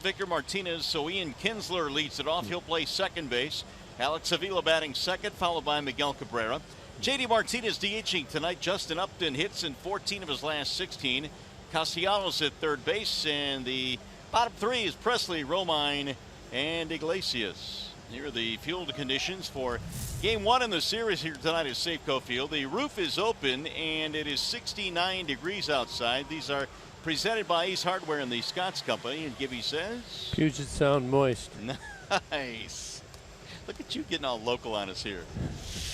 Victor Martinez, so Ian Kinsler leads it off. He'll play second base. Alex Avila batting second, followed by Miguel Cabrera. J.D. Martinez DHing tonight. Justin Upton hits in 14 of his last 16. Castellanos at third base, and the bottom three is Presley, Romine, and Iglesias. Here are the field conditions for Game 1 in the series here tonight at Safeco Field. The roof is open, and it is 69 degrees outside. These are presented by Ace Hardware and the Scotts Company, and Gibby says, Puget Sound moist. Nice. Look at you getting all local on us here.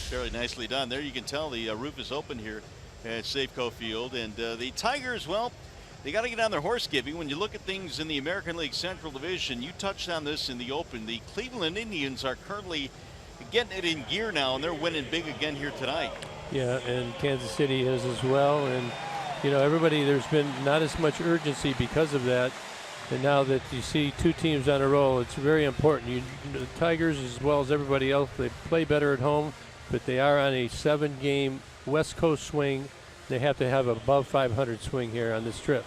Very nicely done. There you can tell the roof is open here at Safeco Field. And the Tigers, well, they got to get on their horse, Gibby. When you look at things in the American League Central Division, you touched on this in the open. The Cleveland Indians are currently getting it in gear now, and they're winning big again here tonight. Yeah, and Kansas City is as well. And you know, everybody, there's been not as much urgency because of that. And now that you see two teams on a roll, it's very important. The Tigers, as well as everybody else, they play better at home, but they are on a 7-game West Coast swing. They have to have above 500 swing here on this trip.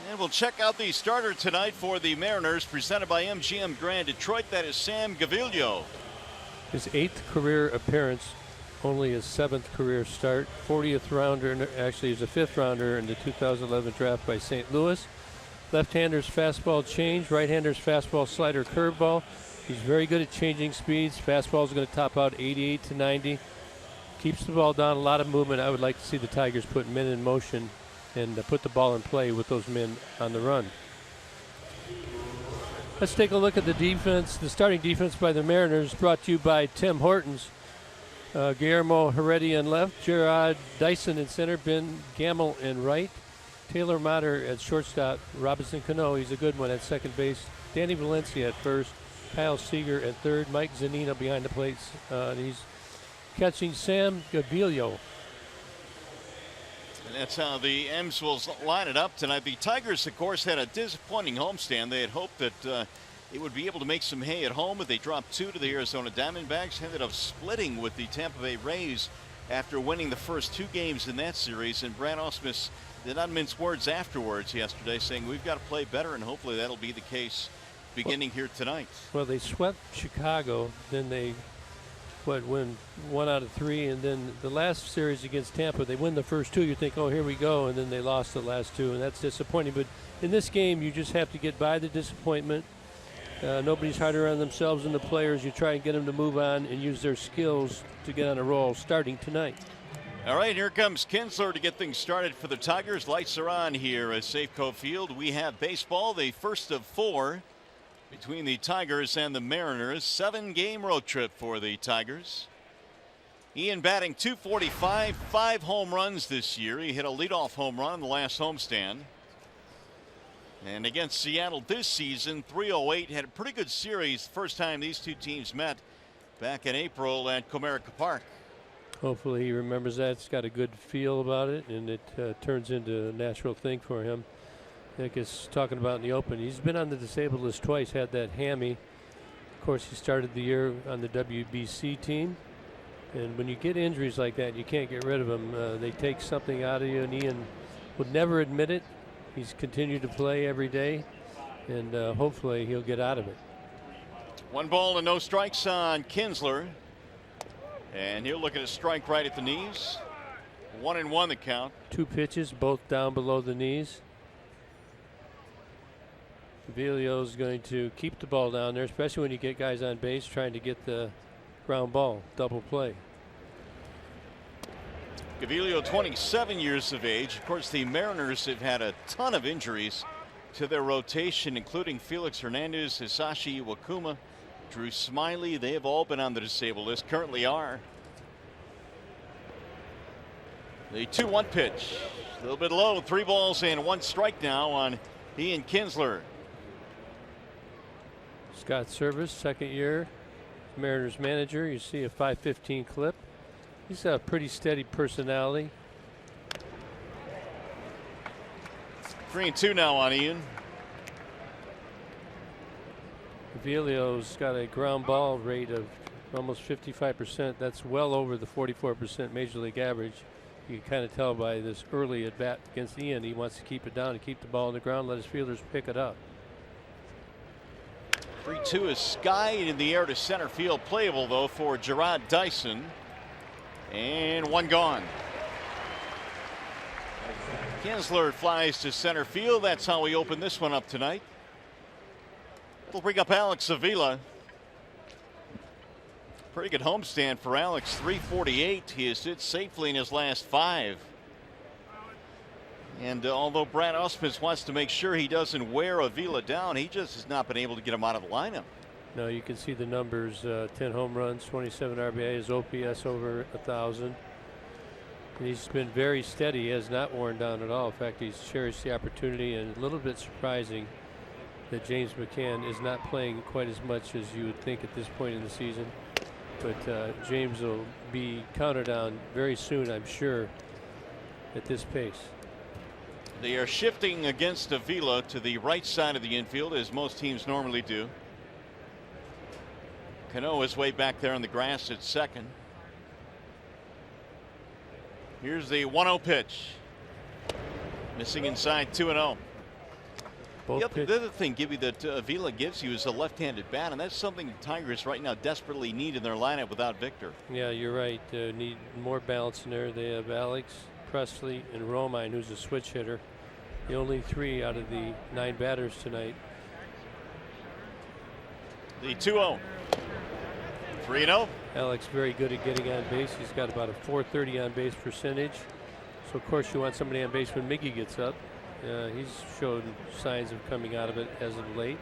And we'll check out the starter tonight for the Mariners, presented by MGM Grand Detroit. That is Sam Gaviglio. His 8th career appearance, only his 7th career start. 40th rounder, actually he's a 5th rounder in the 2011 draft by St. Louis. Left-hander's fastball change, right-hander's fastball slider curveball. He's very good at changing speeds. Fastball is going to top out 88 to 90. Keeps the ball down, a lot of movement. I would like to see the Tigers put men in motion and put the ball in play with those men on the run. Let's take a look at the defense. The starting defense by the Mariners, brought to you by Tim Hortons. Guillermo Heredia in left, Gerard Dyson in center, Ben Gamble in right, Taylor Motter at shortstop, Robinson Cano, he's a good one, at second base, Danny Valencia at first, Kyle Seager at third, Mike Zunino behind the plates. He's catching Sam Gaviglio. And that's how the M's will line it up tonight. The Tigers, of course, had a disappointing homestand. They had hoped that they would be able to make some hay at home, but they dropped 2 to the Arizona Diamondbacks, ended up splitting with the Tampa Bay Rays after winning the first 2 games in that series. And Brad Ausmus did not mince words afterwards yesterday, saying we've got to play better, and hopefully that'll be the case beginning here tonight. Well, they swept Chicago, then they win 1 out of 3, and then the last series against Tampa, they win the first 2. You think, oh, here we go, and then they lost the last 2, and that's disappointing. But in this game, you just have to get by the disappointment. Nobody's harder on themselves than the players. You try and get them to move on and use their skills to get on a roll starting tonight. All right, here comes Kinsler to get things started for the Tigers. Lights are on here at Safeco Field. We have baseball, the first of 4 between the Tigers and the Mariners. 7-game road trip for the Tigers. Ian batting .245, 5 home runs this year. He hit a leadoff home run in the last homestand. And against Seattle this season, .308, had a pretty good series. First time these two teams met back in April at Comerica Park. Hopefully he remembers that. It's got a good feel about it, and it turns into a natural thing for him. Like it's talking about in the open, he's been on the disabled list twice, had that hammy. Of course, he started the year on the WBC team. And when you get injuries like that, you can't get rid of them. They take something out of you, and Ian would never admit it. He's continued to play every day, and hopefully he'll get out of it. 1 ball and no strikes on Kinsler. And he'll look at a strike right at the knees. 1-1 the count. 2 pitches, both down below the knees. Gaviglio's going to keep the ball down there, especially when you get guys on base trying to get the ground ball, double play. Gaviglio, 27 years of age. Of course, the Mariners have had a ton of injuries to their rotation, including Felix Hernandez, Hisashi Iwakuma, Drew Smiley. They have all been on the disabled list, currently are. The 2-1 pitch, a little bit low. 3 balls and 1 strike now on Ian Kinsler. Scott Service, second year Mariners manager. You see a .515 clip. He's got a pretty steady personality. 3-2 now on Ian. Gaviglio's got a ground ball rate of almost 55%. That's well over the 44% major league average. You can kind of tell by this early at bat against Ian, he wants to keep it down and keep the ball on the ground, let his fielders pick it up. 3-2 is skied in the air to center field. Playable though for Gerard Dyson. And one gone. Kinsler flies to center field. That's how we open this one up tonight. It'll bring up Alex Avila. Pretty good homestand for Alex. 348. He has hit safely in his last 5. And although Brad Ausmus wants to make sure he doesn't wear Avila down, he just has not been able to get him out of the lineup. No, you can see the numbers: 10 home runs, 27 RBI, his OPS over 1,000. And he's been very steady. He has not worn down at all. In fact, he's cherished the opportunity, and a little bit surprising that James McCann is not playing quite as much as you would think at this point in the season. But James will be counted on very soon, I'm sure, at this pace. They are shifting against Avila to the right side of the infield, as most teams normally do. Cano is way back there on the grass at second. Here's the 1-0 pitch. Missing inside 2-0. The other thing, Gibby, that Avila gives you is a left-handed bat, and that's something the Tigers right now desperately need in their lineup without Victor. Yeah, you're right. Need more balance in there. They have Alex, Presley, and Romine, who's a switch hitter. The only 3 out of the 9 batters tonight. The 2-0. 3-0. Alex very good at getting on base. He's got about a .430 on base percentage. So of course you want somebody on base when Miggy gets up. He's showed signs of coming out of it as of late.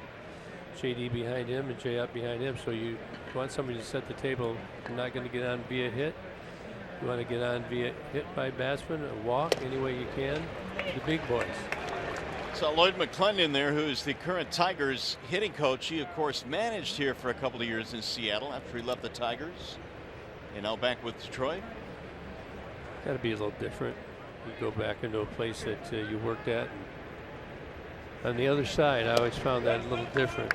JD behind him and Jay up behind him. So you want somebody to set the table. You're not going to get on via hit. You want to get on via hit by batsman, a walk, any way you can. The big boys. So Lloyd McClendon there, who is the current Tigers hitting coach. He of course managed here for a couple of years in Seattle after he left the Tigers, and now back with Detroit. Got to be a little different. You go back into a place that you worked at. And on the other side, I always found that a little different.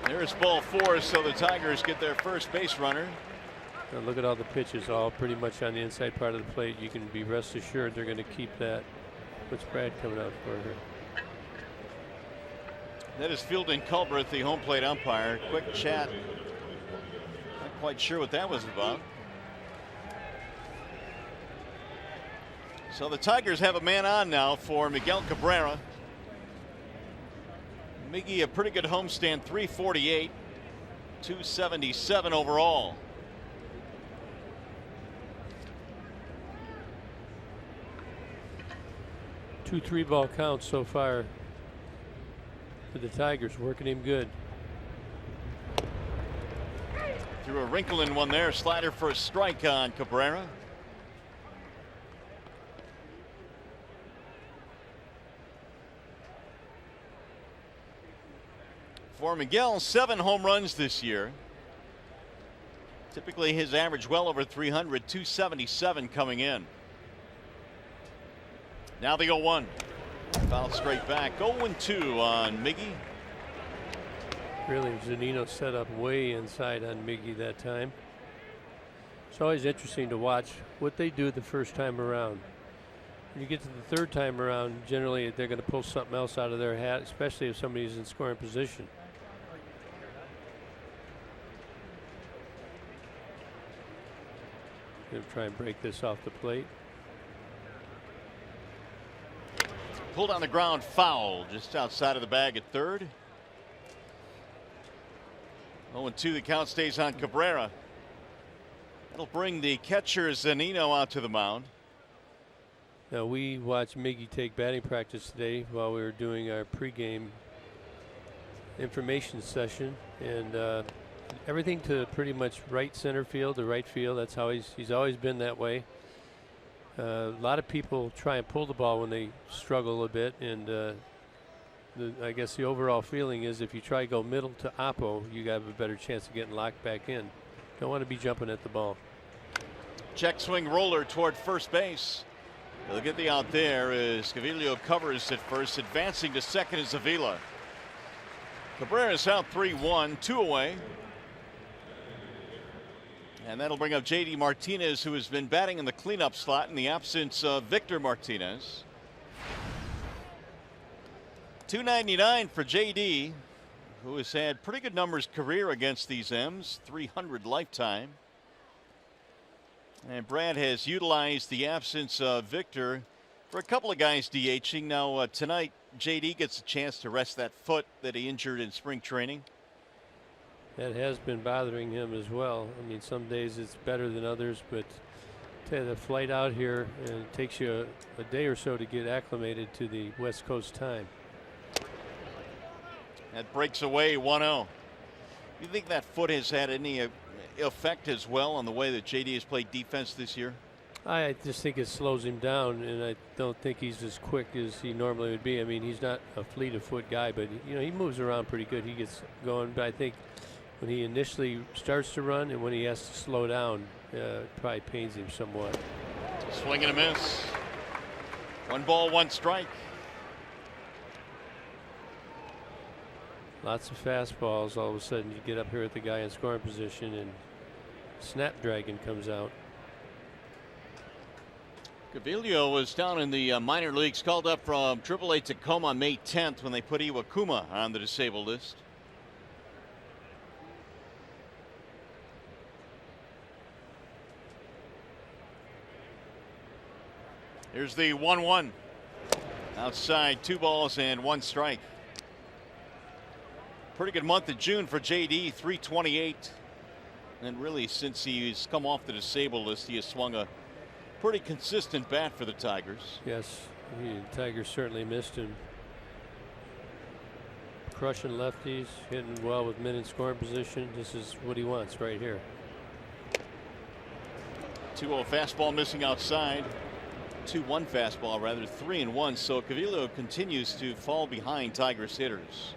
There's ball 4, so the Tigers get their first base runner. Now look at all the pitches, all pretty much on the inside part of the plate. You can be rest assured they're going to keep that. What's Brad coming out for here? That is Fielding Culbreth, the home plate umpire. Quick chat. Not quite sure what that was about. So the Tigers have a man on now for Miguel Cabrera. Miggy, a pretty good homestand, 348, 277 overall. Two 3-ball counts so far for the Tigers, working him good. Threw a wrinkle in one there, slider for a strike on Cabrera. For Miguel, 7 home runs this year. Typically his average well over 300, 277 coming in. Now the 0-1. Foul straight back. 0-2 on Miggy. Really, Zunino set up way inside on Miggy that time. It's always interesting to watch what they do the first time around. When you get to the third time around, generally they're going to pull something else out of their hat, especially if somebody's in scoring position. Going to try and break this off the plate. Pulled on the ground, foul just outside of the bag at third. 0-2, the count stays on Cabrera. That'll bring the catcher Zunino out to the mound. Now we watched Miggy take batting practice today while we were doing our pregame information session, and everything to pretty much right center field to right field. That's how he's always been that way. A lot of people try and pull the ball when they struggle a bit, and I guess the overall feeling is if you try to go middle to oppo, you have a better chance of getting locked back in. Don't want to be jumping at the ball. Check swing roller toward first base. They'll get the out there as Cavillo covers at first. Advancing to second is Avila. Cabrera's out 3-1, 2 away. And that'll bring up JD Martinez, who has been batting in the cleanup slot in the absence of Victor Martinez. $2.99 for JD, who has had pretty good numbers career against these M's, 300 lifetime. And Brad has utilized the absence of Victor for a couple of guys DHing. Now tonight, JD gets a chance to rest that foot that he injured in spring training. That has been bothering him as well. I mean, some days it's better than others, but the flight out here, and it takes you a day or so to get acclimated to the West Coast time. That breaks away 1-0. You think that foot has had any effect as well on the way that JD has played defense this year? I just think it slows him down, and I don't think he's as quick as he normally would be. I mean, he's not a fleet of foot guy, but he moves around pretty good. He gets going, but I think when he initially starts to run and when he has to slow down, it probably pains him somewhat. Swing and a miss. 1 ball, 1 strike. Lots of fastballs. All of a sudden, you get up here with the guy in scoring position, and Snapdragon comes out. Gaviglio was down in the minor leagues, called up from AAA Tacoma on May 10th when they put Iwakuma on the disabled list. Here's the 1-1. Outside, 2 balls and 1 strike. Pretty good month of June for JD, 328. And really, since he's come off the disabled list, he has swung a pretty consistent bat for the Tigers. Yes, the Tigers certainly missed him. Crushing lefties, hitting well with men in scoring position. This is what he wants right here. 2-0 fastball missing outside. 2-1 fastball, rather 3-1. So Gaviglio continues to fall behind Tigers hitters.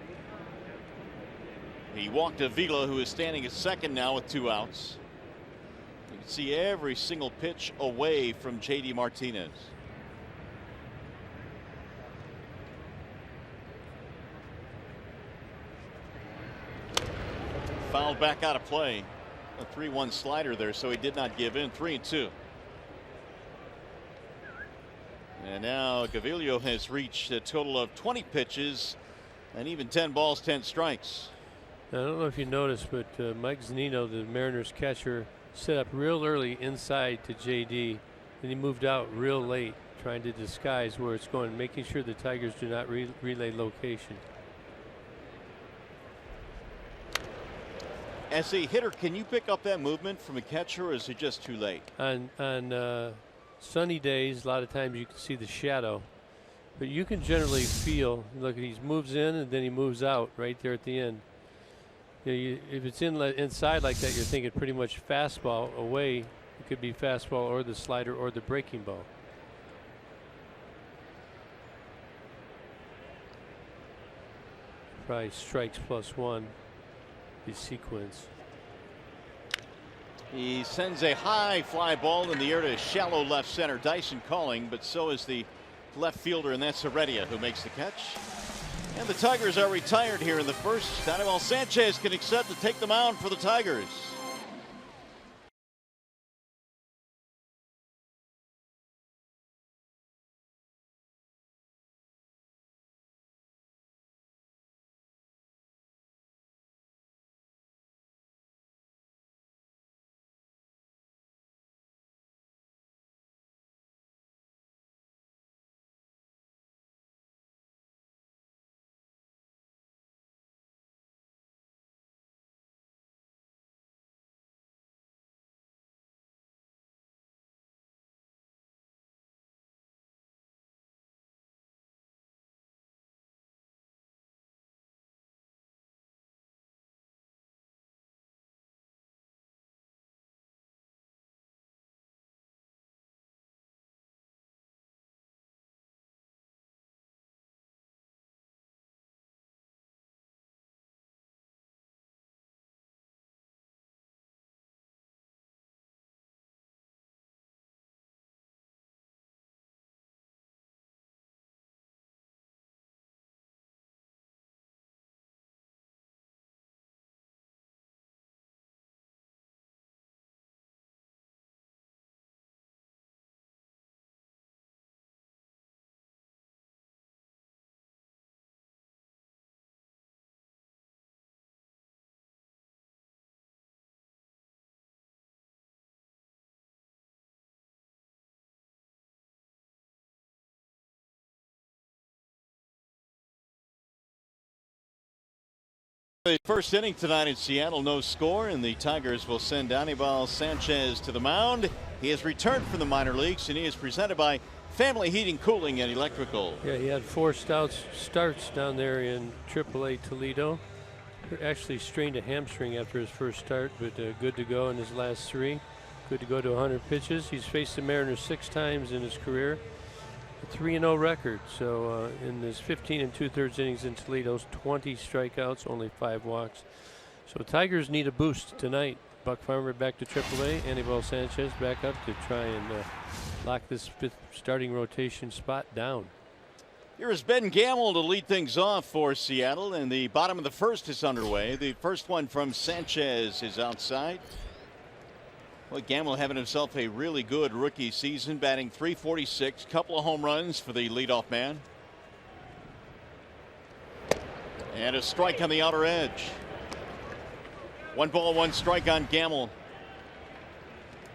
He walked Avila, who is standing at second now with 2 outs. You can see every single pitch away from JD Martinez. Fouled back out of play. A 3-1 slider there, so he did not give in. 3-2. And now Gaviglio has reached a total of 20 pitches and even 10 balls, 10 strikes. I don't know if you noticed, but Mike Zunino, the Mariners catcher, set up real early inside to JD. Then he moved out real late, trying to disguise where it's going, making sure the Tigers do not relay location. As a hitter, can you pick up that movement from a catcher, or is it just too late? On sunny days, a lot of times you can see the shadow, but you can generally feel. Look, he moves in and then he moves out right there at the end. If it's inside like that, you're thinking pretty much fastball. Away, it could be fastball or the slider or the breaking ball. Probably strikes +1. The sequence. He sends a high fly ball in the air to shallow left center. Dyson calling, but so is the left fielder, and that's Heredia who makes the catch. And the Tigers are retired here in the first. Daniel Sanchez can accept to take the mound for the Tigers. The first inning tonight in Seattle, no score, and the Tigers will send Anibal Sanchez to the mound. He has returned from the minor leagues, and he is presented by Family Heating, Cooling, and Electrical. Yeah, he had 4 starts down there in AAA Toledo. Actually strained a hamstring after his first start, but good to go in his last 3. Good to go to 100 pitches. He's faced the Mariners 6 times in his career. A 3-0 record. So in his 15 2/3 innings in Toledo's 20 strikeouts, only 5 walks. So Tigers need a boost tonight. Buck Farmer back to AAA. Anibal Sanchez back up to try and lock this 5th starting rotation spot down. Here is Ben Gamel to lead things off for Seattle, and the bottom of the 1st is underway. The first one from Sanchez is outside. Well, Gamel having himself a really good rookie season, batting .346, couple of home runs for the leadoff man. And a strike on the outer edge. 1 ball, 1 strike on Gamel.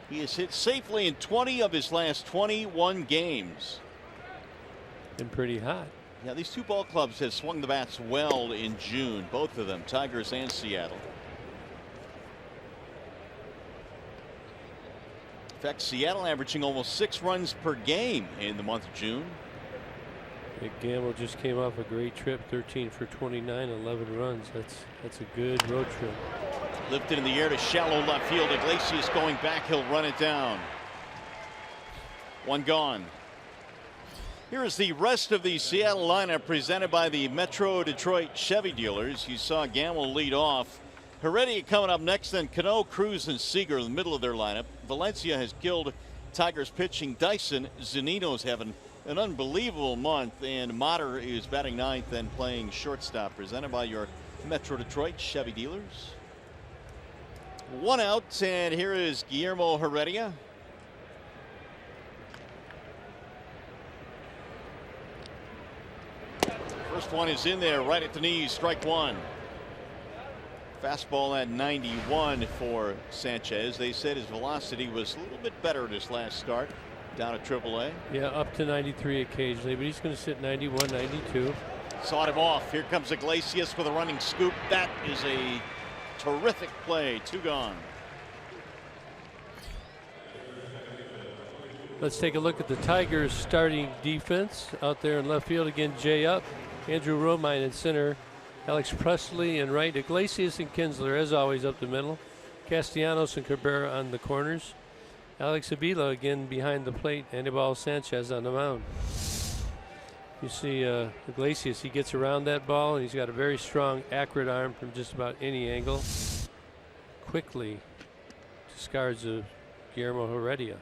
He has hit safely in 20 of his last 21 games. Been pretty hot. Yeah, these 2 ball clubs have swung the bats well in June, both of them, Tigers and Seattle. In fact, Seattle averaging almost 6 runs per game in the month of June. Gamble just came off a great trip, 13 for 29, 11 runs. That's a good road trip. Lifted in the air to shallow left field. Iglesias going back. He'll run it down. 1 gone. Here is the rest of the Seattle lineup presented by the Metro Detroit Chevy dealers. You saw Gamble lead off. Heredia coming up next, then Cano, Cruz, and Seager in the middle of their lineup. Valencia has killed Tigers pitching. Dyson Zanino's having an unbelievable month, and Motter is batting 9th and playing shortstop. Presented by your Metro Detroit Chevy dealers. 1 out, and here is Guillermo Heredia. First one is in there, right at the knees, strike 1. Fastball at 91 for Sanchez. They said his velocity was a little bit better at his last start down at AAA. Yeah, up to 93 occasionally, but he's going to sit 91, 92. Sawed him off. Here comes Iglesias with a running scoop. That is a terrific play. 2 gone. Let's take a look at the Tigers starting defense out there in left field. Again, Jay up, Andrew Romine in center, Alex Presley in right, Iglesias and Kinsler as always up the middle, Castellanos and Cabrera on the corners, Alex Avila again behind the plate, Anibal Sanchez on the mound. You see Iglesias, he gets around that ball, and he's got a very strong, accurate arm from just about any angle. Quickly discards of Guillermo Heredia.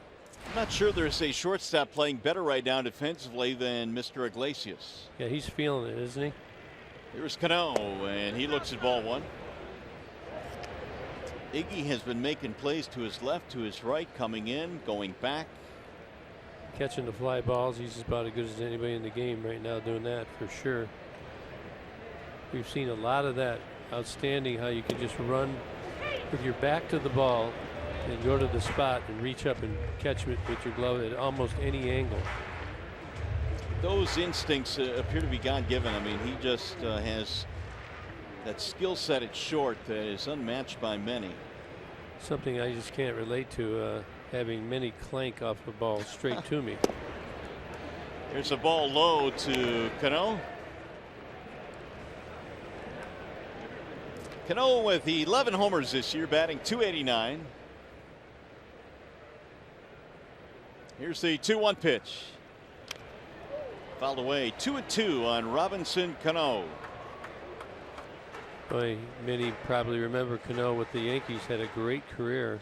I'm not sure there's a shortstop playing better right now defensively than Mr. Iglesias. Yeah, he's feeling it, isn't he? Here's Cano, and he looks at ball 1. Iggy has been making plays to his left, to his right, coming in, going back. Catching the fly balls. He's about as good as anybody in the game right now doing that for sure. We've seen a lot of that. Outstanding how you can just run with your back to the ball and go to the spot and reach up and catch it with your glove at almost any angle. Those instincts appear to be God-given. I mean, he just has that skill set at short that is unmatched by many. Something I just can't relate to, having many clank off the ball straight to me. There's a ball low to Cano. Cano with 11 homers this year, batting .289. Here's the 2-1 pitch. Fouled away. 2-2 on Robinson Cano. Boy, many probably remember Cano with the Yankees, had a great career.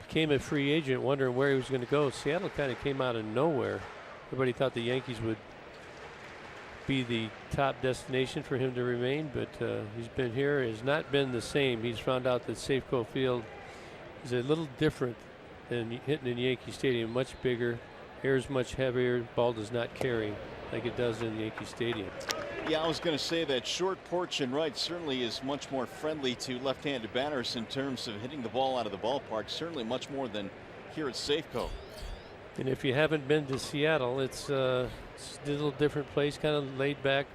Became a free agent, wondering where he was going to go. Seattle kind of came out of nowhere. Everybody thought the Yankees would be the top destination for him to remain, but he's been here. Has not been the same. He's found out that Safeco Field is a little different than hitting in Yankee Stadium. Much bigger, air's much heavier, ball does not carry like it does in Yankee Stadium. Yeah, I was going to say that short porch and right certainly is much more friendly to left-handed batters in terms of hitting the ball out of the ballpark. Certainly much more than here at Safeco. And if you haven't been to Seattle, it's a little different place, kind of laid back,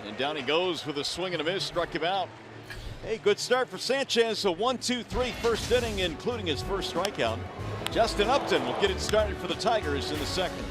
And down he goes with a swing and a miss, struck him out. Hey, good start for Sanchez. So 1-2-3 first inning, including his first strikeout. Justin Upton will get it started for the Tigers in the second.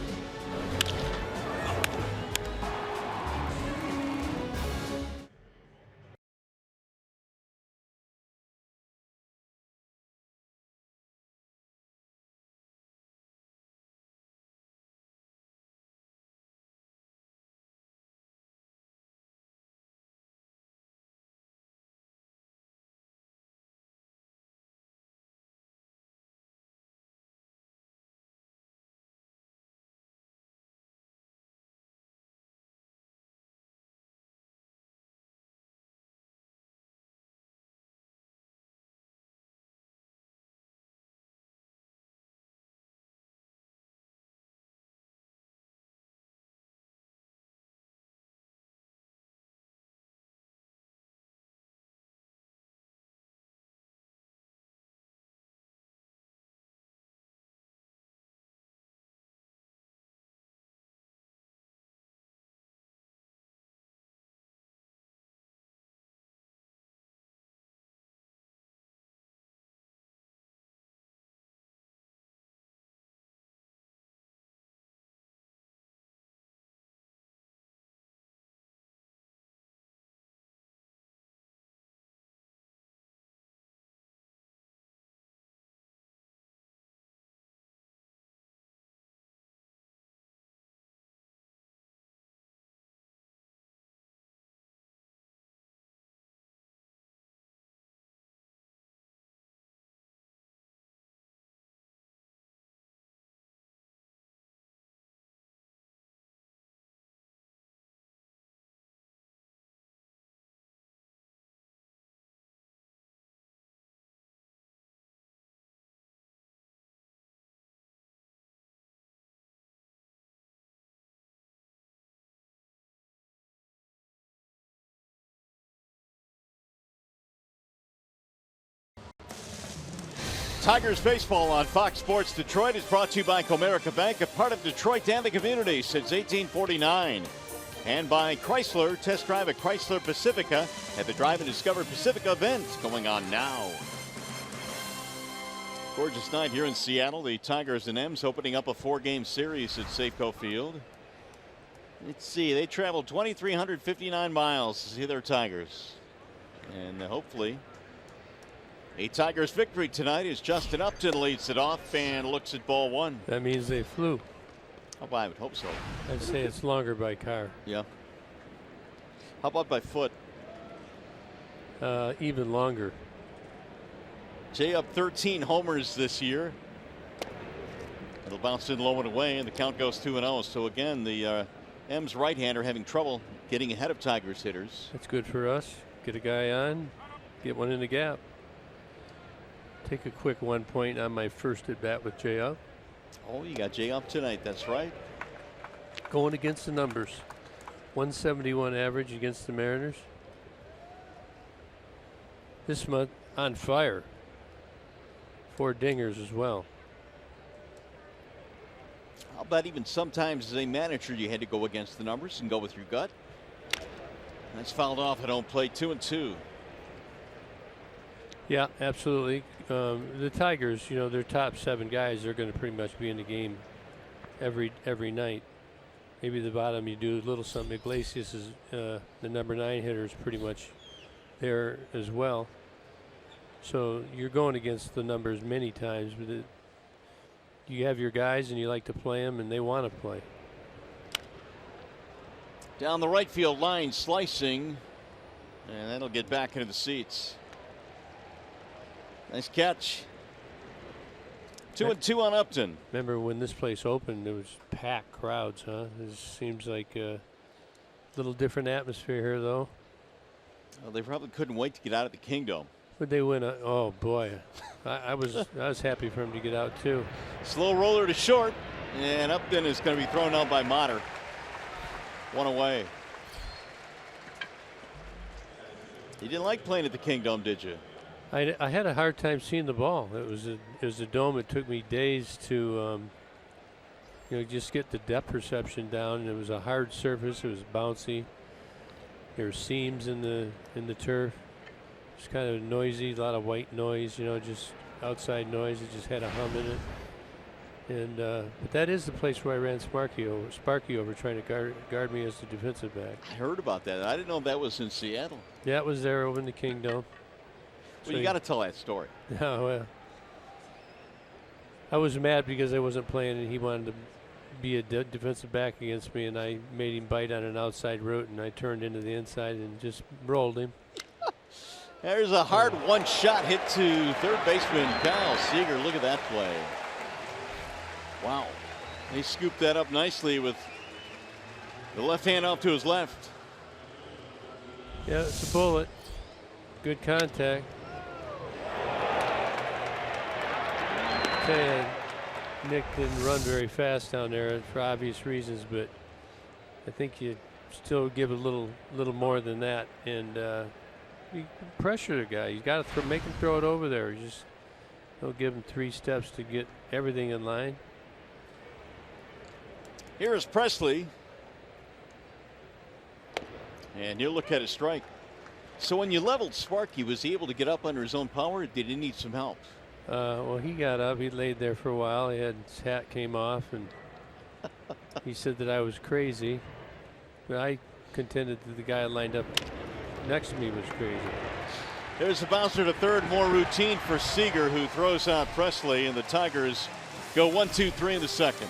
Tigers baseball on Fox Sports Detroit is brought to you by Comerica Bank, a part of Detroit and the community since 1849. And by Chrysler. Test drive a Chrysler Pacifica at the Drive and Discover Pacifica event going on now. Gorgeous night here in Seattle. The Tigers and M's opening up a 4-game series at Safeco Field. Let's see, they traveled 2,359 miles to see their Tigers. And hopefully a Tigers victory tonight as Justin Upton leads it off and looks at ball one. That means they flew. Oh, I would hope so. I'd say it's longer by car. Yeah. How about by foot? Even longer. Jay up 13 homers this year. It'll bounce in low and away, and the count goes 2-0. So again, the M's right-hander having trouble getting ahead of Tigers hitters. That's good for us. Get a guy on, get one in the gap. Take a quick 1 point on my first at bat with Jay up. Oh, you got Jay up tonight. That's right. Going against the numbers. 171 average against the Mariners. This month on fire. 4 dingers as well. How about even sometimes as a manager you had to go against the numbers and go with your gut? That's fouled off at home plate, 2-2. Yeah, absolutely. The Tigers, you know, their top 7 guys are going to pretty much be in the game every night. Maybe the bottom you do a little something. Iglesias is the number 9 hitter is pretty much there as well. So you're going against the numbers many times, but you have your guys and you like to play them and they want to play. Down the right field line, slicing, and that'll get back into the seats. Nice catch. 2-2 on Upton. Remember when this place opened, there was packed crowds, huh? It seems like a little different atmosphere here, though. Well, they probably couldn't wait to get out of the Kingdome. Would they win? Oh boy, I was happy for him to get out too. Slow roller to short, and Upton is going to be thrown out by Motter. 1 away. You didn't like playing at the Kingdome, did you? I had a hard time seeing the ball. It was a dome. It took me days to just get the depth perception down. And it was a hard surface. It was bouncy. There's seams in the turf. It's kind of noisy, a lot of white noise, you know, just outside noise. It just had a hum in it. And but that is the place where I ran Sparky over trying to guard me as the defensive back. I heard about that. I didn't know that was in Seattle. Yeah, it was there over in the Kingdom. Well, So you got to tell that story. Oh, well. I was mad because I wasn't playing and he wanted to be a defensive back against me, and I made him bite on an outside route, and I turned into the inside and just rolled him. There's a hard one-shot hit to third baseman Kyle Seager. Look at that play. Wow. He scooped that up nicely with the left hand off to his left. Yeah, it's a bullet. Good contact. Nick didn't run very fast down there for obvious reasons, but I think you still give a little more than that, and you pressure the guy. You got to make him throw it over there. You just don't give him 3 steps to get everything in line. Here is Presley, and he'll look at a strike. So when you leveled Sparky, was he able to get up under his own power, or did he need some help? Well, he got up. He laid there for a while. His hat came off, and he said that I was crazy. But I contended that the guy lined up next to me was crazy. There's a bouncer to third, more routine for Seager, who throws out Presley, and the Tigers go 1-2-3 in the second.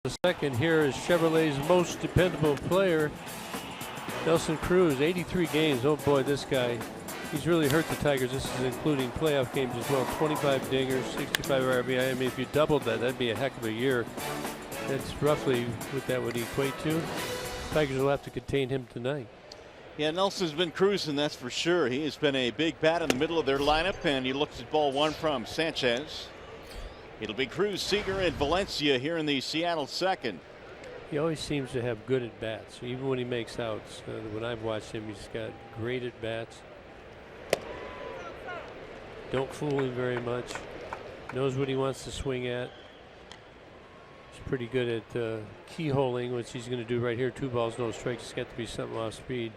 The second here is Chevrolet's most dependable player, Nelson Cruz. 83 games. Oh boy, this guy, he's really hurt the Tigers. This is including playoff games as well. 25 dingers, 65 RBI. I mean, if you doubled that, that'd be a heck of a year. That's roughly what that would equate to. Tigers will have to contain him tonight. Yeah, Nelson's been cruising, that's for sure. He has been a big bat in the middle of their lineup, and he looks at ball one from Sanchez. It'll be Cruz, Seager, and Valencia here in the Seattle second. He always seems to have good at bats, even when he makes outs. When I've watched him, he's got great at bats. Don't fool him very much. Knows what he wants to swing at. He's pretty good at keyholing, which he's going to do right here. 2 balls, no strikes. It's got to be something off speed.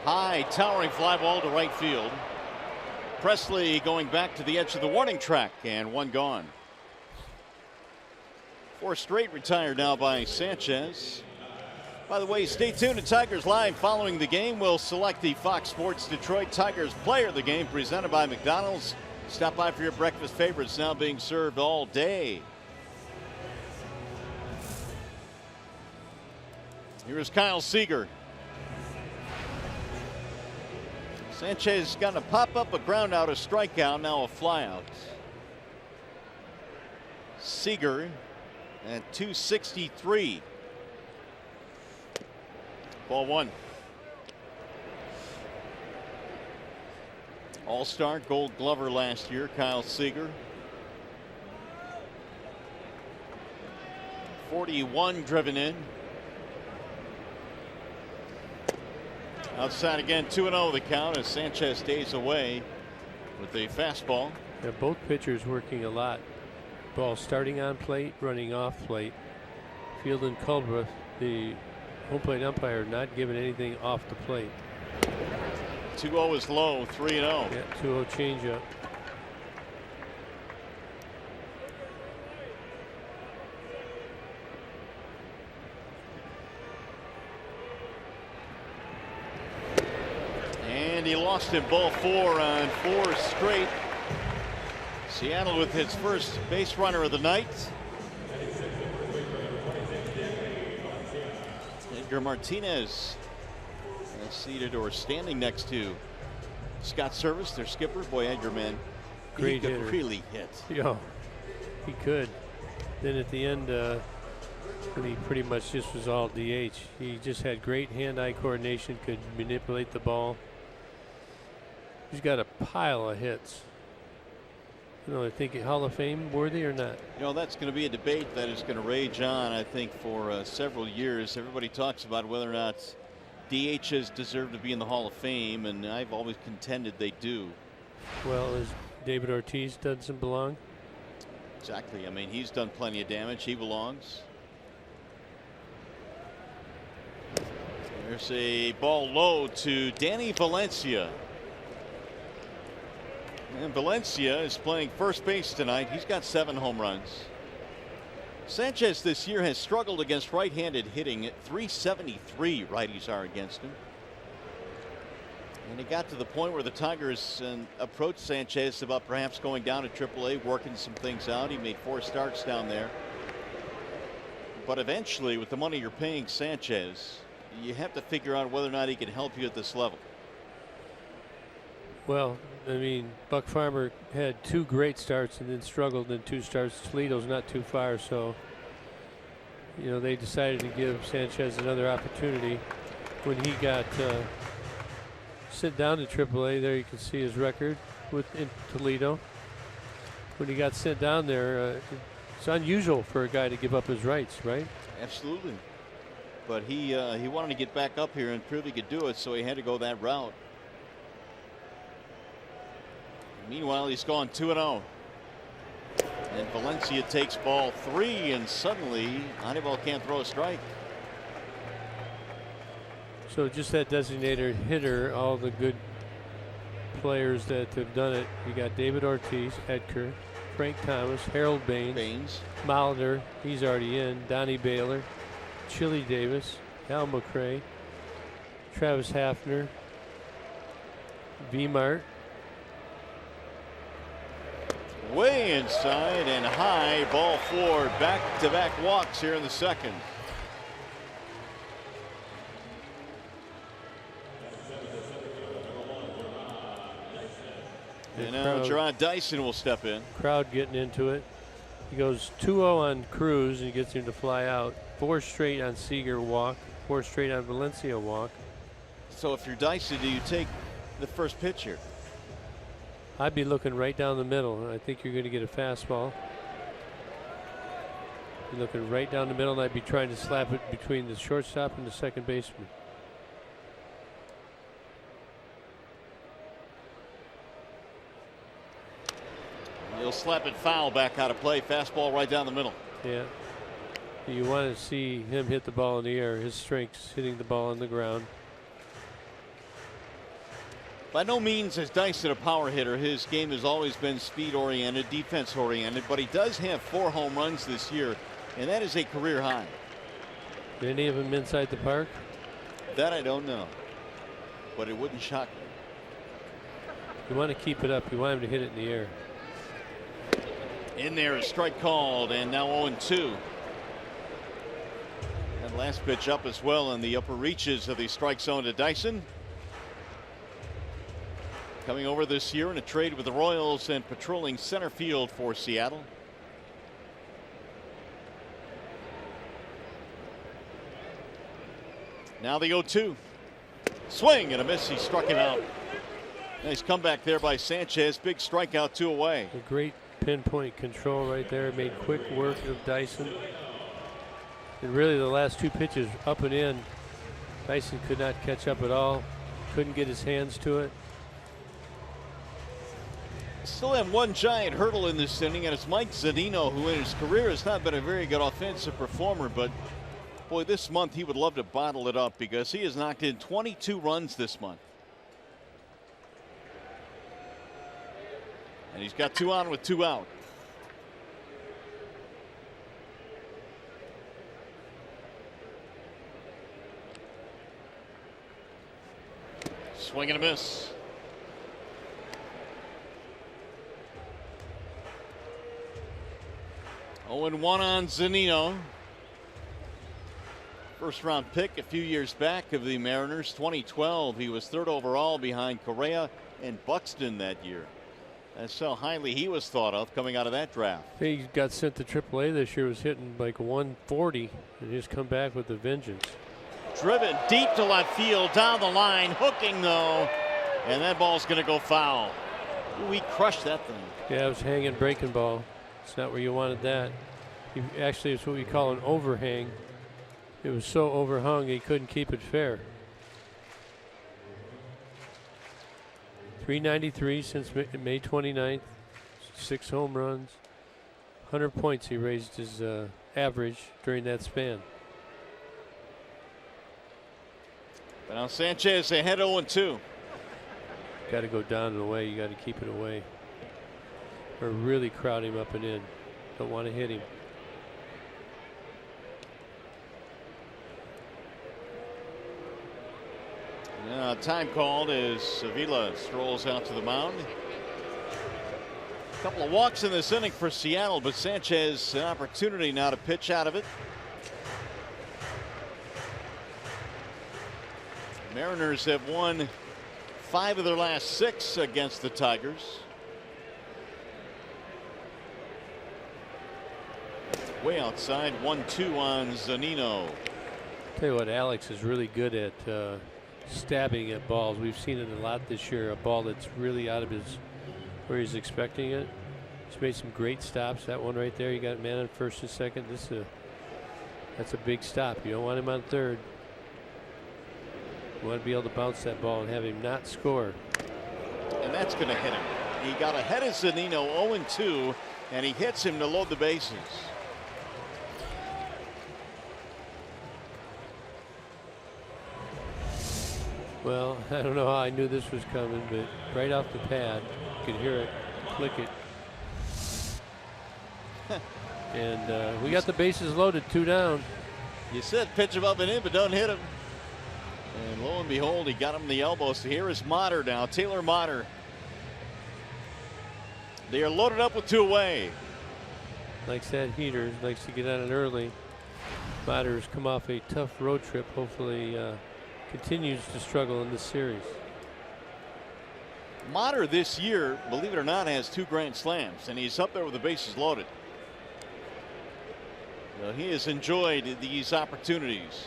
High, towering fly ball to right field. Presley going back to the edge of the warning track, and one gone. 4 straight retired now by Sanchez. By the way, stay tuned to Tigers Live. Following the game, we'll select the Fox Sports Detroit Tigers player of the game, presented by McDonald's. Stop by for your breakfast favorites, now being served all day. Here's Kyle Seager. Sanchez got to pop up a ground out, a strikeout, now a flyout. Seager at 263. Ball one. All-Star Gold Glover last year, Kyle Seager. 41 driven in. Outside again, 2-0 the count as Sanchez stays away with a fastball. Yeah, both pitchers working a lot. Ball starting on plate, running off plate. Field and Culbreth, the home plate umpire, not giving anything off the plate. 2-0 is low, 3-0. Yeah, 2-0 changeup. And he lost him, ball 4 on 4 straight. Seattle with its first base runner of the night. Edgar Martinez seated or standing next to Scott Service, their skipper. Boy, Edgar, man, great he could hitter. really hit. Yeah, he could. Then at the end, when he pretty much just was all DH, he just had great hand-eye coordination, could manipulate the ball. He's got a pile of hits. You know, I think Hall of Fame worthy or not? You know, that's going to be a debate that is going to rage on, I think, for several years. Everybody talks about whether or not DHs deserve to be in the Hall of Fame, and I've always contended they do. Well, has David Ortiz doesn't belong? Exactly. I mean, he's done plenty of damage. He belongs. There's a ball low to Danny Valencia. And Valencia is playing first base tonight. He's got 7 home runs. Sanchez this year has struggled against right-handed hitting. At 373 righties are against him. And it got to the point where the Tigers approached Sanchez about perhaps going down to AAA, working some things out. He made 4 starts down there. But eventually, with the money you're paying Sanchez, you have to figure out whether or not he can help you at this level. Well, I mean, Buck Farmer had 2 great starts and then struggled in 2 starts. Toledo's not too far, so you know they decided to give Sanchez another opportunity. When he got sent down to AAA, there you can see his record in Toledo. When he got sent down there, it's unusual for a guy to give up his rights, right? Absolutely. But he wanted to get back up here and prove he could do it, so he had to go that route. Meanwhile, he's gone 2-0. And Valencia takes ball 3, and suddenly Anibal can't throw a strike. So just that designated hitter, all the good players that have done it. You got David Ortiz, Edgar, Frank Thomas, Harold Baines, Molitor, he's already in, Donnie Baylor, Chili Davis, Al McRae, Travis Hafner, V-Mart. Way inside and high, ball 4, back-to-back walks here in the second. And now Gerard Dyson will step in. Crowd getting into it. He goes 2-0 on Cruz and he gets him to fly out. 4 straight on Seager walk, 4 straight on Valencia walk. So if you're Dyson, do you take the first pitch here? I'd be looking right down the middle. I think you're going to get a fastball. You're looking right down the middle, and I'd be trying to slap it between the shortstop and the second baseman. He'll slap it foul back out of play. Fastball right down the middle. Yeah. You want to see him hit the ball in the air. His strength's hitting the ball on the ground. By no means is Dyson a power hitter. His game has always been speed-oriented, defense-oriented, but he does have 4 home runs this year, and that is a career high. Did any of them inside the park? That I don't know, but it wouldn't shock me. You want to keep it up. You want him to hit it in the air. In there, a strike called, and now 0-2. That last pitch up as well in the upper reaches of the strike zone to Dyson. Coming over this year in a trade with the Royals and patrolling center field for Seattle. Now the 0-2. Swing and a miss. He struck him out. Nice comeback there by Sanchez. Big strikeout, 2 away. A great pinpoint control right there. Made quick work of Dyson. And really the last 2 pitches up and in. Dyson could not catch up at all. Couldn't get his hands to it. Still have one giant hurdle in this inning, and it's Mike Zunino, who in his career has not been a very good offensive performer, but boy, this month he would love to bottle it up because he has knocked in 22 runs this month. And he's got 2 on with 2 out. Swing and a miss. Oh, and 1 on Zunino. First round pick a few years back of the Mariners. 2012, he was 3rd overall behind Correa and Buxton that year. That's how highly he was thought of coming out of that draft. He got sent to AAA this year, was hitting like 140, and he's come back with a vengeance. Driven deep to left field, down the line, hooking though, and that ball's going to go foul. Ooh, he crushed that thing. Yeah, it was hanging breaking ball. It's not where you wanted that. Actually, it's what we call an overhang. It was so overhung he couldn't keep it fair. 393 since May 29th, 6 home runs, 100 points he raised his average during that span. But now Sanchez ahead 0-2. Got to go down and away. You got to keep it away. Or really crowd him up and in. Don't want to hit him. Time called as Sevilla strolls out to the mound. A couple of walks in this inning for Seattle, but Sanchez an opportunity now to pitch out of it. Mariners have won 5 of their last 6 against the Tigers. Way outside, 1-2 on Zunino. Tell you what, Alex is really good at stabbing at balls. We've seen it a lot this year. A ball that's really out of where he's expecting it. He's made some great stops. That one right there, you got man on first and second. That's a big stop. You don't want him on third. You want to be able to bounce that ball and have him not score. And that's going to hit him. He got ahead of Zunino 0-2, and he hits him to load the bases. Well, I don't know how I knew this was coming, but right off the pad, you could hear it, click it. And we got the bases loaded, 2 down. You said pitch him up and in, but don't hit him. And lo and behold, he got him in the elbows. So here is Motter now, Taylor Motter. They are loaded up with 2 away. Likes that heater, likes to get on it early. Motter's come off a tough road trip. Hopefully continues to struggle in this series. Motter this year, believe it or not, has 2 grand slams, and he's up there with the bases loaded. Well, he has enjoyed these opportunities.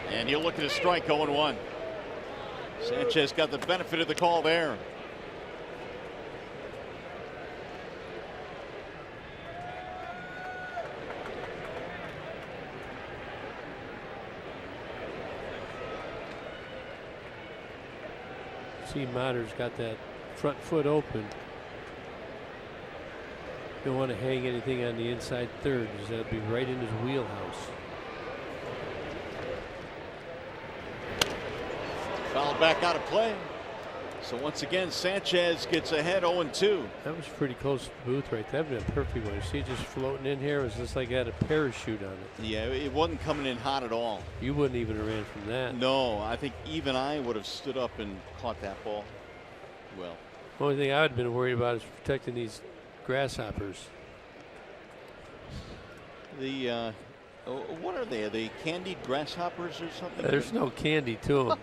And he'll look at a strike, 0-1. Sanchez got the benefit of the call there. See, Motter's got that front foot open. Don't want to hang anything on the inside third, because that'll be right in his wheelhouse. Fouled back out of play. So once again, Sanchez gets ahead 0-2. That was pretty close to the booth right there. That would have been a perfect one. You see it just floating in here? It was just like it had a parachute on it. Yeah, it wasn't coming in hot at all. You wouldn't even have ran from that. No, I think even I would have stood up and caught that ball. Well, the only thing I would have been worried about is protecting these grasshoppers. The what are they? Are they candied grasshoppers or something? There's no candy to them.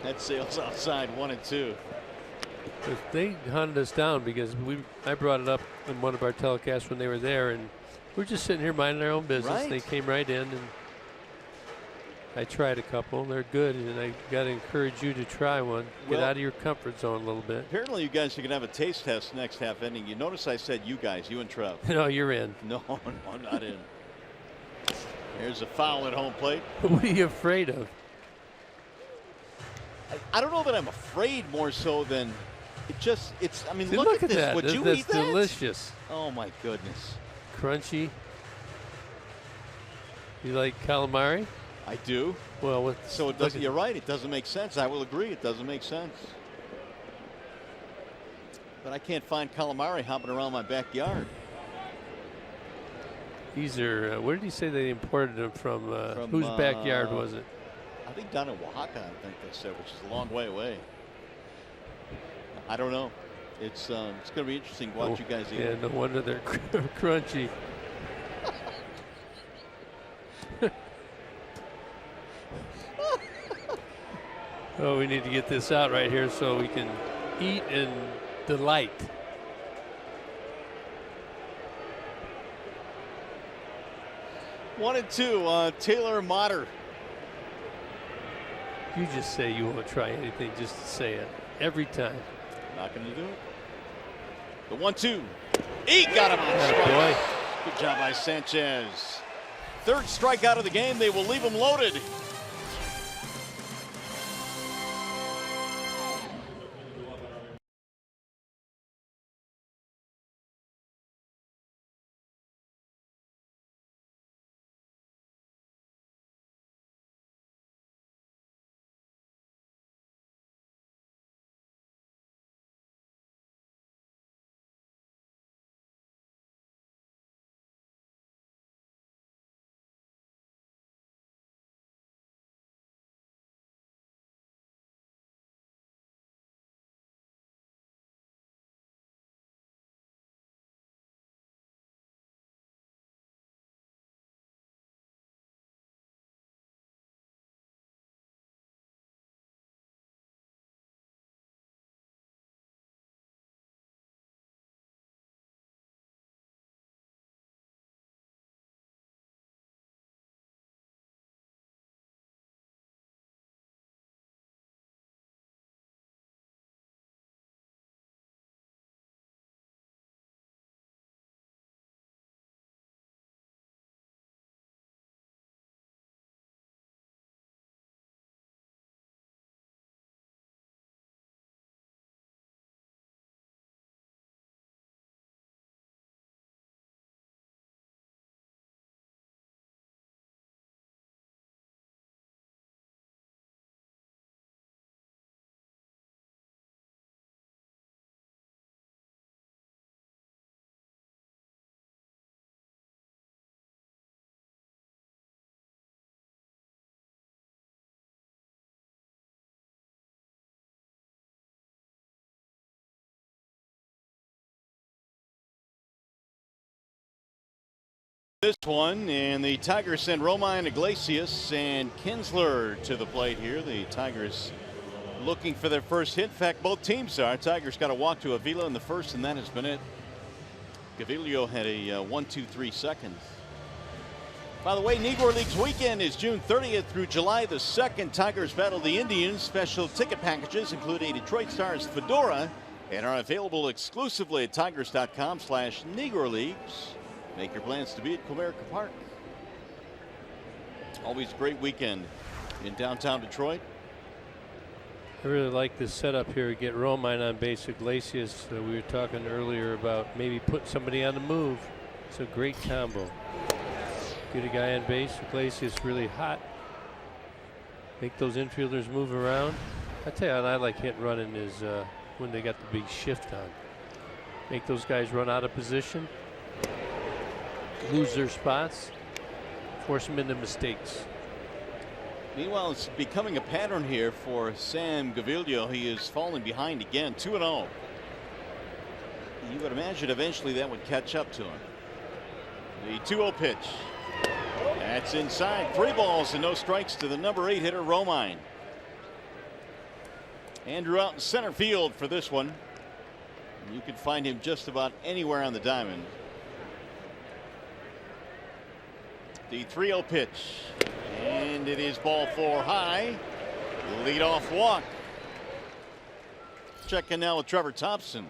That sails outside 1-2. They hunted us down because I brought it up in one of our telecasts when they were there, and we're just sitting here minding our own business. Right. They came right in, and I tried a couple. They're good, and I got to encourage you to try one. Get out of your comfort zone a little bit. Apparently, you guys are going to have a taste test next half inning. You notice I said you guys, you and Trev. No, you're in. No, I'm not in. There's a foul at home plate. What are you afraid of? I don't know that I'm afraid more so than it's. I mean, See, look at this. that. Would you That's eat that? delicious. Oh my goodness. Crunchy. You like calamari? I do. Well, so it doesn't. You're right. It doesn't make sense. I will agree. It doesn't make sense. But I can't find calamari hopping around my backyard. These are. Where did he say they imported them from? Whose backyard was it? I think down in Oaxaca, I think they said, which is a long way away. I don't know. It's going to be interesting to watch you guys eat. Yeah, no wonder they're crunchy. Oh, we need to get this out right here so we can eat and delight. One and two, Taylor Motter. You just say you won't try anything just to say it every time. Not going to do it. The 1-2. He got him on strike. Boy. Good job by Sanchez. Third strikeout of the game. They will leave him loaded. This one, and the Tigers send Romine, Iglesias, and Kinsler to the plate here. The Tigers looking for their first hit. In fact, both teams are. Tigers got a walk to Avila in the first, and that has been it. Gavilio had a 1-2-3 seconds. By the way, Negro Leagues weekend is June 30th through July the 2nd. Tigers battle the Indians. Special ticket packages include a Detroit Stars fedora and are available exclusively at tigers.com/Negro Leagues. Make your plans to be at Comerica Park. Always a great weekend in downtown Detroit. I really like this setup here. Get Romine on base, Iglesias. We were talking earlier about maybe put somebody on the move. It's a great combo. Get a guy on base. Iglesias really hot. Make those infielders move around. I tell you, what I like hit and running is when they got the big shift on. Make those guys run out of position, lose their spots, force them into mistakes. Meanwhile, it's becoming a pattern here for Sam Gaviglio. He is falling behind again, 2-0. You would imagine eventually that would catch up to him. The 2-0 pitch. That's inside. 3 balls and no strikes to the number 8 hitter, Romine. Andrew out in center field for this one. You can find him just about anywhere on the diamond. The 3-0 pitch. And it is ball 4 high. Leadoff walk. Checking now with Trevor Thompson.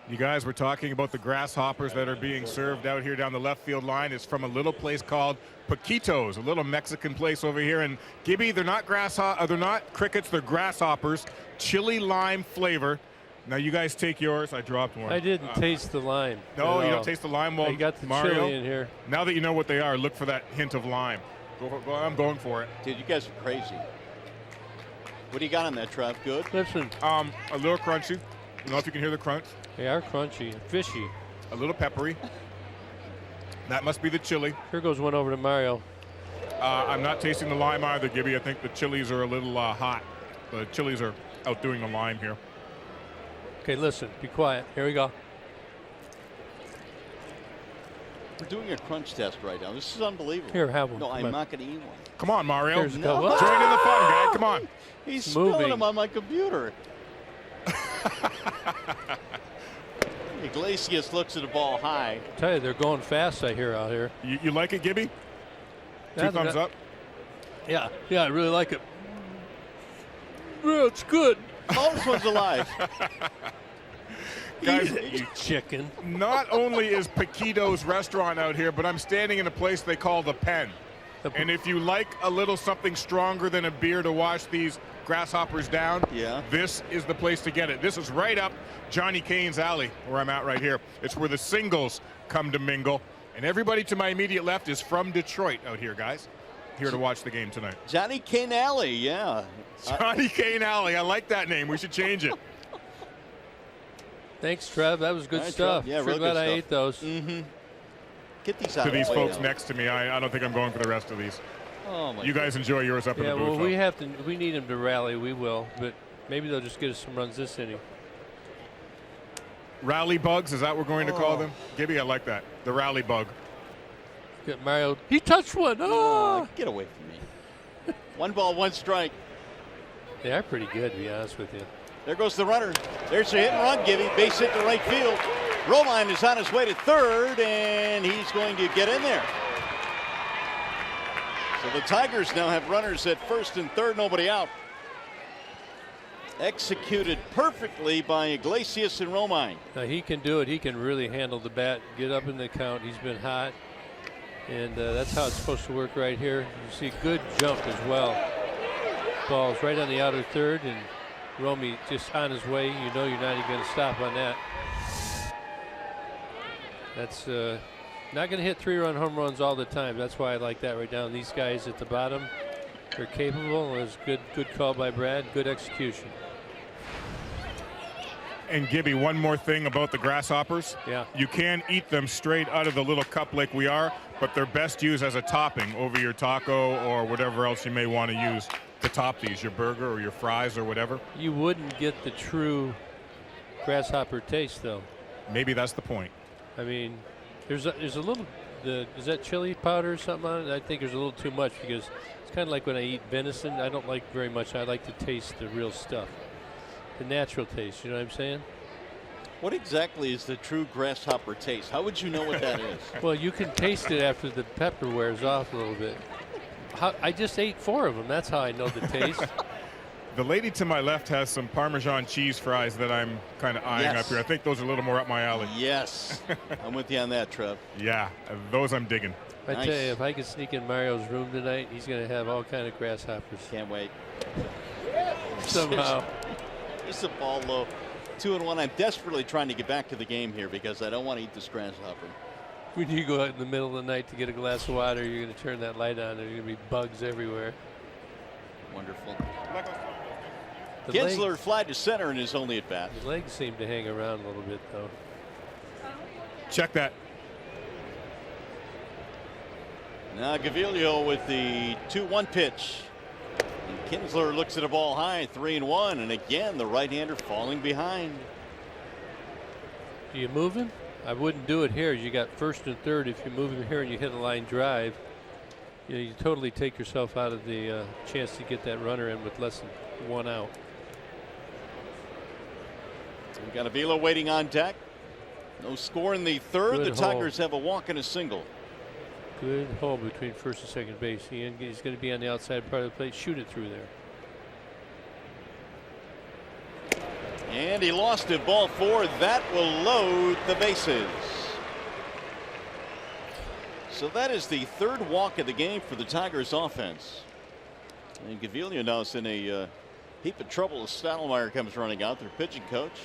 You guys were talking about the grasshoppers that are being served out here down the left field line. It's from a little place called Paquitos, a little Mexican place over here. And Gibby, they're not they're not crickets, they're grasshoppers. Chili lime flavor. Now you guys take yours. I dropped one. I didn't taste the lime. No, you don't taste the lime. Well, I got the Mario, chili in here. Now that you know what they are, look for that hint of lime. I'm going for it. Dude, you guys are crazy. What do you got on that, Trev? Good? Listen. A little crunchy. I don't know if you can hear the crunch. They are crunchy, fishy. A little peppery. That must be the chili. Here goes one over to Mario. I'm not tasting the lime either, Gibby. I think the chilies are a little hot. The chilies are outdoing the lime here. Okay, listen, be quiet. Here we go. We're doing a crunch test right now. This is unbelievable. Here, have one. No, Come I'm on. not going to eat one. Come on, Mario. Here's Join go. in the fun, guy. Come on. He's spilling moving. them on my computer. Iglesias looks at the ball high. I tell you, they're going fast, I hear out here. You like it, Gibby? Yeah, 2 thumbs up. Yeah, I really like it. Yeah, it's good. Oh, this one's alive. Guys, You chicken. not only is Paquito's restaurant out here, but I'm standing in a place they call the Pen. And if you like a little something stronger than a beer to wash these grasshoppers down, this is the place to get it. This is right up Johnny Kane's alley where I'm at right here. It's where the singles come to mingle. And everybody to my immediate left is from Detroit out here, guys. Here to watch the game tonight. Johnny Kane Alley, yeah. Johnny Kane Alley. I like that name. We should change it. Thanks, Trev. That was good All right, stuff. Trev. Yeah, sure real glad good I stuff. ate those. Mm-hmm. Get these out To of the these way folks now. next to me, I don't think I'm going for the rest of these. Oh, my You guys enjoy yours up in Yeah, the booth. well, we need them to rally. We will, but maybe they'll just get us some runs this inning. Rally bugs, is that what we're going to call them? Gibby, I like that. The rally bug. Get Mario. He touched one. Oh, Get away from me. 1 ball, 1 strike. they are pretty good, to be honest with you. There goes the runner. There's a hit and run, Gibby. Base hit to right field. Romine is on his way to third, and he's going to get in there. So the Tigers now have runners at first and third, nobody out. Executed perfectly by Iglesias and Romine. Now he can do it. He can really handle the bat, get up in the count. He's been hot, and that's how it's supposed to work right here. You see good jump as well. Ball's right on the outer third, and Romy just on his way. You know you're not even going to stop on that. That's not going to hit 3-run home runs all the time. That's why I like that right down. These guys at the bottom, they're capable. It was good call by Brad. Good execution. And Gibby, one more thing about the grasshoppers. Yeah. You can eat them straight out of the little cup like we are, but they're best used as a topping over your taco or whatever else you may want to use to top these, your burger or your fries or whatever. You wouldn't get the true grasshopper taste, though. Maybe that's the point. I mean, there's a little, is that chili powder or something on it? I think there's a little too much because it's kind of like when I eat venison. I don't like very much. I like to taste the real stuff, the natural taste. You know what I'm saying? What exactly is the true grasshopper taste? How would you know what that is? Well, you can taste it after the pepper wears off a little bit. I just ate 4 of them. That's how I know the taste. The lady to my left has some Parmesan cheese fries that I'm kind of eyeing up here. I think those are a little more up my alley. Yes. I'm with you on that, Trev. Yeah, those I'm digging. I tell you, if I could sneak in Mario's room tonight, he's going to have all kind of grasshoppers. Can't wait. Somehow. This is a ball low. 2-1. I'm desperately trying to get back to the game here because I don't want to eat this grasshopper. When you go out in the middle of the night to get a glass of water, you're going to turn that light on. There's going to be bugs everywhere. Wonderful. Kinsler fly to center in his only at bat. The legs seem to hang around a little bit, though. Check that. Now Gaviglio with the 2-1 pitch. And Kinsler looks at a ball high, 3-1, and again the right-hander falling behind. Do you move him? I wouldn't do it here. You got first and third. If you move him here and you hit a line drive, you totally take yourself out of the chance to get that runner in with less than 1 out. We've got Avila waiting on deck. No score in the third. Good the Tigers have a walk and a single. Good hole between first and second base. He's going to be on the outside part of the plate. Shoot it through there. And he lost it. Ball 4. That will load the bases. So that is the third walk of the game for the Tigers offense. And Gaviglio now is in a heap of trouble as Stottlemyre comes running out, their pitching coach.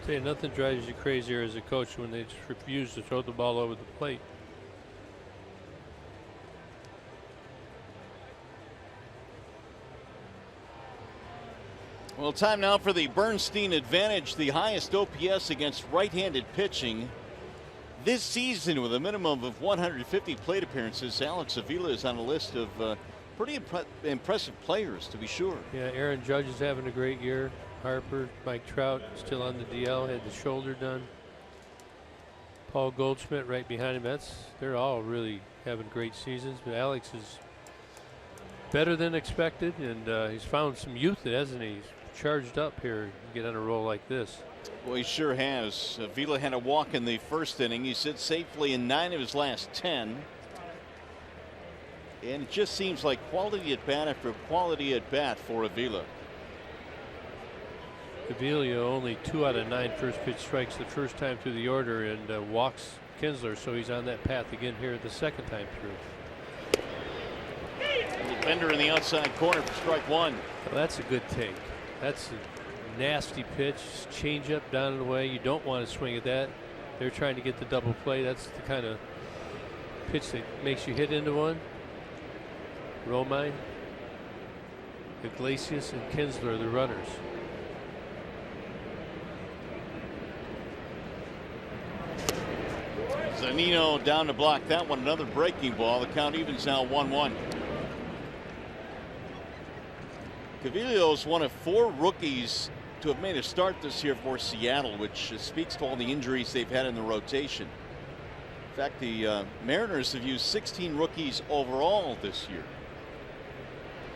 Say nothing drives you crazier as a coach when they just refuse to throw the ball over the plate. Well, time now for the Bernstein advantage, the highest OPS against right-handed pitching this season with a minimum of 150 plate appearances. Alex Avila is on a list of pretty impressive players, to be sure. Yeah, Aaron Judge is having a great year. Harper, Mike Trout still on the DL, had the shoulder done. Paul Goldschmidt right behind him. They're all really having great seasons. But Alex is better than expected, and he's found some youth, hasn't he? He's charged up here to get on a roll like this. Well, he sure has. Avila had a walk in the first inning. He sits safely in 9 of his last 10. And it just seems like quality at bat after quality at bat for Avila. Gaviglio only 2 out of 9 first pitch strikes the first time through the order, and walks Kinsler, so he's on that path again here the second time through. Bender in the outside corner for strike 1. Well, that's a good take. That's a nasty pitch, change up down and away. You don't want to swing at that. They're trying to get the double play. That's the kind of pitch that makes you hit into one. Romine, Iglesias, and Kinsler are the runners. Zanino down to block that one. Another breaking ball. The count evens now 1-1. Gaviglio is one of 4 rookies to have made a start this year for Seattle, which speaks to all the injuries they've had in the rotation. In fact, the Mariners have used 16 rookies overall this year.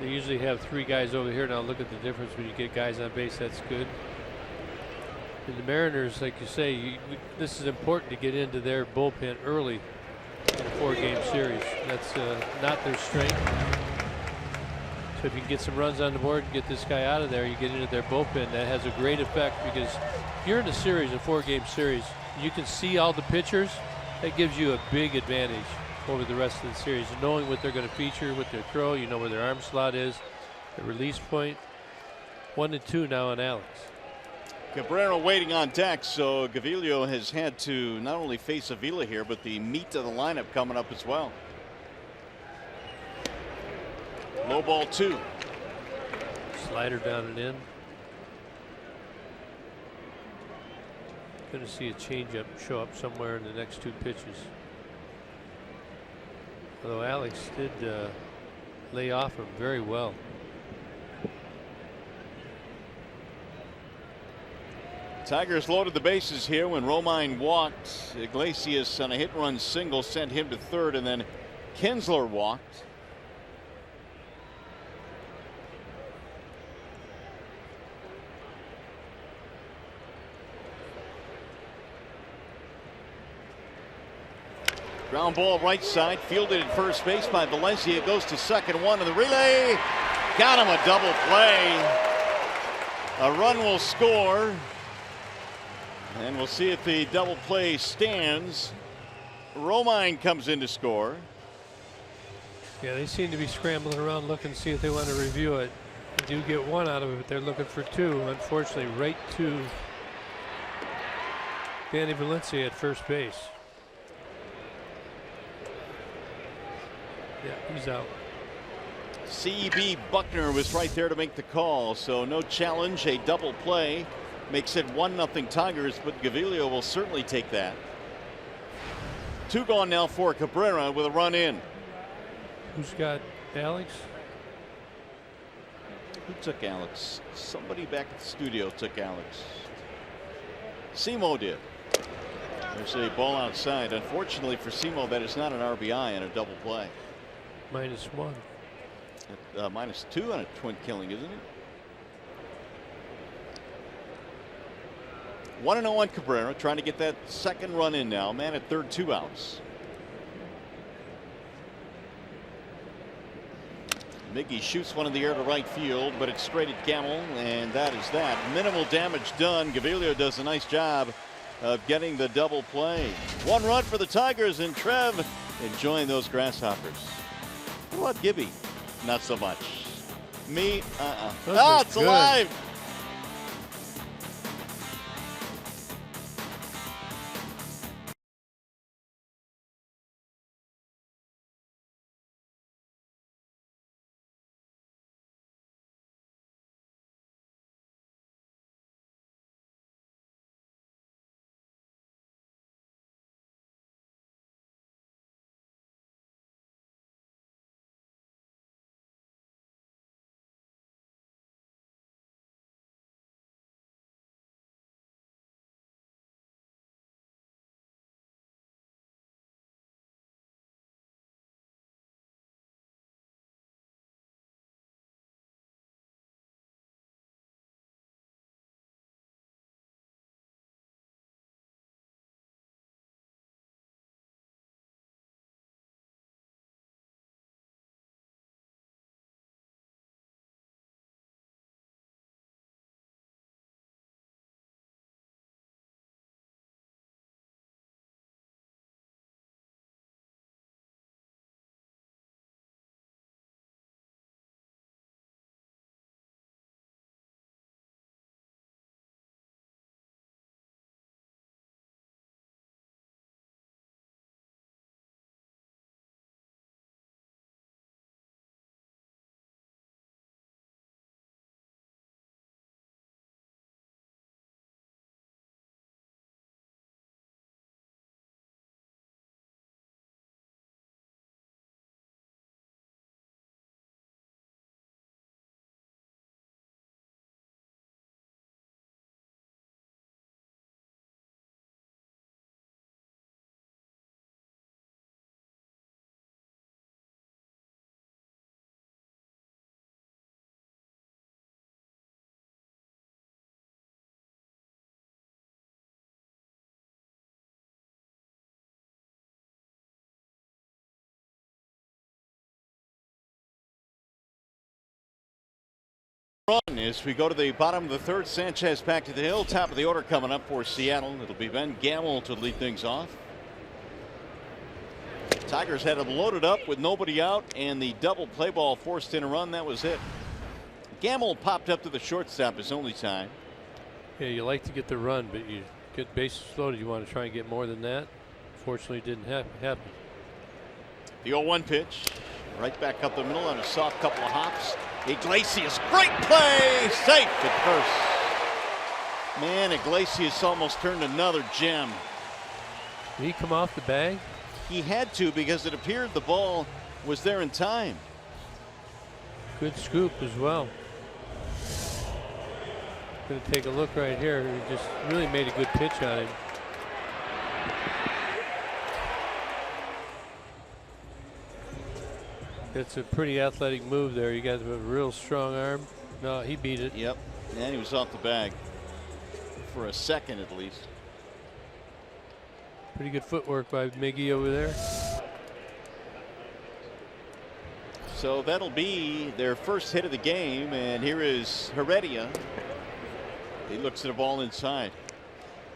They usually have 3 guys over here. Now look at the difference when you get guys on base. That's good. And the Mariners, like you say, this is important to get into their bullpen early in a 4-game series. That's not their strength. So if you can get some runs on the board and get this guy out of there, you get into their bullpen. That has a great effect, because if you're in a series, a 4-game series, you can see all the pitchers. That gives you a big advantage over the rest of the series. Knowing what they're going to feature with their throw, you know where their arm slot is, the release point. 1-2 now on Alex. Cabrera waiting on deck, so Gaviglio has had to not only face Avila here, but the meat of the lineup coming up as well. Low ball 2. Slider down and in. Going to see a changeup show up somewhere in the next 2 pitches. Although Alex did lay off him very well. Tigers loaded the bases here when Romine walked. Iglesias on a hit-run single sent him to third, and then Kinsler walked. Ground ball right side, fielded at first base by Valencia. Goes to second, 1 to the relay. Got him a double play. A run will score. And we'll see if the double play stands. Romine comes in to score. Yeah, they seem to be scrambling around looking to see if they want to review it. They do get 1 out of it, but they're looking for 2. Unfortunately, right to Danny Valencia at first base. Yeah, he's out. C.B. Buckner was right there to make the call, so no challenge, a double play makes it 1-0 Tigers, but Gaviglio will certainly take that. 2 gone now for Cabrera with a run in. Who's got Alex? Who took Alex? Somebody back at the studio took Alex. Simo did. There's a ball outside. Unfortunately for Simo, that is not an RBI and a double play. -1. -2 on a twin killing, isn't it? 1-0 on Cabrera, trying to get that second run in now. Man at third, 2 outs. Miggy shoots one in the air to right field, but it's straight at Gamble, and that is that. Minimal damage done. Gaviglio does a nice job of getting the double play. 1 run for the Tigers, and Trev enjoying those grasshoppers. What about Gibby? Not so much. Me, it's good. alive. Run as we go to the bottom of the third. Sanchez back to the hill. Top of the order coming up for Seattle. It'll be Ben Gamble to lead things off. Tigers had him loaded up with nobody out, and the double play ball forced in a run. That was it. Gamble popped up to the shortstop his only time. Yeah, you like to get the run, but you get bases loaded. You want to try and get more than that. Fortunately, it didn't happen. The 0-1 pitch. Right back up the middle on a soft couple of hops. Iglesias, great play, safe at first. Man, Iglesias almost turned another gem. Did he come off the bag? He had to, because it appeared the ball was there in time. Good scoop as well. Going to take a look right here. He just really made a good pitch on him. It's a pretty athletic move there. You got a real strong arm. No, he beat it. Yep, and he was off the bag for a second at least. Pretty good footwork by Miggy over there. So that'll be their first hit of the game, and here is Heredia. He looks at a ball inside.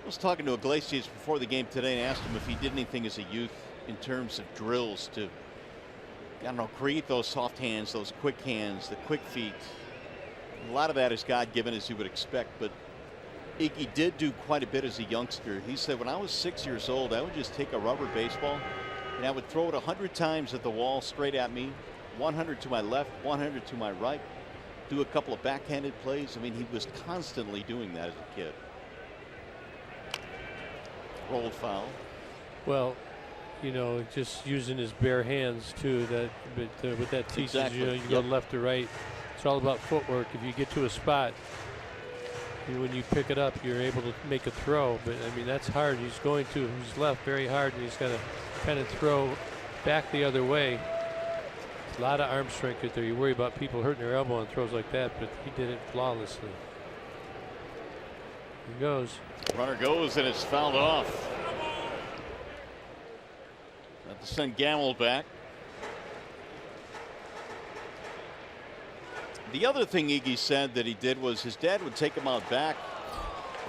I was talking to Iglesias before the game today and asked him if he did anything as a youth in terms of drills to, I don't know, create those soft hands, those quick hands, the quick feet. A lot of that is God-given, as you would expect, but Iggy did do quite a bit as a youngster. He said, when I was 6 years old, I would just take a rubber baseball and I would throw it 100 times at the wall straight at me, 100 to my left, 100 to my right, do a couple of backhanded plays. I mean, he was constantly doing that as a kid. Rolled foul. Well, you know, just using his bare hands too. That with that thesis, Exactly. you know, you go left to right. It's all about footwork. If you get to a spot, when you pick it up, you're able to make a throw. But I mean, that's hard. He's going to his left very hard, and he's got to kind of throw back the other way. A lot of arm strength out there. You worry about people hurting their elbow on throws like that, but he did it flawlessly. He goes. Runner goes, and it's fouled off. Got to send Gamble back. The other thing Iggy said that he did was his dad would take him out back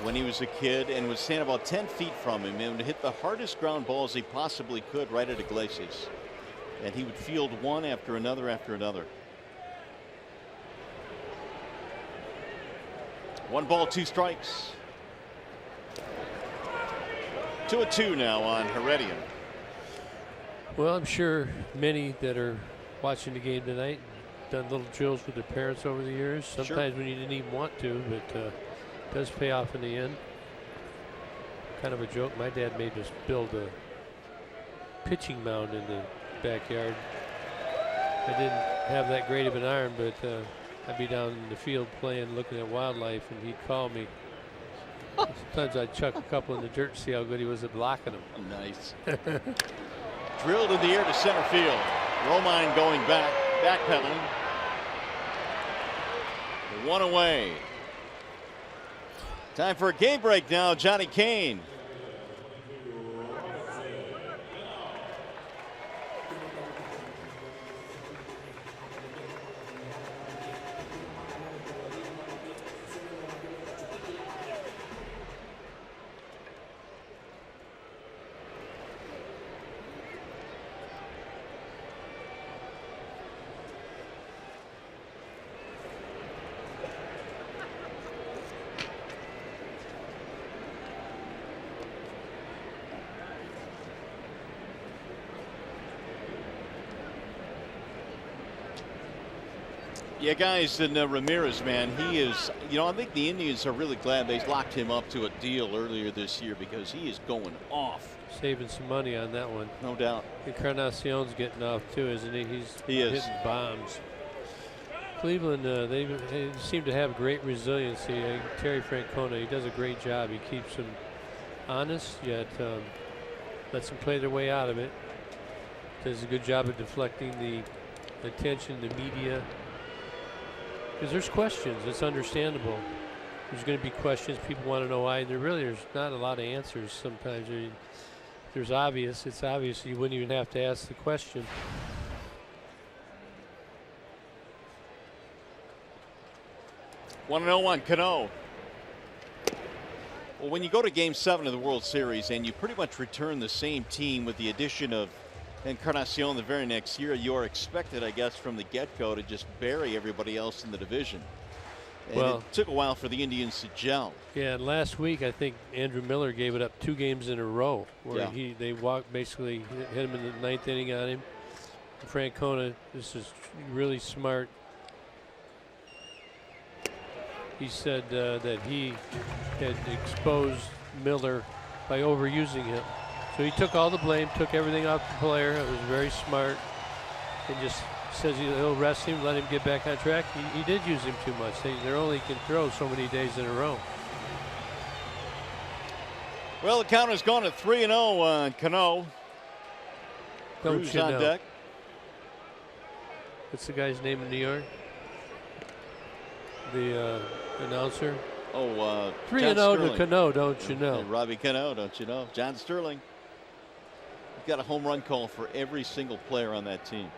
when he was a kid and would stand about 10 feet from him and would hit the hardest ground balls he possibly could right at Iglesias. And he would field one after another after another. 1 ball, 2 strikes. 2-2 now on Heredia. Well, I'm sure many that are watching the game tonight done little drills with their parents over the years. Sometimes when you didn't even want to, but it does pay off in the end. Kind of a joke. My dad made us build a pitching mound in the backyard. I didn't have that great of an arm, but I'd be down in the field playing, looking at wildlife, and he'd call me. Sometimes I'd chuck a couple in the dirt to see how good he was at blocking them. Nice. Drilled in the air to center field. Romine going back, backpedaling. 1 away. Time for a game break now. Johnny Kane. Yeah, guys, and Ramirez, man, he is, you know, I think the Indians are really glad they locked him up to a deal earlier this year because he is going off. Saving some money on that one. No doubt. Encarnacion's getting off too, isn't he? He is hitting bombs. Cleveland, they seem to have great resiliency. Terry Francona, he does a great job. He keeps them honest, yet lets them play their way out of it. Does a good job of deflecting the attention, the media. Because there's questions. It's understandable. There's going to be questions. People want to know why. There's not a lot of answers sometimes. There's obvious. It's obvious. You wouldn't even have to ask the question. Want to know on Cano. Well, when you go to Game 7 of the World Series and you pretty much return the same team with the addition of Encarnacion the very next year, you are expected, I guess, from the get-go to just bury everybody else in the division. And it took a while for the Indians to gel. Yeah, and last week I think Andrew Miller gave it up 2 games in a row where they walked, basically hit him in the 9th inning on him. Francona, this is really smart. He said that he had exposed Miller by overusing him. So he took all the blame, took everything off the player. It was very smart. And just says he'll rest him, let him get back on track. He did use him too much. They only can throw so many days in a row. Well, the count has gone to 3-0 on Cano. Cruz on deck. What's the guy's name in New York? The announcer. 3-0 to Cano, don't you know? Robbie Cano, don't you know? John Sterling. Got a home run call for every single player on that team.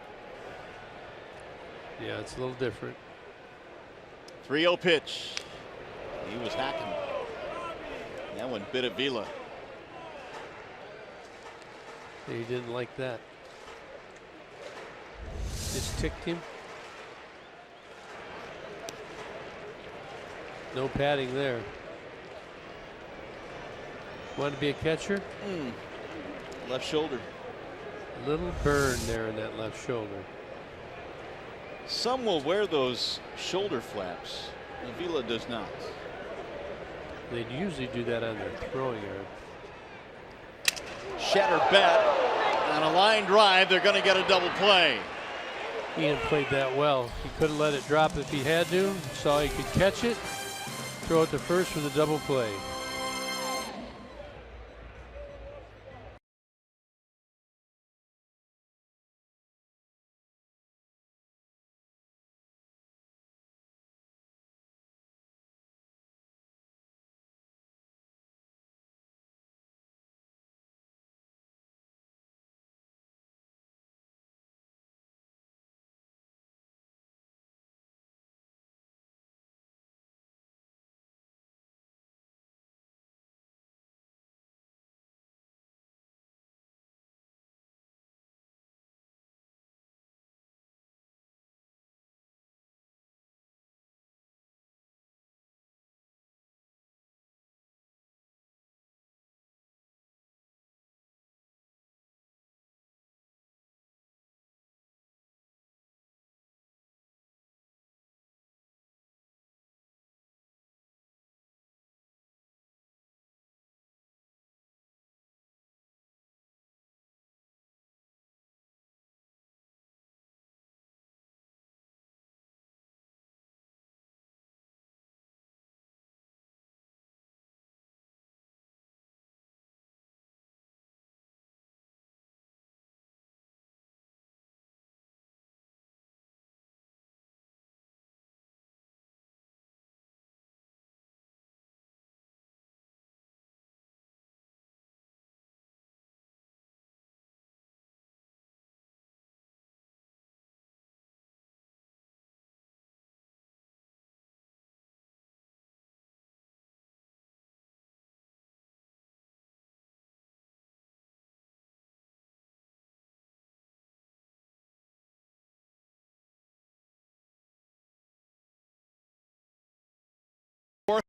Yeah, it's a little different. 3-0 pitch. He was hacking. That one bit of Vila. He didn't like that. Just ticked him. No padding there. Want to be a catcher? Left shoulder. A little burn there in that left shoulder. Some will wear those shoulder flaps. Avila does not. They usually do that on their throwing arm. Shattered bat on a line drive. They're going to get a double play. Ian played that well. He couldn't let it drop if he had to. Saw he could catch it, throw it to first for the double play.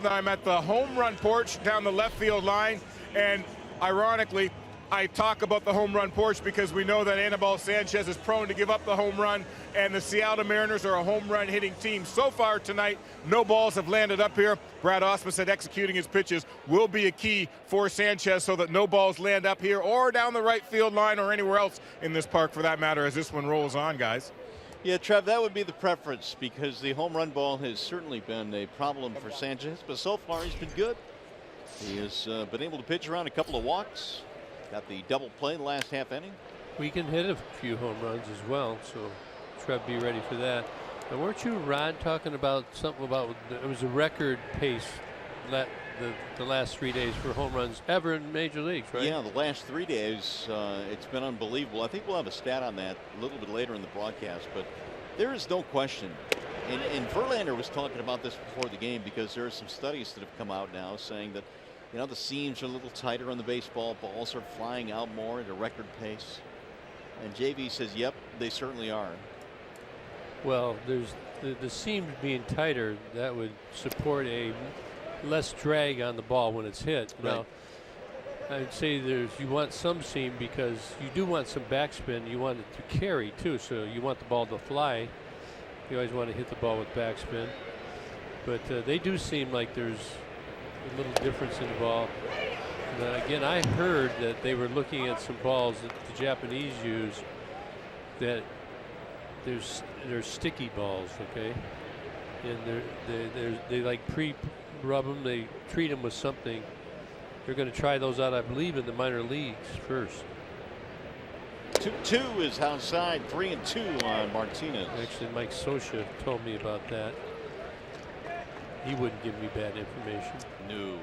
I'm at the home run porch down the left field line, and ironically, I talk about the home run porch because we know that Anibal Sanchez is prone to give up the home run, and the Seattle Mariners are a home run hitting team. So far tonight, no balls have landed up here. Brad Ausmus said executing his pitches will be a key for Sanchez so that no balls land up here or down the right field line or anywhere else in this park for that matter as this one rolls on, guys. Yeah, Trev, that would be the preference because the home run ball has certainly been a problem for Sanchez, but so far he's been good. He has been able to pitch around a couple of walks, got the double play in the last half inning. We can hit a few home runs as well, so Trev, be ready for that. And weren't you, Rod, talking about something about it was a record pace the last 3 days for home runs ever in major leagues, right? Yeah, the last 3 days, it's been unbelievable. I think we'll have a stat on that a little bit later in the broadcast, but there is no question. And Verlander was talking about this before the game because there are some studies that have come out now saying that, you know, the seams are a little tighter on the baseball. Balls are flying out more at a record pace. And JV says, yep, they certainly are. Well, there's the seam being tighter. That would support a less drag on the ball when it's hit. Right. Now, I'd say you want some seam because you do want some backspin. You want it to carry too, so you want the ball to fly. You always want to hit the ball with backspin. But they do seem like there's a little difference in the ball. Again, I heard that they were looking at some balls that the Japanese use that they're sticky balls, okay? And they like pre-rub them, they treat them with something. They're going to try those out, I believe, in the minor leagues first. 2-2 is outside, 3-2 on Martinez. Actually, Mike Scioscia told me about that. He wouldn't give me bad information. No.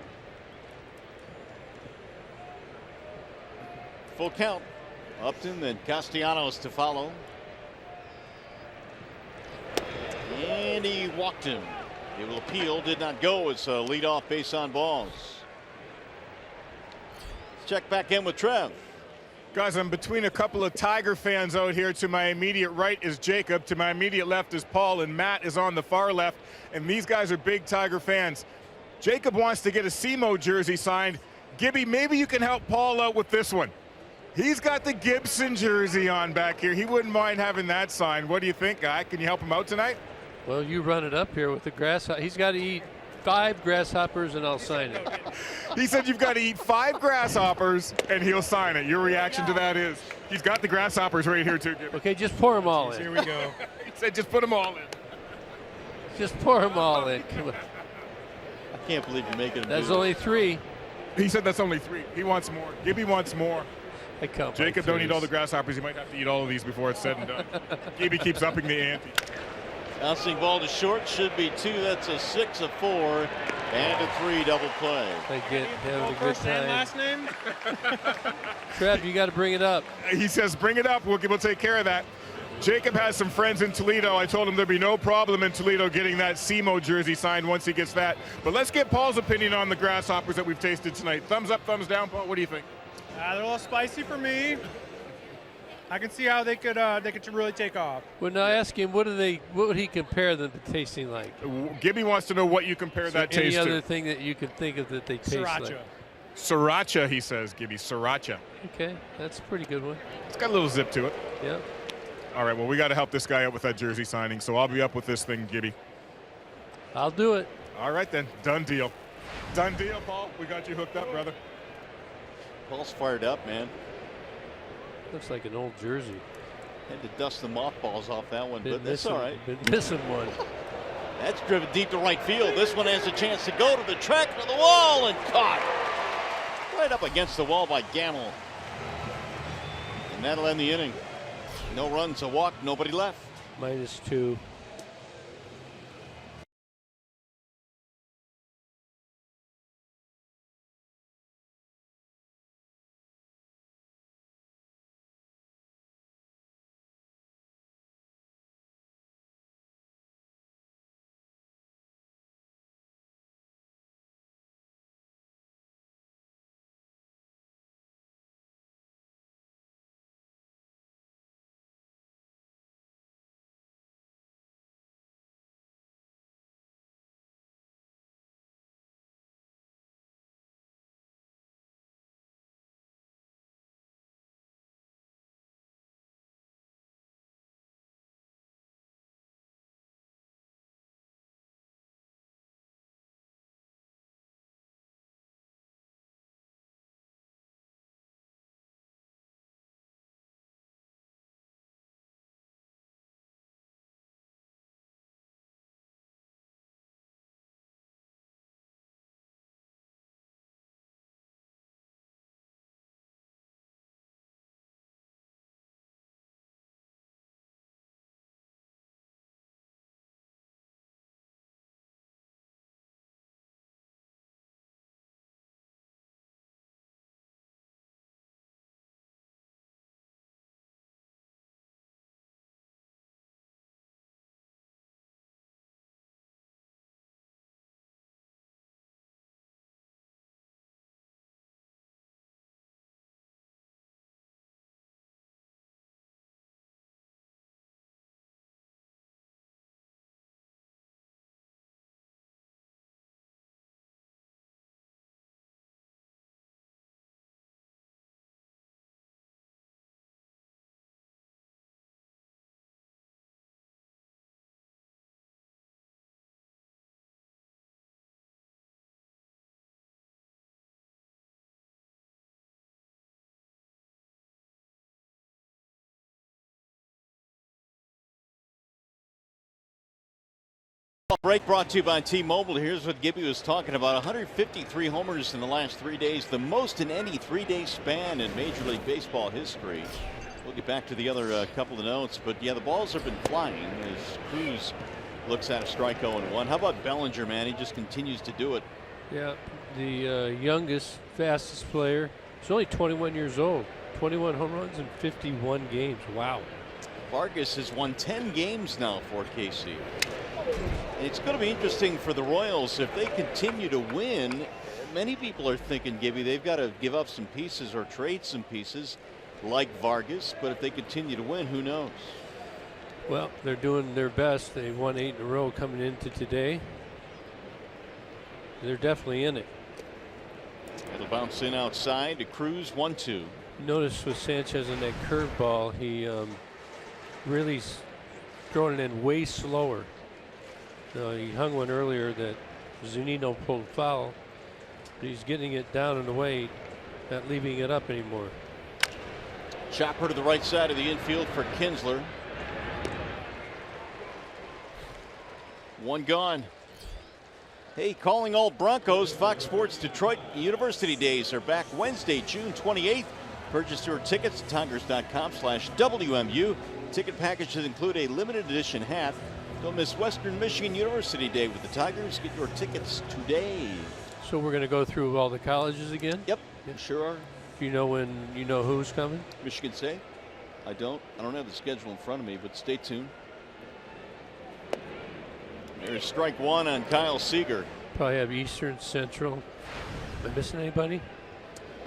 Full count. Upton, then Castellanos to follow. And he walked him. He will appeal, did not go. It's a leadoff base on balls. Check back in with Trev. Guys, I'm between a couple of Tiger fans out here. To my immediate right is Jacob. To my immediate left is Paul, and Matt is on the far left. And these guys are big Tiger fans. Jacob wants to get a SEMO jersey signed. Gibby, maybe you can help Paul out with this one. He's got the Gibson jersey on back here. He wouldn't mind having that signed. What do you think, Guy? Can you help him out tonight? Well, you run it up here with the grasshopper. He's got to eat 5 grasshoppers and I'll sign it. He said you've got to eat 5 grasshoppers and he'll sign it. Your reaction to that is? He's got the grasshoppers right here too. Okay, just pour them all in. Here we go. He said just put them all in. Just pour them all in. I can't believe you're making him. That's only 3. He said that's only 3. He wants more. Gibby wants more. Jacob don't eat all the grasshoppers. He might have to eat all of these before it's said and done. Gibby keeps upping the ante. Bouncing ball to short, should be 2. That's a 6, a 4, and a 3 double play. They get having a good time. Last name? Trev, you got to bring it up. He says bring it up. We'll take care of that. Jacob has some friends in Toledo. I told him there'd be no problem in Toledo getting that SEMO jersey signed once he gets that. But let's get Paul's opinion on the grasshoppers that we've tasted tonight. Thumbs up, thumbs down, Paul. What do you think? They're a little spicy for me. I can see how they could really take off. Well, now ask him what would he compare them to tasting like? Gibby wants to know what you compare that taste to. Any other thing that you can think of that they taste like? Sriracha, he says, Gibby. Sriracha. Okay, that's a pretty good one. It's got a little zip to it. Yeah. All right, well, we got to help this guy out with that jersey signing, so I'll be up with this thing, Gibby. I'll do it. All right, then. Done deal. Done deal, Paul. We got you hooked up, brother. Paul's fired up, man. Looks like an old jersey. Had to dust the mothballs off that one, but that's all right. Been missing one. That's driven deep to right field. This one has a chance to go to the track of the wall and caught. Right up against the wall by Gamble. And that'll end the inning. No runs, a walk, nobody left. -2. Break brought to you by T-Mobile. Here's what Gibby was talking about. 153 homers in the last 3 days, the most in any 3-day span in Major League Baseball history. We'll get back to the other couple of notes, but yeah, the balls have been flying as Cruz looks at a strike 0-1. How about Bellinger, man? He just continues to do it. Yeah, the youngest, fastest player. He's only 21 years old. 21 home runs in 51 games. Wow. Vargas has won 10 games now for KC. And it's going to be interesting for the Royals if they continue to win. Many people are thinking, Gibby, they've got to give up some pieces or trade some pieces like Vargas. But if they continue to win, who knows? Well, they're doing their best. They won 8 in a row coming into today. They're definitely in it. It'll bounce in outside to Cruz. 1-2. Notice with Sanchez and that curveball, he really throwing it in way slower. He hung one earlier that Zunino pulled foul, but he's getting it down and away, not leaving it up anymore. Chopper to the right side of the infield for Kinsler. One gone. Hey, calling all Broncos. Fox Sports Detroit University Days are back Wednesday, June 28th. Purchase your tickets at Tigers.com/WMU. Ticket packages include a limited edition hat. Don't miss Western Michigan University Day with the Tigers. Get your tickets today. So we're going to go through all the colleges again? Yep, sure are. Do you know who's coming? Michigan State? I don't have the schedule in front of me, but stay tuned. There's strike one on Kyle Seager. Probably have Eastern, Central. Am I missing anybody?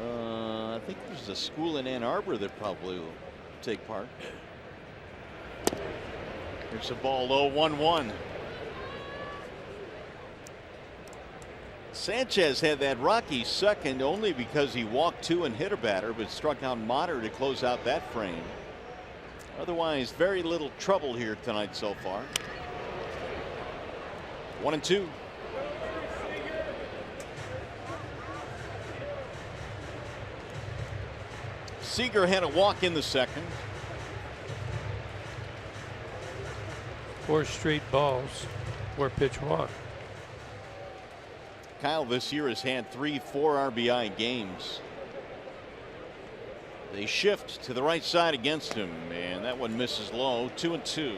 I think there's a school in Ann Arbor that probably will take part. Here's a ball low, 1-1. Sanchez had that Rockies second only because he walked two and hit a batter, but struck out Motter to close out that frame. Otherwise, very little trouble here tonight so far. 1-2. Seager had a walk in the second. 4 straight balls, 4-pitch walk. Kyle this year has had 3 4 RBI games. They shift to the right side against him, and that one misses low. 2-2.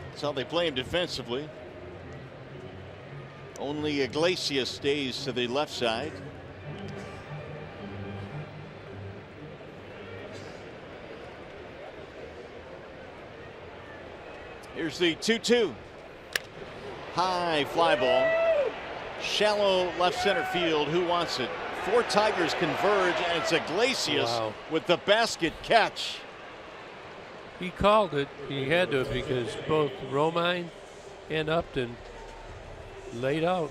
That's how they play him defensively. Only Iglesias stays to the left side. Here's the 2-2. High fly ball. Shallow left center field. Who wants it? 4 Tigers converge, and it's Iglesias with the basket catch. He called it. He had to because both Romine and Upton laid out.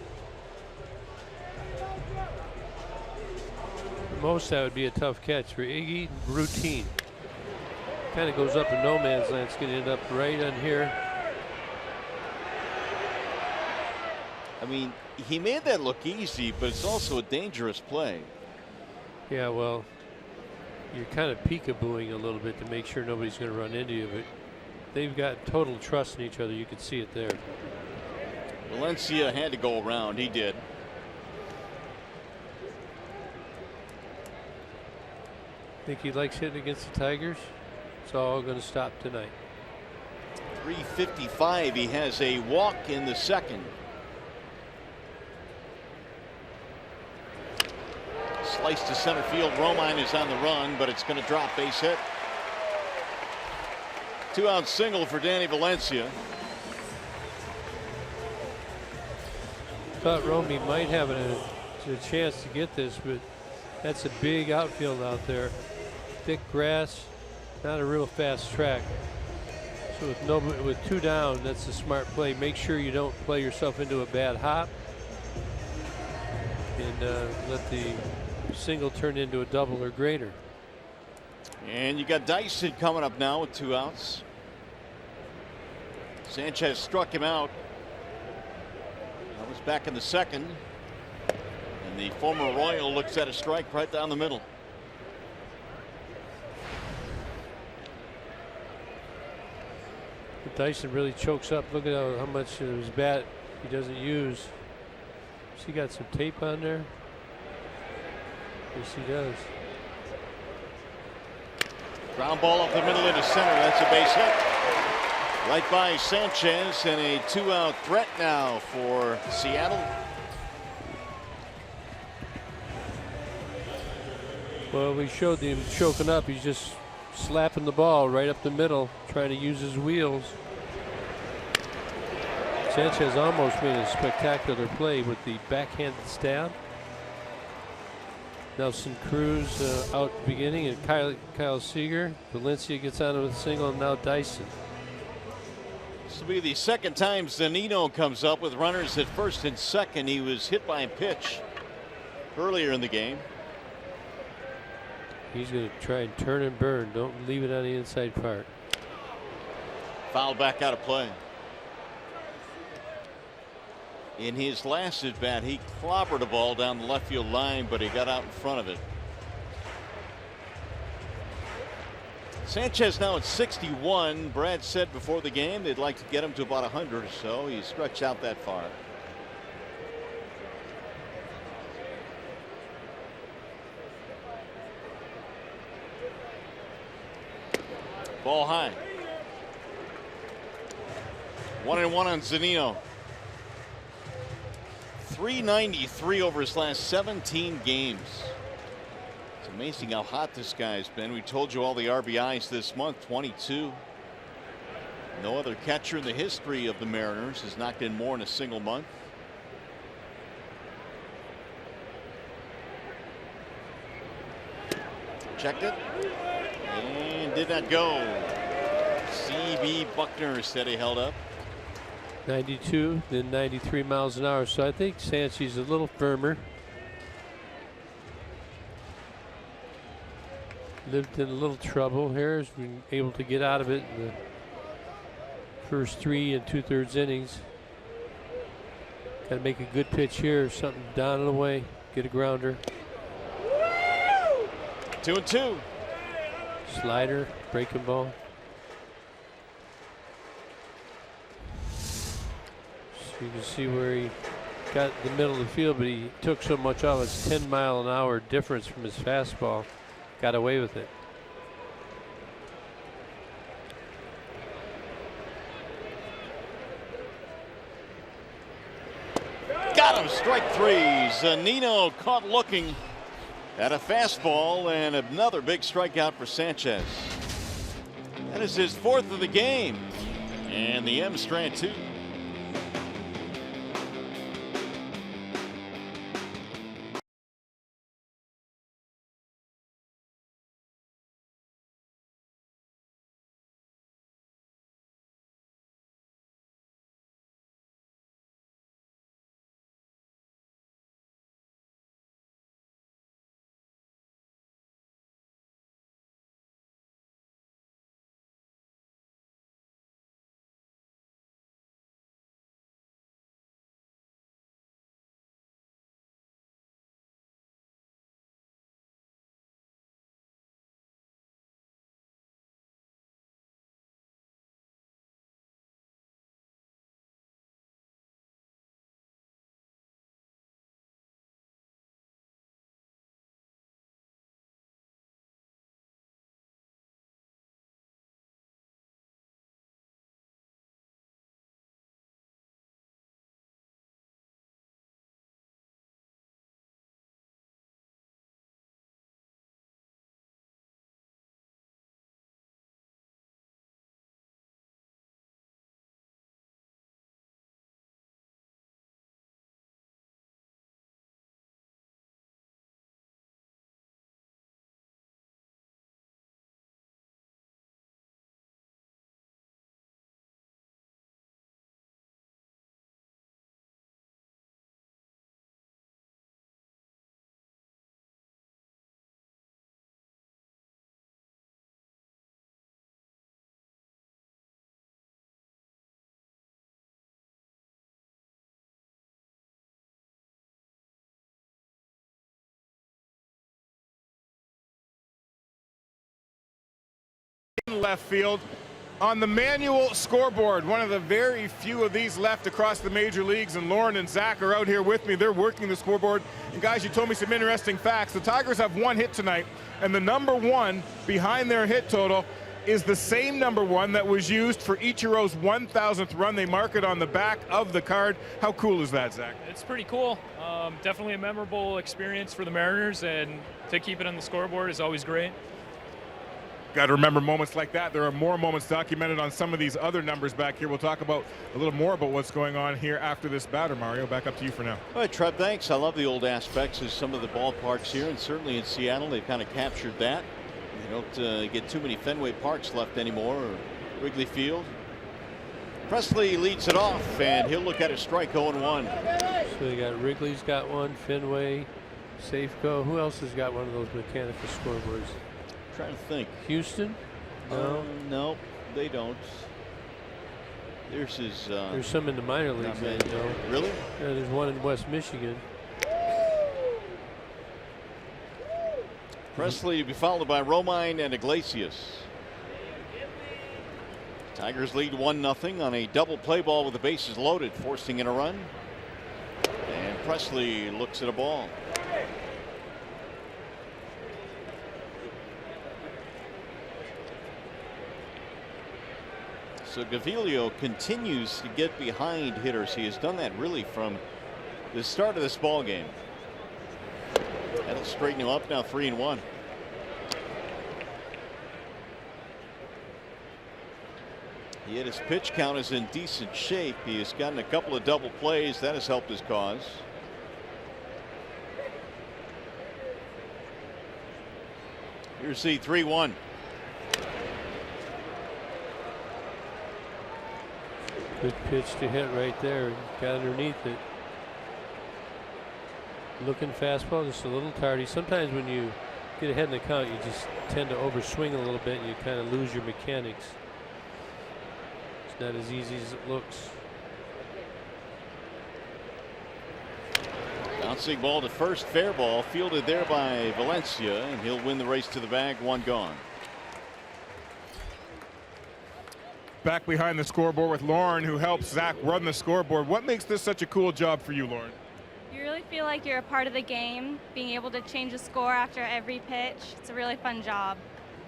For most, that would be a tough catch. For Iggy, routine. Kind of goes up in no man's land. It's going to end up right on here. I mean, he made that look easy, but it's also a dangerous play. Yeah, well, you're kind of peekabooing a little bit to make sure nobody's going to run into you, but they've got total trust in each other. You can see it there. Valencia had to go around. He did. Think he likes hitting against the Tigers? It's all going to stop tonight. 3:55. He has a walk in the second. Slice to center field. Romine is on the run, but it's going to drop. Base hit. 2-out single for Danny Valencia. Thought Romy might have a chance to get this, but that's a big outfield out there. Thick grass, not a real fast track. So with 2 down, that's a smart play. Make sure you don't play yourself into a bad hop, and let the single turn into a double or greater. And you got Dyson coming up now with 2 outs. Sanchez struck him out. That was back in the second. And the former Royal looks at a strike right down the middle. Dyson really chokes up. Look at how much of his bat he doesn't use. So he got some tape on there. Yes, he does. Ground ball up the middle into center. That's a base hit. Right by Sanchez, and a 2-out threat now for Seattle. Well, we showed him choking up. He's just slapping the ball right up the middle, trying to use his wheels. Sanchez almost made a spectacular play with the backhanded stab. Nelson Cruz out beginning, and Kyle Seager. Valencia gets on with a single, and now Dyson. This will be the second time Zunino comes up with runners at first and second. He was hit by a pitch earlier in the game. He's going to try and turn and burn. Don't leave it on the inside part. Foul back out of play. In his last at bat, he clobbered a ball down the left field line, but he got out in front of it. Sanchez now at 61. Brad said before the game they'd like to get him to about 100 or so. He stretched out that far. Ball high. 1-1 on Zunino. 393 over his last 17 games. It's amazing how hot this guy's been. We told you all the RBIs this month, 22. No other catcher in the history of the Mariners has knocked in more in a single month. Checked it and did not go. C.B. Buckner said he held up. 92, then 93 miles an hour. So I think Sanchez a little firmer. Lived in a little trouble here. Has been able to get out of it in the first 3 2/3 innings. Got to make a good pitch here. Something down and away. Get a grounder. 2-2. Slider, breaking ball. So you can see where he got the middle of the field, but he took so much off. It's 10-mile-an-hour difference from his fastball. Got away with it. Got him. Strike 3. Zunino caught looking at a fastball, and another big strikeout for Sanchez. That is his 4th of the game, and the M strand 2. Left field on the manual scoreboard. One of the very few of these left across the major leagues, and Lauren and Zach are out here with me. They're working the scoreboard. And guys, you told me some interesting facts. The Tigers have 1 hit tonight, and the number 1 behind their hit total is the same number 1 that was used for Ichiro's 1,000th run. They mark it on the back of the card. How cool is that, Zach? It's pretty cool. Definitely a memorable experience for the Mariners, and to keep it on the scoreboard is always great. Got to remember moments like that. There are more moments documented on some of these other numbers back here. We'll talk about a little more about what's going on here after this batter. Mario, back up to you for now. All right, Trev, thanks. I love the old aspects of some of the ballparks here, and certainly in Seattle they've kind of captured that. You don't get too many Fenway Parks left anymore, or Wrigley Field. Presley leads it off, and he'll look at a strike 0-1. So they got Wrigley's got one, Fenway, Safeco. Who else has got one of those mechanical scoreboards? Trying to think. Houston? No. No, they don't. There's some in the minor leagues. Really? Yeah, there's one in West Michigan. Presley to be followed by Romine and Iglesias. Tigers lead 1-0 on a double play ball with the bases loaded, forcing in a run. And Presley looks at a ball. So Gaviglio continues to get behind hitters. He has done that really from the start of this ball game. That'll straighten him up now. 3-1. Yet his pitch count is in decent shape. He has gotten a couple of double plays. That has helped his cause. Here's the 3-1. Good pitch to hit right there. Got underneath it. Looking fastball, just a little tardy. Sometimes when you get ahead in the count, you just tend to overswing a little bit and you kind of lose your mechanics. It's not as easy as it looks. Bouncing ball to first, fair ball, fielded there by Valencia, and he'll win the race to the bag. One gone. Back behind the scoreboard with Lauren, who helps Zach run the scoreboard. What makes this such a cool job for you, Lauren? You really feel like you're a part of the game, being able to change the score after every pitch. It's a really fun job.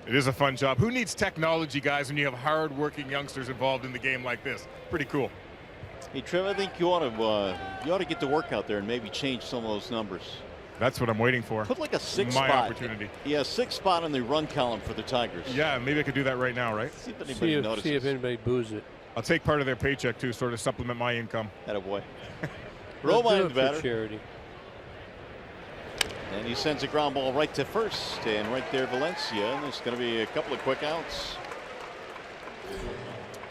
It is a fun job. Who needs technology, guys, when you have hard-working youngsters involved in the game like this? Pretty cool. Hey, Trev, I think you ought to get to work out there and maybe change some of those numbers. That's what I'm waiting for. Put like a 6 My spot. opportunity. Yeah, 6 spot on the run column for the Tigers. Yeah, maybe I could do that right now, right? See if anybody notices. See if anybody boos it. I'll take part of their paycheck too, sort of supplement my income. Attaboy. Romine the batter. Charity. And he sends a ground ball right to first, and right there Valencia. And there's going to be a couple of quick outs.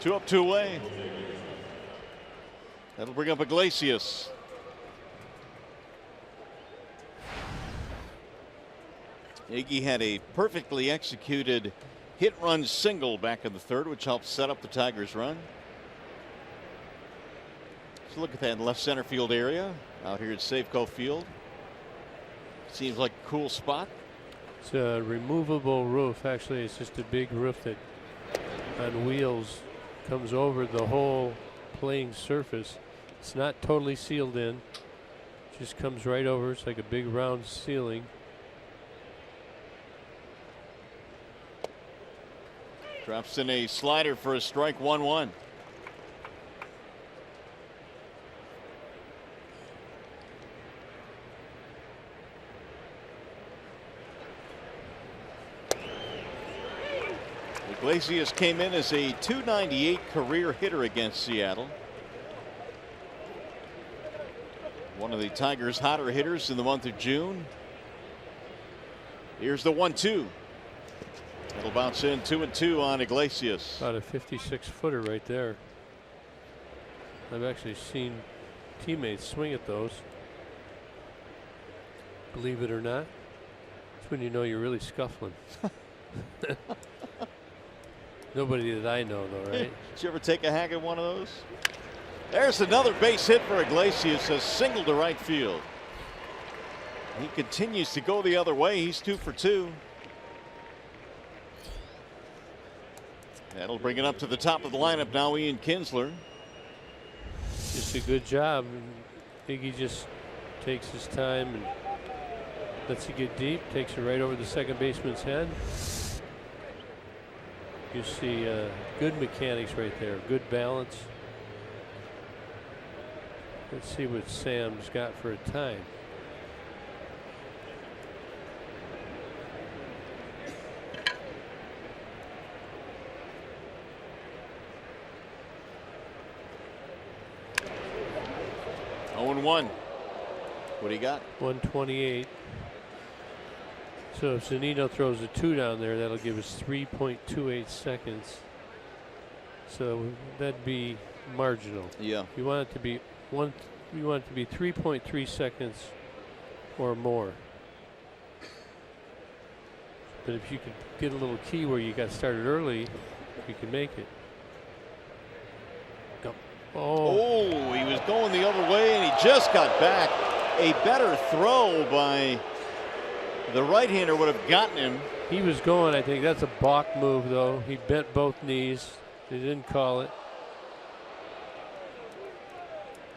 2 up, 2 away. That'll bring up Iglesias. Iggy had a perfectly executed hit-run single back in the third, which helped set up the Tigers' run. So look at that left center field area out here at Safeco Field. Seems like a cool spot. It's a removable roof. Actually, it's just a big roof that on wheels comes over the whole playing surface. It's not totally sealed in. Just comes right over. It's like a big round ceiling. Drops in a slider for a strike. 1-1. Iglesias came in as a .298 career hitter against Seattle. One of the Tigers' hotter hitters in the month of June. Here's the 1-2. It'll bounce in 2-2 on Iglesias. About a 56-footer right there. I've actually seen teammates swing at those. Believe it or not. That's when you know you're really scuffling. Nobody that I know, though, right? Did you ever take a hack at one of those? There's another base hit for Iglesias, a single to right field. He continues to go the other way. He's 2 for 2. That'll bring it up to the top of the lineup now. Ian Kinsler. Just a good job. Iggy just takes his time and lets it get deep. Takes it right over the second baseman's head. You see good mechanics right there. Good balance. Let's see what Sam's got for a time. Oh, 1. What do you got? 128. So if Zunino throws a 2 down there, that'll give us 3.28 seconds. So that'd be marginal. Yeah. You want it to be 3.3 seconds or more. But if you could get a little key where you got started early, you can make it. Go. Oh, he was going the other way, and he just got back. A better throw by the right-hander would have gotten him. He was going, I think. That's a balk move, though. He bent both knees. They didn't call it.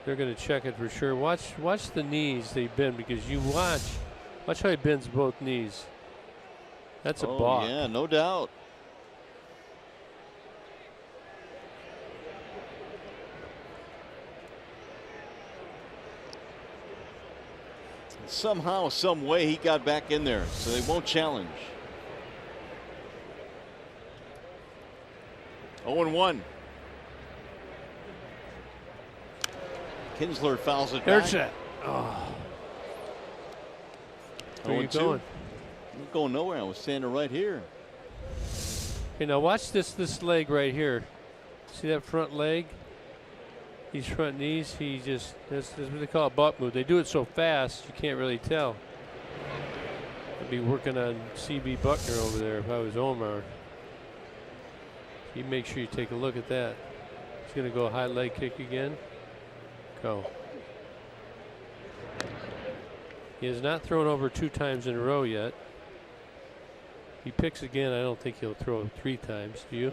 They're going to check it for sure. Watch the knees they bend, because you watch how he bends both knees. That's a balk. Yeah, no doubt. Somehow, some way, he got back in there, so they won't challenge. 0-1. Kinsler fouls it There's back. that. Oh. Where 0-2. you going? I'm going nowhere. I was standing right here. Okay, now watch this leg right here. See that front leg? These front knees, that's what they call a butt move. They do it so fast, you can't really tell. I'd be working on C.B. Buckner over there if I was Omar. You make sure you take a look at that. He's going to go high leg kick again. Go. He has not thrown over 2 times in a row yet. He picks again. I don't think he'll throw 3 times. Do you?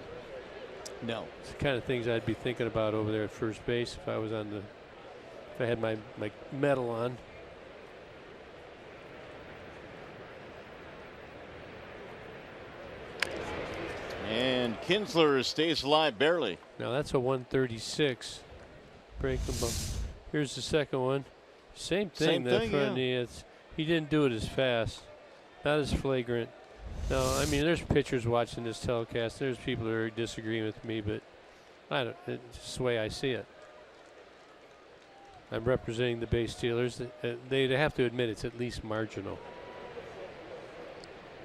No. It's the kind of things I'd be thinking about over there at first base if I was on if I had my medal on. And Kinsler stays alive barely. Now that's a 136. Break him up. Here's the second one. Same thing. Same that thing, front yeah. knee. He didn't do it as fast. Not as flagrant. No, I mean, there's pitchers watching this telecast. There's people that are disagreeing with me, but it's just the way I see it. I'm representing the base stealers. They have to admit it's at least marginal.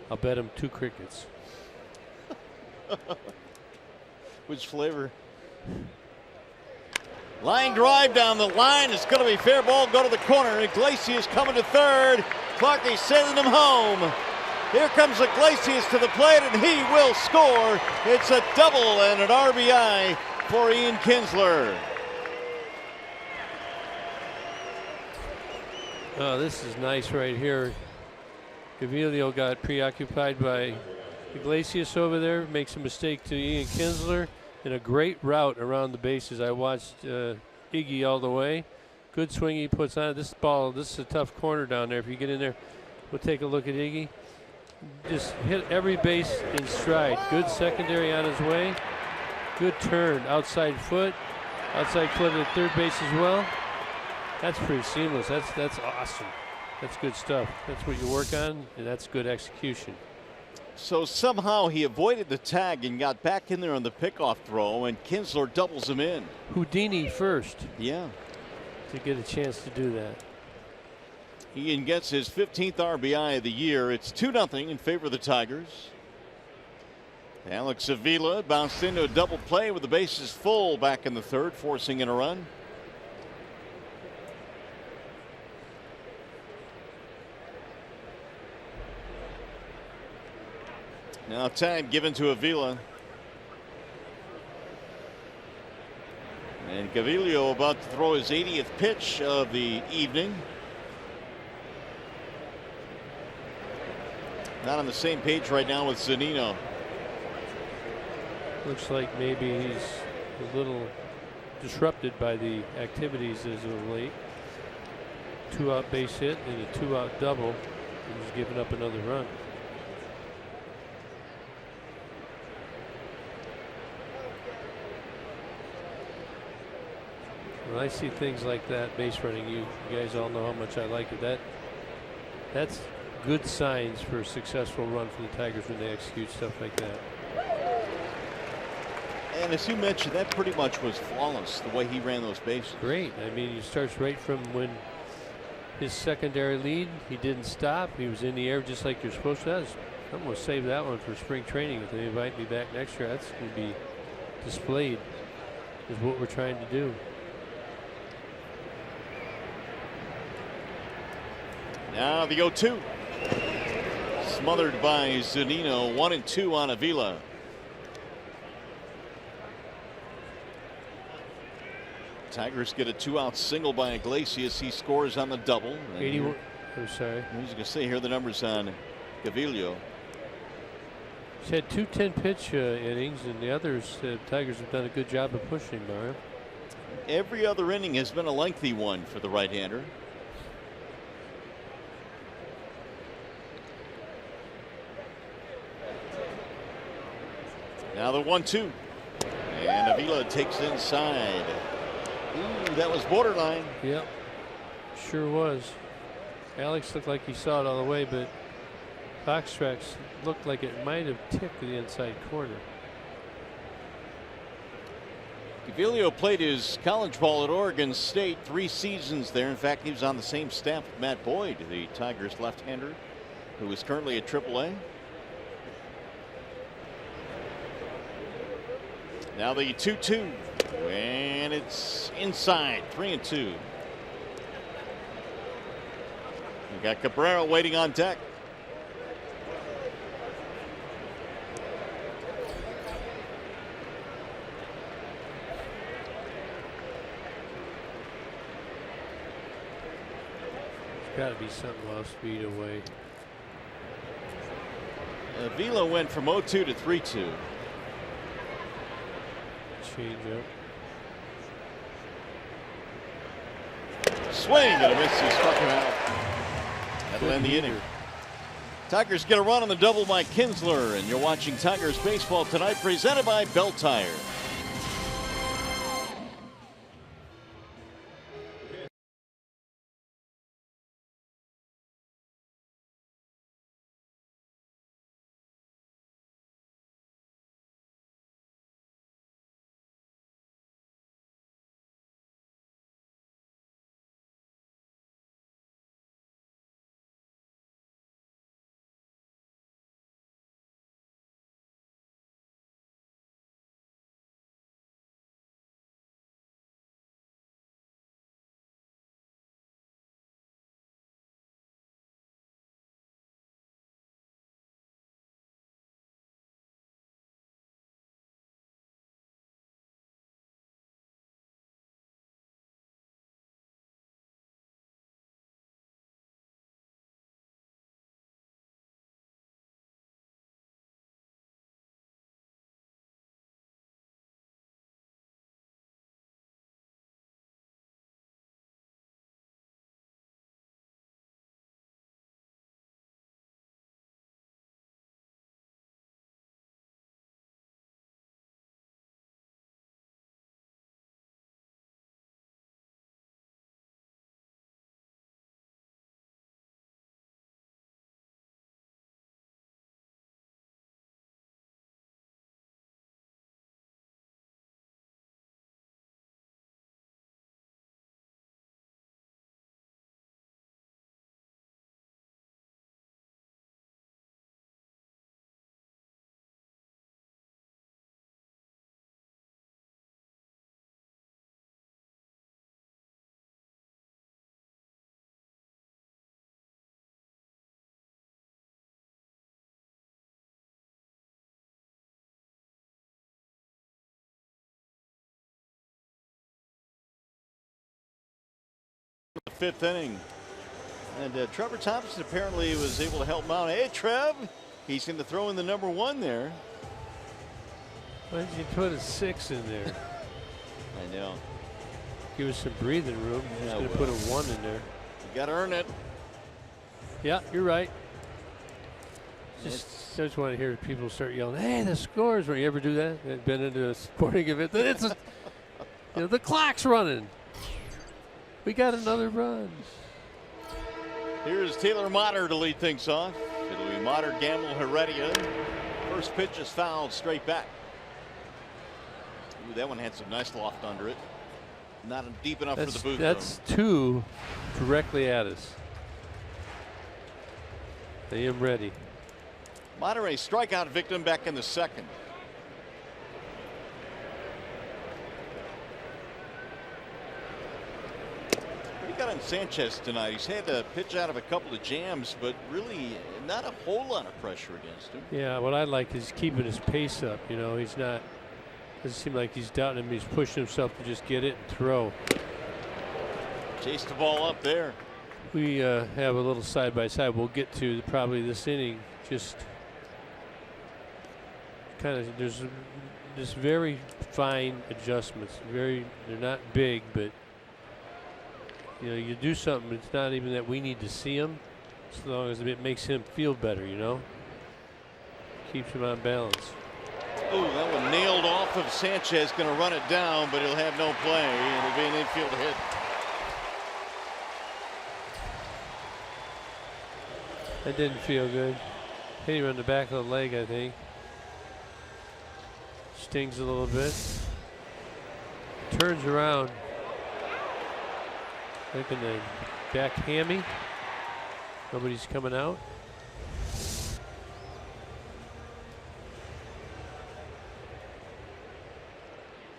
I'll bet them 2 crickets. Which flavor? Line drive down the line. It's going to be fair ball. Go to the corner. Iglesias coming to third. Clarkie's sending him home. Here comes Iglesias to the plate, and he will score. It's a double and an RBI for Ian Kinsler. Oh, this is nice right here. Gavilio got preoccupied by Iglesias over there, makes a mistake to Ian Kinsler, and a great route around the bases. I watched Iggy all the way. Good swing he puts on it. This is a tough corner down there. If you get in there, we'll take a look at Iggy. Just hit every base in stride. Good secondary on his way. Good turn, outside foot at third base as well. That's pretty seamless. That's awesome. That's good stuff. That's what you work on, and that's good execution. So somehow he avoided the tag and got back in there on the pickoff throw, and Kinsler doubles him in. Houdini first. Yeah. To get a chance to do that. Ian gets his 15th RBI of the year. It's 2-0 in favor of the Tigers. Alex Avila bounced into a double play with the bases full back in the third, forcing in a run. Now tag given to Avila. And Gavilio about to throw his 80th pitch of the evening. Not on the same page right now with Zunino. Looks like maybe he's a little disrupted by the activities as of late. 2-out base hit and a 2-out double. He's giving up another run. When I see things like that, base running, you guys all know how much I like it. That's good signs for a successful run for the Tigers when they execute stuff like that. And as you mentioned, that pretty much was flawless, the way he ran those bases. Great. I mean, he starts right from when his secondary lead, he didn't stop. He was in the air just like you're supposed to. I'm going to save that one for spring training. If they invite me back next year, that's going to be displayed is what we're trying to do. Now the 0-2. Smothered by Zunino. 1-2 on Avila. Tigers get a 2-out single by Iglesias. He scores on the double. 81. I'm sorry. I was going to say, here are the numbers on Gaviglio. He's had 2 10-pitch innings, and the others, Tigers have done a good job of pushing, Mario. Every other inning has been a lengthy one for the right-hander. Now the 1-2. And Avila takes inside. Ooh, that was borderline. Yep, sure was. Alex looked like he saw it all the way, but Fox Tracks looked like it might have tipped the inside corner. Gaviglio played his college ball at Oregon State, 3 seasons there. In fact, he was on the same staff with Matt Boyd, the Tigers left-hander, who is currently at AAA. Now the 2-2, and it's inside, 3-2. We got Cabrera waiting on deck. Got to be something off speed away. Avila went from 0-2 to 3-2. Change up. Swing and a miss. He struck him out. That'll end the inning. Tigers get a run on the double by Kinsler, and you're watching Tigers baseball tonight, presented by Bell Tire. The 5th inning, and Trevor Thompson apparently was able to help him out. Hey, Trev, he's going to throw in the number 1 there. Why did you put a 6 in there? I know. Give us some breathing room. He's going to put a 1 in there. You got to earn it. Yeah, you're right. I just want to hear people start yelling, "Hey, the scores!" When you ever do that? I've been into a sporting event. It's the clock's running. We got another run. Here's Taylor Motter to lead things off. It'll be Motter, Gamble, Heredia. First pitch is fouled straight back. Ooh, that one had some nice loft under it. Not deep enough for the booth. That's 2 directly at us. I am ready. Motter, a strikeout victim back in the 2nd. got on Sanchez tonight? He's had to pitch out of a couple of jams, but really not a whole lot of pressure against him. Yeah, what I like is keeping his pace up. You know, he's not. Doesn't seem like he's doubting him. He's pushing himself to just get it and throw. Chase the ball up there. We have a little side by side. We'll get to probably this inning. Just kind of there's just very fine adjustments. They're not big, but you know, you do something. It's not even that we need to see him, as long as it makes him feel better. You know, keeps him on balance. Oh, that one nailed off of Sanchez. Going to run it down, but he'll have no play. It'll be an infield hit. That didn't feel good. Hit him on the back of the leg, I think. Stings a little bit. Turns around. Looking the back hammy. Nobody's coming out.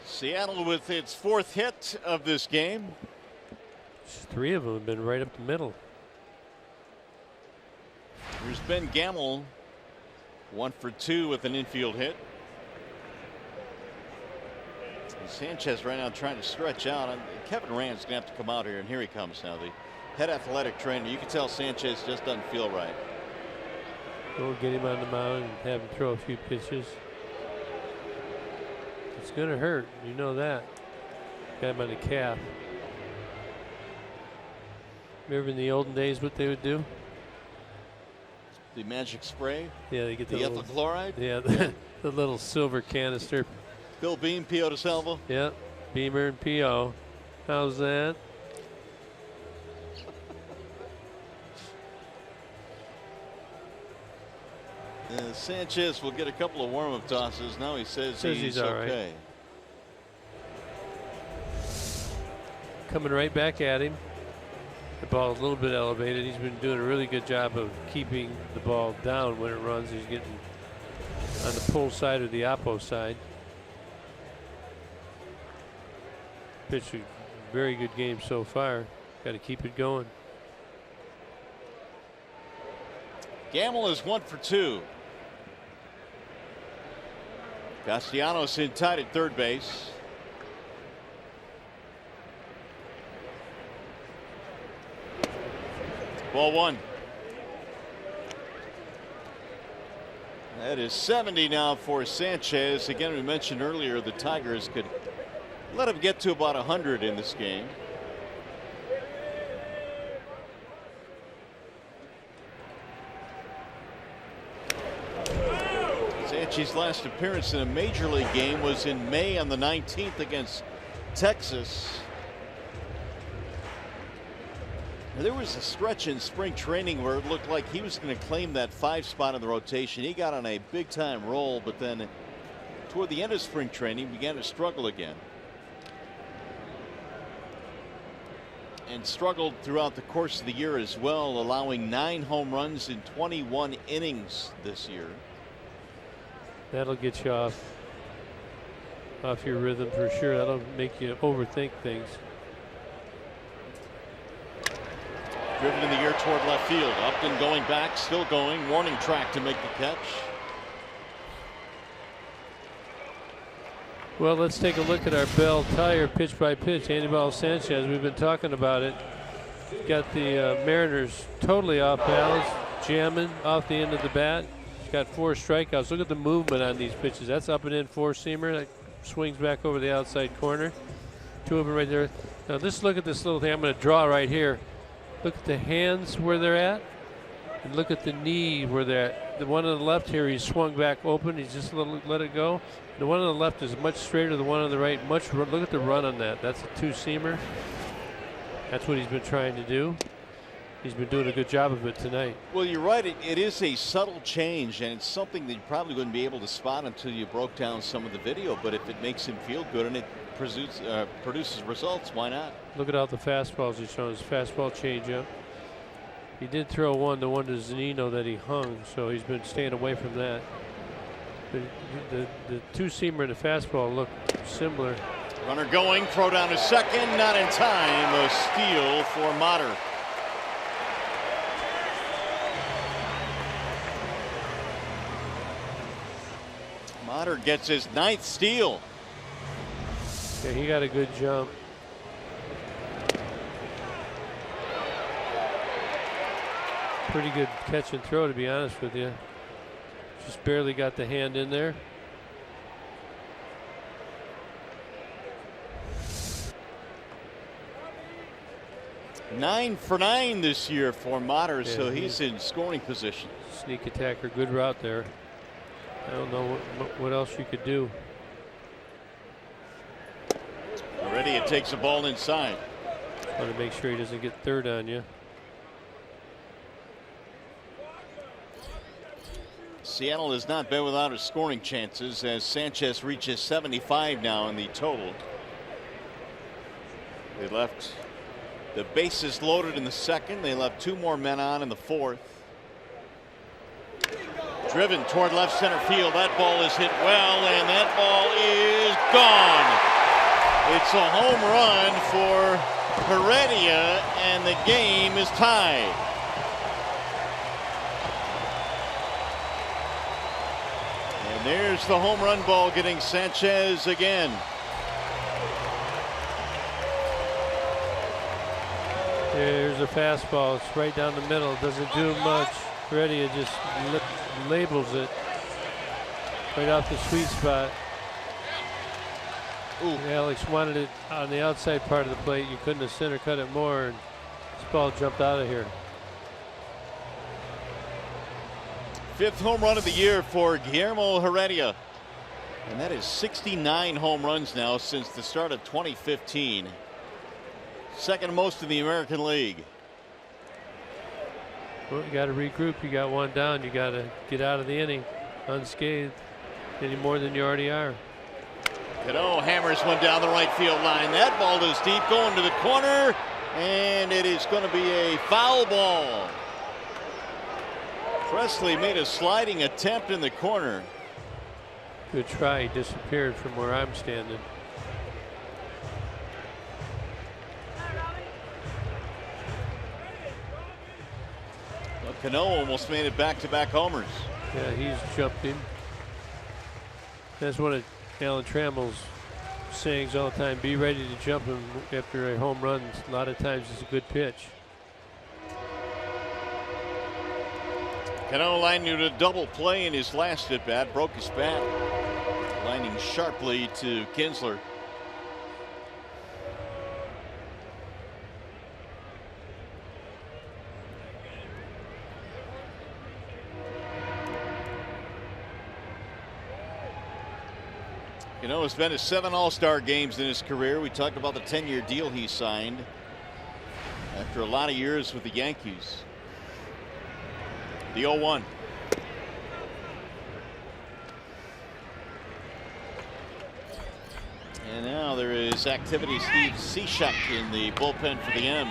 Seattle with its 4th hit of this game. 3 of them have been right up the middle. Here's Ben Gamel, 1 for 2 with an infield hit. And Sanchez right now trying to stretch out. And Kevin Rand's going to have to come out here, and here he comes now. The head athletic trainer. You can tell Sanchez just doesn't feel right. We'll get him on the mound and have him throw a few pitches. It's going to hurt. You know that. Got him on the calf. Remember in the olden days what they would do? The magic spray? Yeah, they get the ethyl chloride? Yeah, the little silver canister. Bill Beam, Pio DeSalvo? Yep, Beamer and Pio. How's that? Sanchez will get a couple of warm-up tosses. Now he says he's all okay. Right. Coming right back at him. The ball a little bit elevated. He's been doing a really good job of keeping the ball down when it runs. He's getting on the pull side or the oppo side. Pitched a very good game so far. Got to keep it going. Gamel is 1 for 2. Castellanos in tight at third base. Ball 1. That is 70 now for Sanchez. Again, we mentioned earlier the Tigers could let him get to about 100 in this game. Sanchez's last appearance in a major league game was in May on the 19th against Texas. There was a stretch in spring training where it looked like he was going to claim that 5 spot in the rotation. He got on a big time roll, but then toward the end of spring training began to struggle again. And struggled throughout the course of the year as well, allowing 9 home runs in 21 innings this year. That'll get you off your rhythm for sure. That'll make you overthink things. Driven in the air toward left field. Upton going back, still going. Warning track to make the catch. Well, let's take a look at our Bell Tire pitch by pitch. Anibal Sanchez, we've been talking about it. Got the Mariners totally off balance, jamming off the end of the bat. He's got 4 strikeouts. Look at the movement on these pitches. That's up and in 4-seamer. That swings back over the outside corner. 2 of them right there. Now, just look at this little thing. I'm going to draw right here. Look at the hands where they're at, and look at the knee where they're at. The one on the left here, he's swung back open. He's just let it go. The one on the left is much straighter than the one on the right. Look at the run on that. That's a 2-seamer. That's what he's been trying to do. He's been doing a good job of it tonight. Well, you're right. It is a subtle change, and it's something that you probably wouldn't be able to spot until you broke down some of the video. But if it makes him feel good and it produces results, why not? Look at all the fastballs he's shown. His fastball changeup. He did throw the one to Zunino that he hung, so he's been staying away from that. But the 2-seamer and the fastball look similar. Runner going, throw down to second, not in time. A steal for Motter. Motter gets his 9th steal. Yeah, he got a good jump. Pretty good catch and throw, to be honest with you. Just barely got the hand in there. Nine for 9 this year for Motter, Yeah, so he's in scoring position. Sneak attacker, good route there. I don't know what else you could do. Already it takes a ball inside. Want to make sure he doesn't get third on you. Seattle has not been without his scoring chances as Sanchez reaches 75 now in the total. They left the bases loaded in the second. They left 2 more men on in the 4th. Driven toward left center field. That ball is hit well, and that ball is gone. It's a home run for Heredia, and the game is tied. And there's the home run ball getting Sanchez again. There's a fastball. It's right down the middle. Doesn't do much. Heredia just labels it right off the sweet spot. Ooh. Alex wanted it on the outside part of the plate. You couldn't have center cut it more, and this ball jumped out of here. 5th home run of the year for Guillermo Heredia. And that is 69 home runs now since the start of 2015. Second most in the American League. Well, you got to regroup. You got 1 down. You got to get out of the inning unscathed any more than you already are. Cano hammers one down the right field line. That ball is deep, going to the corner, and it is going to be a foul ball. Presley made a sliding attempt in the corner. Good try. He disappeared from where I'm standing. Well, Cano almost made it back-to-back homers. Yeah, he's jumped in. That's one of Alan Trammell's sayings all the time. Be ready to jump him after a home run. A lot of times it's a good pitch. Cano lining to a double play in his last at bat. Broke his bat. Lining sharply to Kinsler. Cano has been to 7 All-Star games in his career. We talked about the 10-year deal he signed after a lot of years with the Yankees. The 0-1. And now there is activity. Steve Cishek in the bullpen for the M's.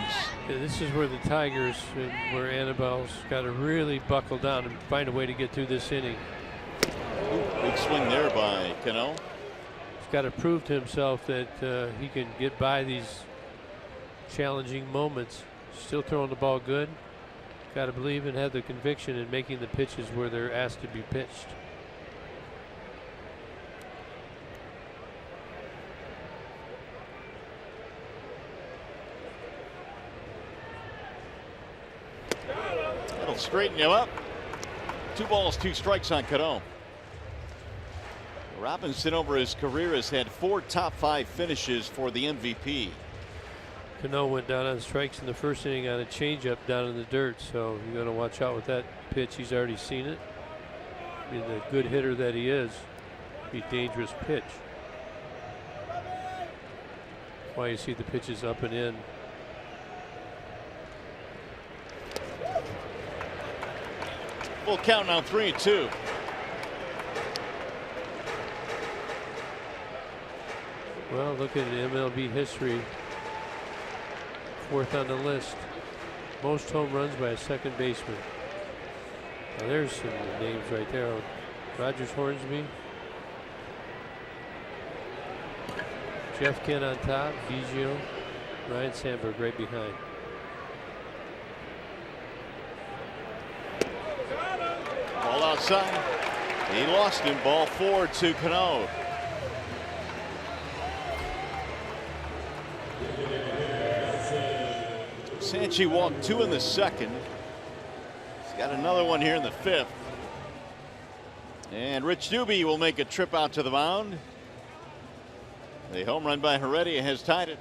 Yeah, this is where the Tigers and where Anibal's got to really buckle down and find a way to get through this inning. Big swing there by Cano. He's got to prove to himself that he can get by these challenging moments. Still throwing the ball good. Got to believe and have the conviction in making the pitches where they're asked to be pitched. That'll straighten him up. 2 balls, 2 strikes on Cano. Robinson over his career has had 4 top 5 finishes for the MVP. Cano went down on strikes in the first inning on a changeup down in the dirt, so you got to watch out with that pitch. He's already seen it. Being the good hitter that he is, be a dangerous pitch. That's why you see the pitches up and in. Full count now, 3-2. Well, look at MLB history. 4th on the list. Most home runs by a second baseman. Now there's some names right there. Rogers Hornsby, Jeff Kent on top, Biggio, Ryan Sandberg right behind. Ball outside. He lost him. Ball 4 to Cano. Sanchi walked 2 in the second. He's got another one here in the 5th. And Rich Doobie will make a trip out to the mound. The home run by Heredia has tied it.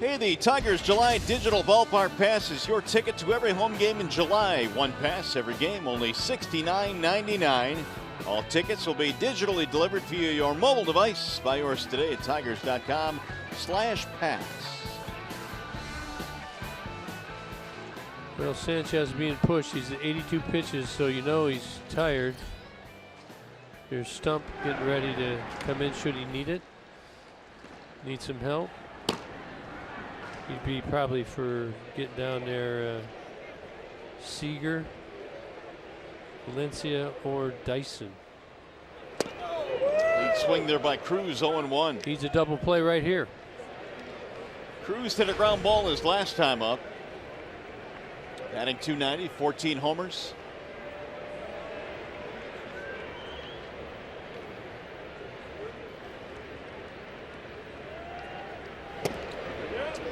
Hey, the Tigers July Digital Ballpark Pass is your ticket to every home game in July. One pass every game, only $69.99. All tickets will be digitally delivered via your mobile device. Buy yours today at tigers.com/pass. Well, Sanchez being pushed. He's at 82 pitches, so you know he's tired. Here's Stump getting ready to come in should he need it. Need some help. He'd be probably for getting down there Seager, Valencia, or Dyson. Lead swing there by Cruz, 0-1. He's a double play right here. Cruz hit a ground ball his last time up. Batting .290, 14 homers.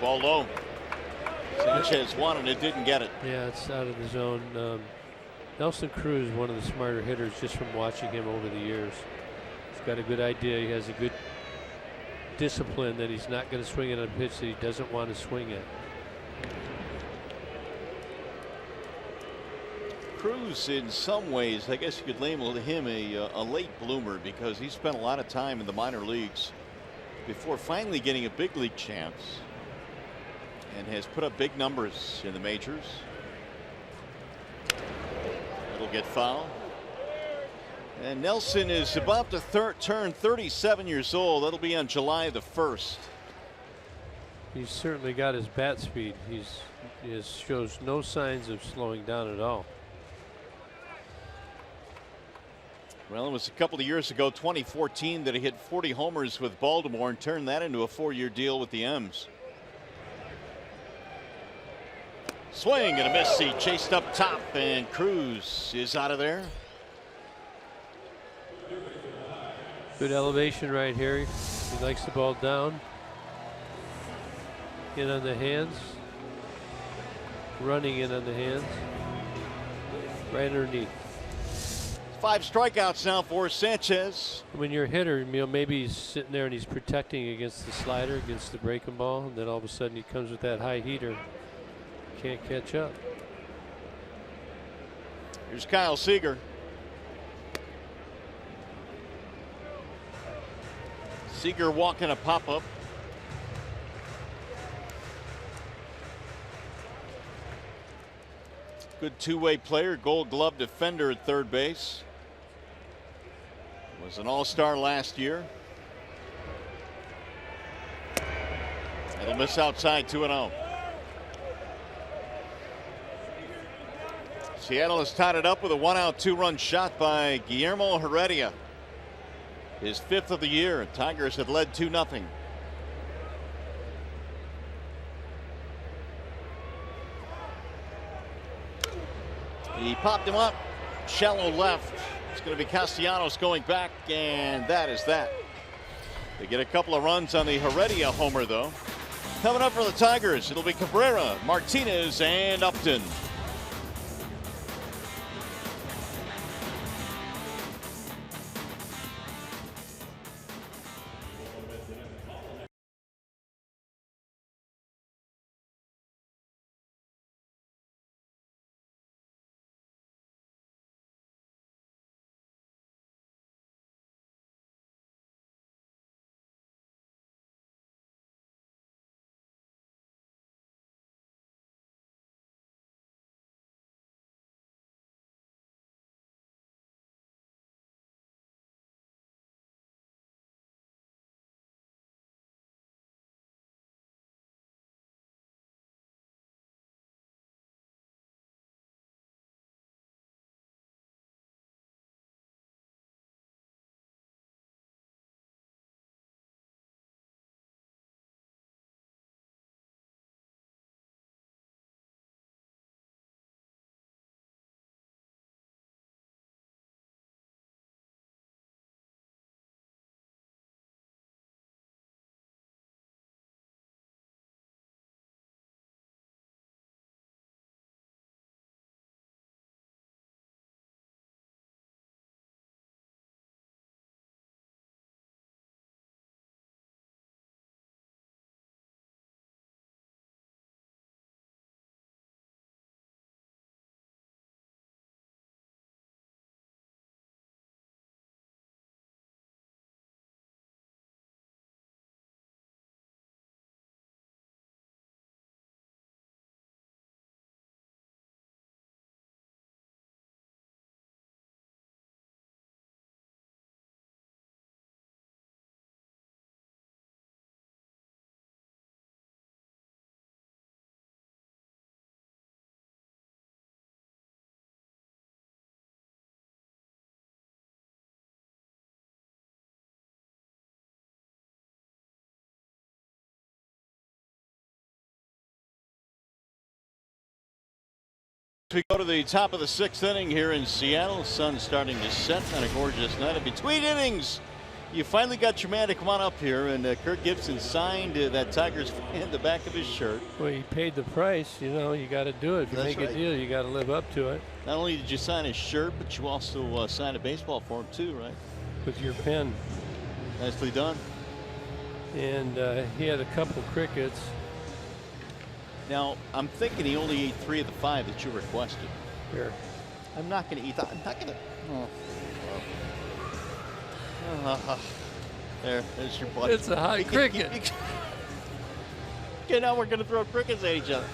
Ball low. Sanchez wanted it, didn't get it. Yeah, it's out of the zone. Nelson Cruz, one of the smarter hitters, just from watching him over the years. He's got a good idea. He has a good discipline that he's not going to swing at a pitch that he doesn't want to swing at. Cruz, in some ways, I guess you could label him a late bloomer because he spent a lot of time in the minor leagues before finally getting a big league chance, and has put up big numbers in the majors. It'll get foul. And Nelson is about to turn 37 years old. That'll be on July the 1st. He's certainly got his bat speed. He shows no signs of slowing down at all. Well, it was a couple of years ago, 2014, that he hit 40 homers with Baltimore and turned that into a 4-year deal with the M's. Swing and a miss. He chased up top, and Cruz is out of there. Good elevation right here. He likes the ball down. In on the hands. Running in on the hands. Right underneath. 5 strikeouts now for Sanchez. When you're a hitter, you know, maybe he's sitting there and he's protecting against the slider, against the breaking ball, and then all of a sudden he comes with that high heater. Can't catch up. Here's Kyle Seager. Seager walking a pop-up. Good two-way player, Gold Glove defender at third base. Was an all-star last year. It'll miss outside, 2-0. Seattle has tied it up with a 1-out 2-run shot by Guillermo Heredia. His 5th of the year. Tigers had led 2-0. He popped him up, shallow left. It's going to be Castellanos going back, and that is that. They get a couple of runs on the Heredia homer, though. Coming up for the Tigers, it'll be Cabrera, Martinez, and Upton. We go to the top of the 6th inning here in Seattle. Sun starting to set on a gorgeous night. In between innings, you finally got your man to come on up here, and Kirk Gibson signed that Tigers in the back of his shirt. Well, he paid the price. You know, you got to do it. If you make a deal, you got to live up to it. Not only did you sign his shirt, but you also signed a baseball for him too, right? With your pen. Nicely done. And he had a couple crickets. Now, I'm thinking he only ate 3 of the 5 that you requested. Here. I'm not going to eat that. I'm not going to. Oh. There's your buddy. It's a hot cricket. Okay, now we're going to throw crickets at each other.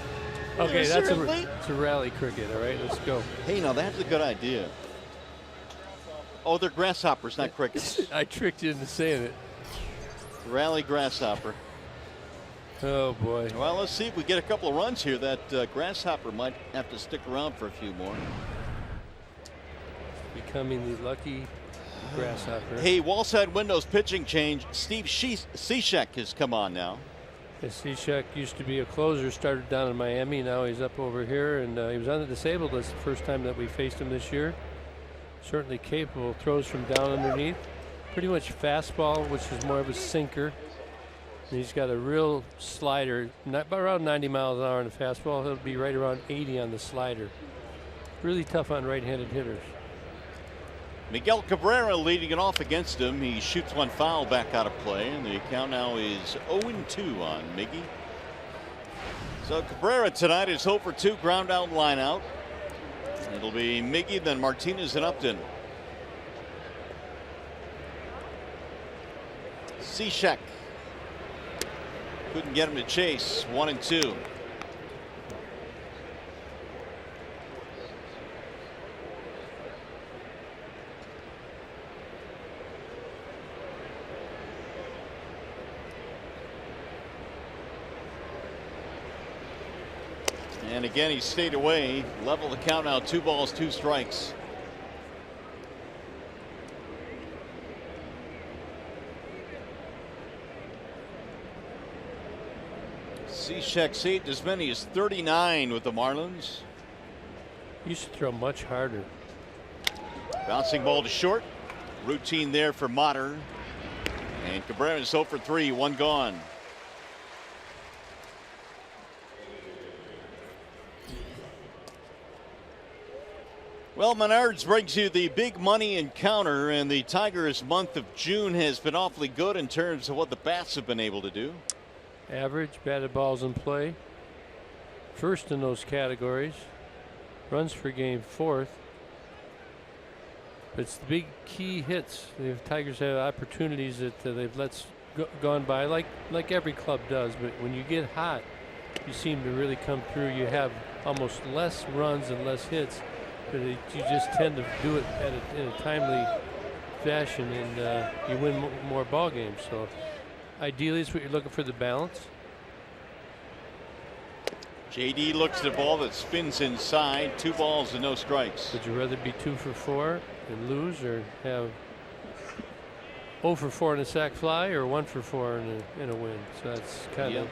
Okay, it's a rally cricket. All right, let's go. Hey, now that's a good idea. Oh, they're grasshoppers, not crickets. I tricked you into saying it. Rally grasshopper. Oh, boy. Well, let's see if we get a couple of runs here. That grasshopper might have to stick around for a few more. Becoming the lucky grasshopper. Hey, Wallside Windows pitching change. Steve Cishek has come on now. Cishek used to be a closer, started down in Miami. Now he's up over here, and he was on the disabled list the first time that we faced him this year. Certainly capable. Throws from down underneath. Pretty much fastball, which is more of a sinker. And he's got a real slider, around 90 miles an hour on the fastball. He'll be right around 80 on the slider. Really tough on right-handed hitters. Miguel Cabrera leading it off against him. He shoots one foul back out of play, and the count now is 0-2 on Miggy. So Cabrera tonight is 0 for 2, ground out, line out. It'll be Miggy, then Martinez and Upton. Cishek couldn't get him to chase. 1-2. And again, he stayed away. Level the count now. 2 balls, 2 strikes. Cishek saved as many as 39 with the Marlins. He used to throw much harder. Bouncing ball to short. Routine there for Motter. And Cabrera is 0 for 3, 1 gone. Well, Menards brings you the big money encounter, and the Tigers' month of June has been awfully good in terms of what the bats have been able to do. Average batted balls in play. First in those categories. Runs per game 4th. But it's the big key hits. The Tigers have opportunities that they've gone by like every club does. But when you get hot, you seem to really come through. You have almost less runs and less hits. But you just tend to do it in a timely fashion, and you win more ball games. So ideally, it's what you're looking for, the balance. JD looks at a ball that spins inside. 2 balls and no strikes. Would you rather be 2 for 4 and lose, or have 0 for 4 in a sac fly, or 1 for 4 in a win? So that's kind of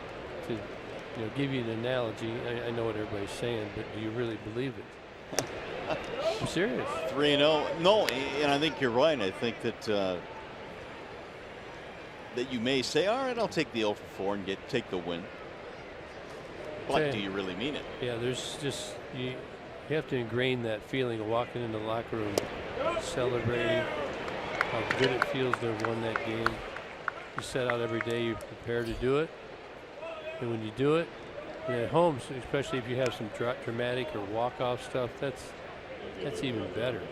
to give you an analogy. I know what everybody's saying, but do you really believe it? I'm serious. 3-0. No, and I think you're right. I think that that you may say, all right, I'll take the 0 for 4 and take the win. But do you really mean it? Yeah, there's just you have to ingrain that feeling of walking in the locker room, celebrating how good it feels to have won that game. You set out every day, you prepare to do it, and when you do it, and at home, especially if you have some dramatic or walk-off stuff, that's even better.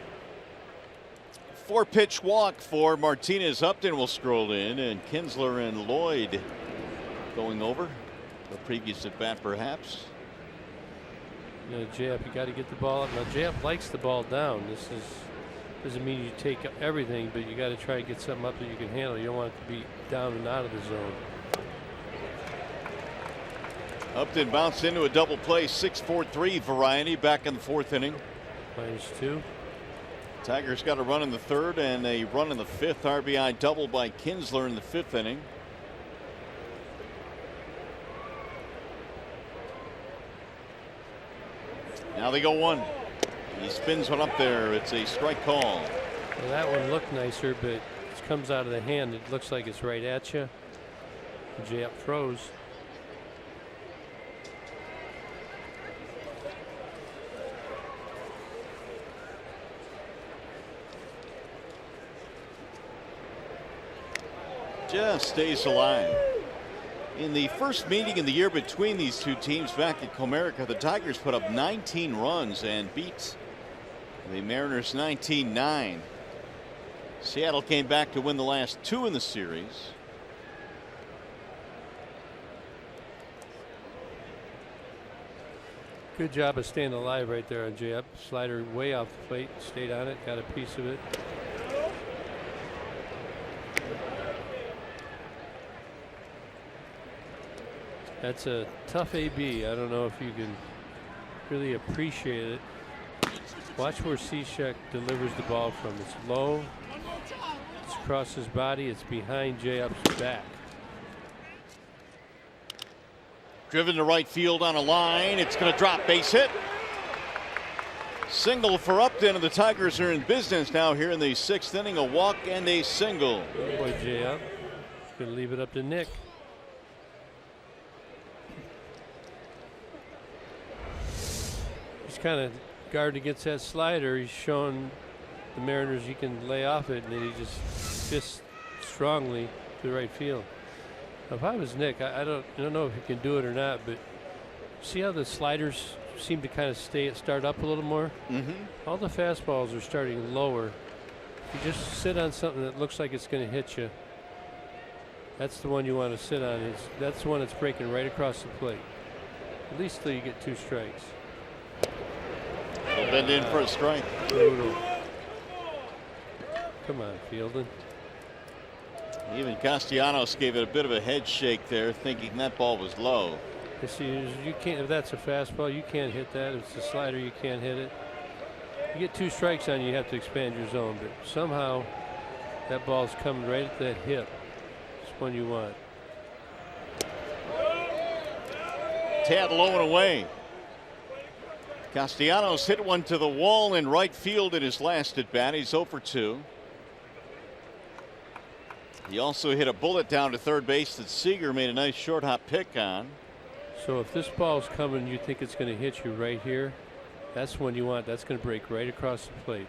4-pitch walk for Martinez. Upton will stroll in, and Kinsler and Lloyd going over. The previous at bat, perhaps. Jap, you got to get the ball up. Now, Jap likes the ball down. This doesn't mean you take everything, but you got to try to get something up that you can handle. You don't want it to be down and out of the zone. Upton bounced into a double play. 6-4-3 variety back in the 4th inning. -2. Tigers got a run in the 3rd and a run in the 5th. RBI double by Kinsler in the 5th inning. Now they go one. He spins one up there. It's a strike call. Well, that one looked nicer, but it comes out of the hand. It looks like it's right at you. J-Up throws. Just stays alive. In the first meeting in the year between these two teams back at Comerica, the Tigers put up 19 runs and beat the Mariners 19-9. Seattle came back to win the last two in the series. Good job of staying alive right there on J-Up. Slider way off the plate, stayed on it, got a piece of it. That's a tough AB. I don't know if you can really appreciate it. Watch where Cishek delivers the ball from. It's low. It's across his body. It's behind J-Up's back. Driven to right field on a line. It's going to drop. Base hit. Single for Upton, and the Tigers are in business now here in the 6th inning. A walk and a single. Good boy, J-Up. Going to leave it up to Nick. He's kind of guarding against that slider. He's showing the Mariners he can lay off it, and then he just fists strongly to the right field. If I was Nick, I don't know if he can do it or not, but see how the sliders seem to kind of start up a little more? All the fastballs are starting lower. If you just sit on something that looks like it's going to hit you, that's the one you want to sit on. That's the one that's breaking right across the plate. At least till you get 2 strikes. He'll bend in for a strike. Brutal. Come on, Fielding. Even Castellanos gave it a bit of a head shake there, thinking that ball was low. You see, you can't. If that's a fastball, you can't hit that. If it's a slider, you can't hit it. You get 2 strikes on you, have to expand your zone. But somehow, that ball's coming right at that hip. It's one you want. Tad low and away. Castellanos hit one to the wall in right field in his last at bat. He's 0 for 2. He also hit a bullet down to third base that Seager made a nice short hop pick on. So if this ball's coming, you think it's going to hit you right here, that's when you want. That's going to break right across the plate.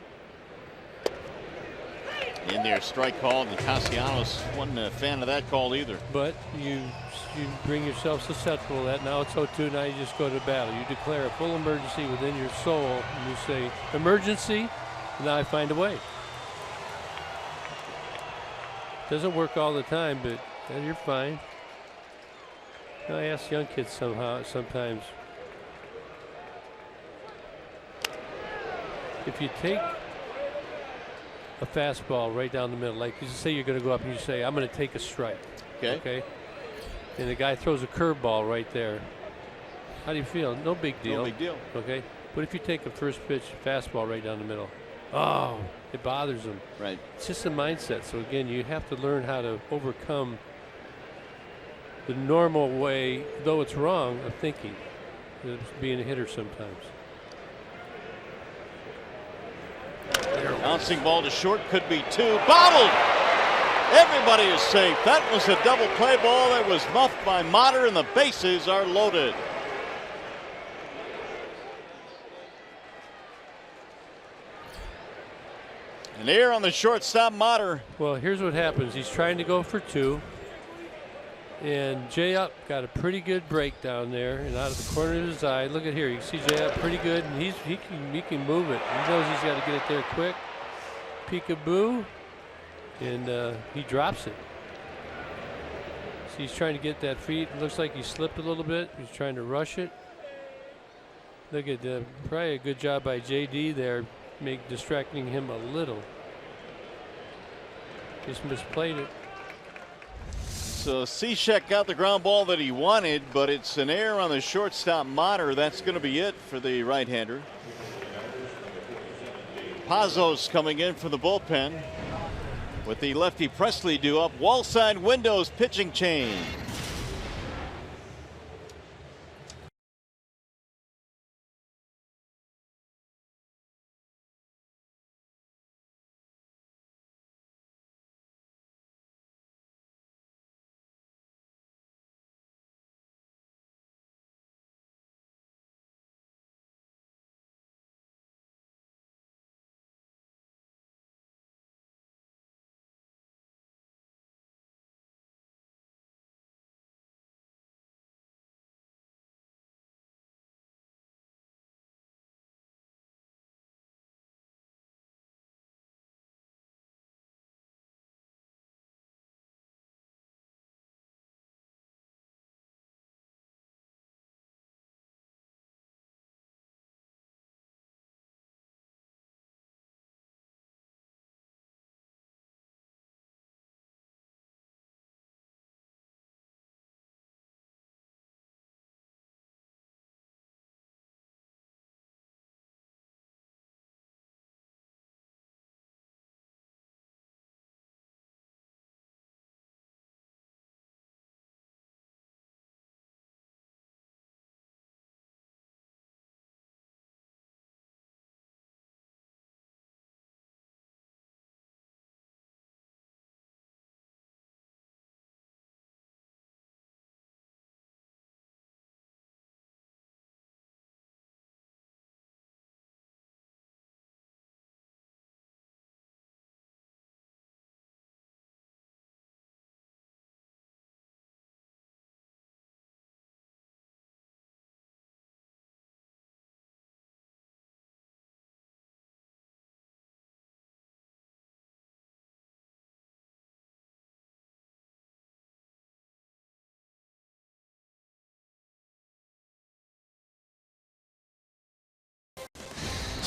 In there, strike call, and Castellanos wasn't a fan of that call either. But you bring yourself susceptible to that. Now it's 0-2. Now you just go to battle. You declare a full emergency within your soul, and you say emergency. And now I find a way. Doesn't work all the time, but you're fine. I ask young kids sometimes, if you take a fastball right down the middle, like you say you're going to go up and you say, I'm going to take a strike. Okay. And the guy throws a curveball right there. How do you feel? No big deal. No big deal. Okay. But if you take a first pitch fastball right down the middle, oh, it bothers them. Right. It's just a mindset. So again, you have to learn how to overcome the normal way, though it's wrong, of thinking. It's being a hitter sometimes. Bouncing ball to short, could be 2. Bobbled! Everybody is safe. That was a double play ball that was muffed by Motter, and the bases are loaded. An error on the shortstop, Motter. Well, here's what happens. He's trying to go for 2. And J-Up got a pretty good break down there, and out of the corner of his eye, look at here. You can see J-Up pretty good, and he can move it. He knows he's got to get it there quick. Peekaboo, and he drops it. So he's trying to get that feet. It looks like he slipped a little bit. He's trying to rush it. Look at probably a good job by JD there, distracting him a little. Just misplayed it. So Cishek got the ground ball that he wanted, but it's an error on the shortstop, Motter. That's going to be it for the right-hander. Pazos coming in from the bullpen with the lefty Presley due up. Wallside Windows pitching change.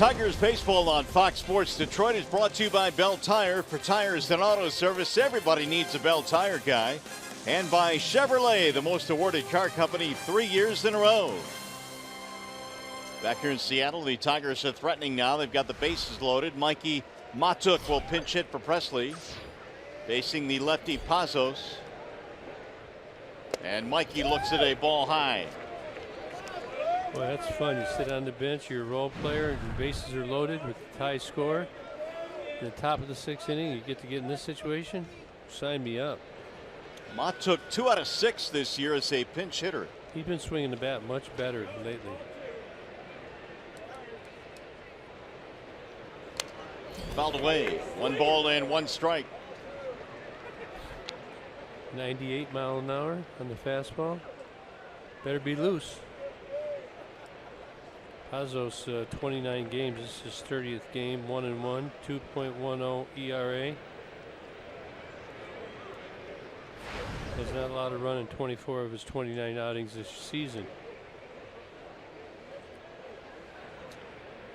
Tigers baseball on Fox Sports Detroit is brought to you by Bell Tire. For tires and auto service, everybody needs a Bell Tire guy. And by Chevrolet, the most awarded car company 3 years in a row. Back here in Seattle, the Tigers are threatening now. They've got the bases loaded. Mikey Matuk will pinch hit for Presley. Facing the lefty Pazos. And Mikey looks at a ball high. Well, that's fun. You sit on the bench, you're a role player, and your bases are loaded with the tie score. In the top of the 6th inning, you get to get in this situation. Sign me up. Mott took 2 out of 6 this year as a pinch hitter. He's been swinging the bat much better lately. Fouled away. 1 ball and 1 strike. 98 mile an hour on the fastball. Better be loose. Pazos 29 games. This is his 30th game. 1-1, 2.10 ERA. Has not allowed a run in 24 of his 29 outings this season.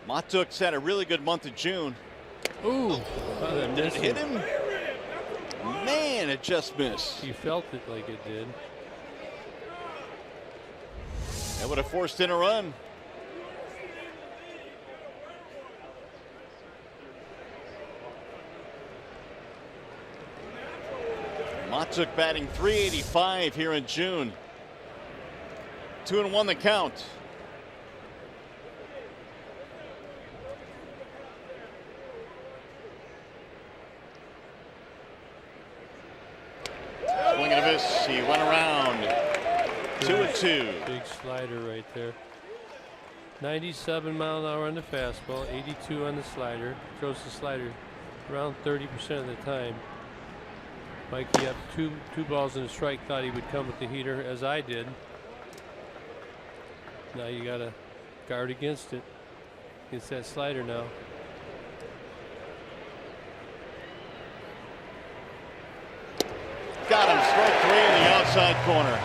Matuk's had a really good month of June. Ooh, that did it hit him? Man, it just missed. He felt it like it did. That would have forced in a run. Matuk batting .385 here in June. 2-1 the count. Swing and a miss. He went around. 2-2. Big slider right there. 97 mile an hour on the fastball, 82 on the slider. Throws the slider around 30% of the time. Mikey up two balls and a strike. Thought he would come with the heater, as I did. Now you got to guard against it. Against that slider now. Got him. Strike 3 in the outside corner.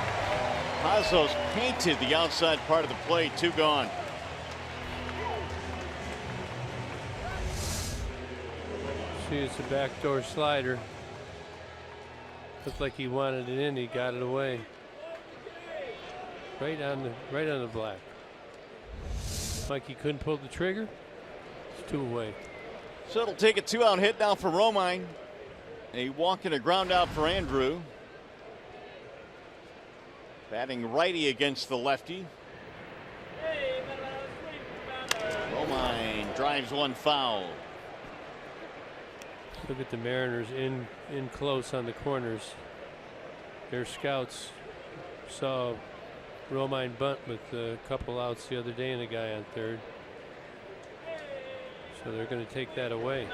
Pazos painted the outside part of the plate. 2 gone. See, it's a backdoor slider. Looked like he wanted it in. He got it away. Right on the black. Mikey couldn't pull the trigger. It's 2 away. So it'll take a 2-out hit now for Romine. A walk and a ground out for Andrew. Batting righty against the lefty. Romine drives 1 foul. Look at the Mariners in close on the corners. Their scouts saw Romine bunt with a couple outs the other day and a guy on third. So they're going to take that away.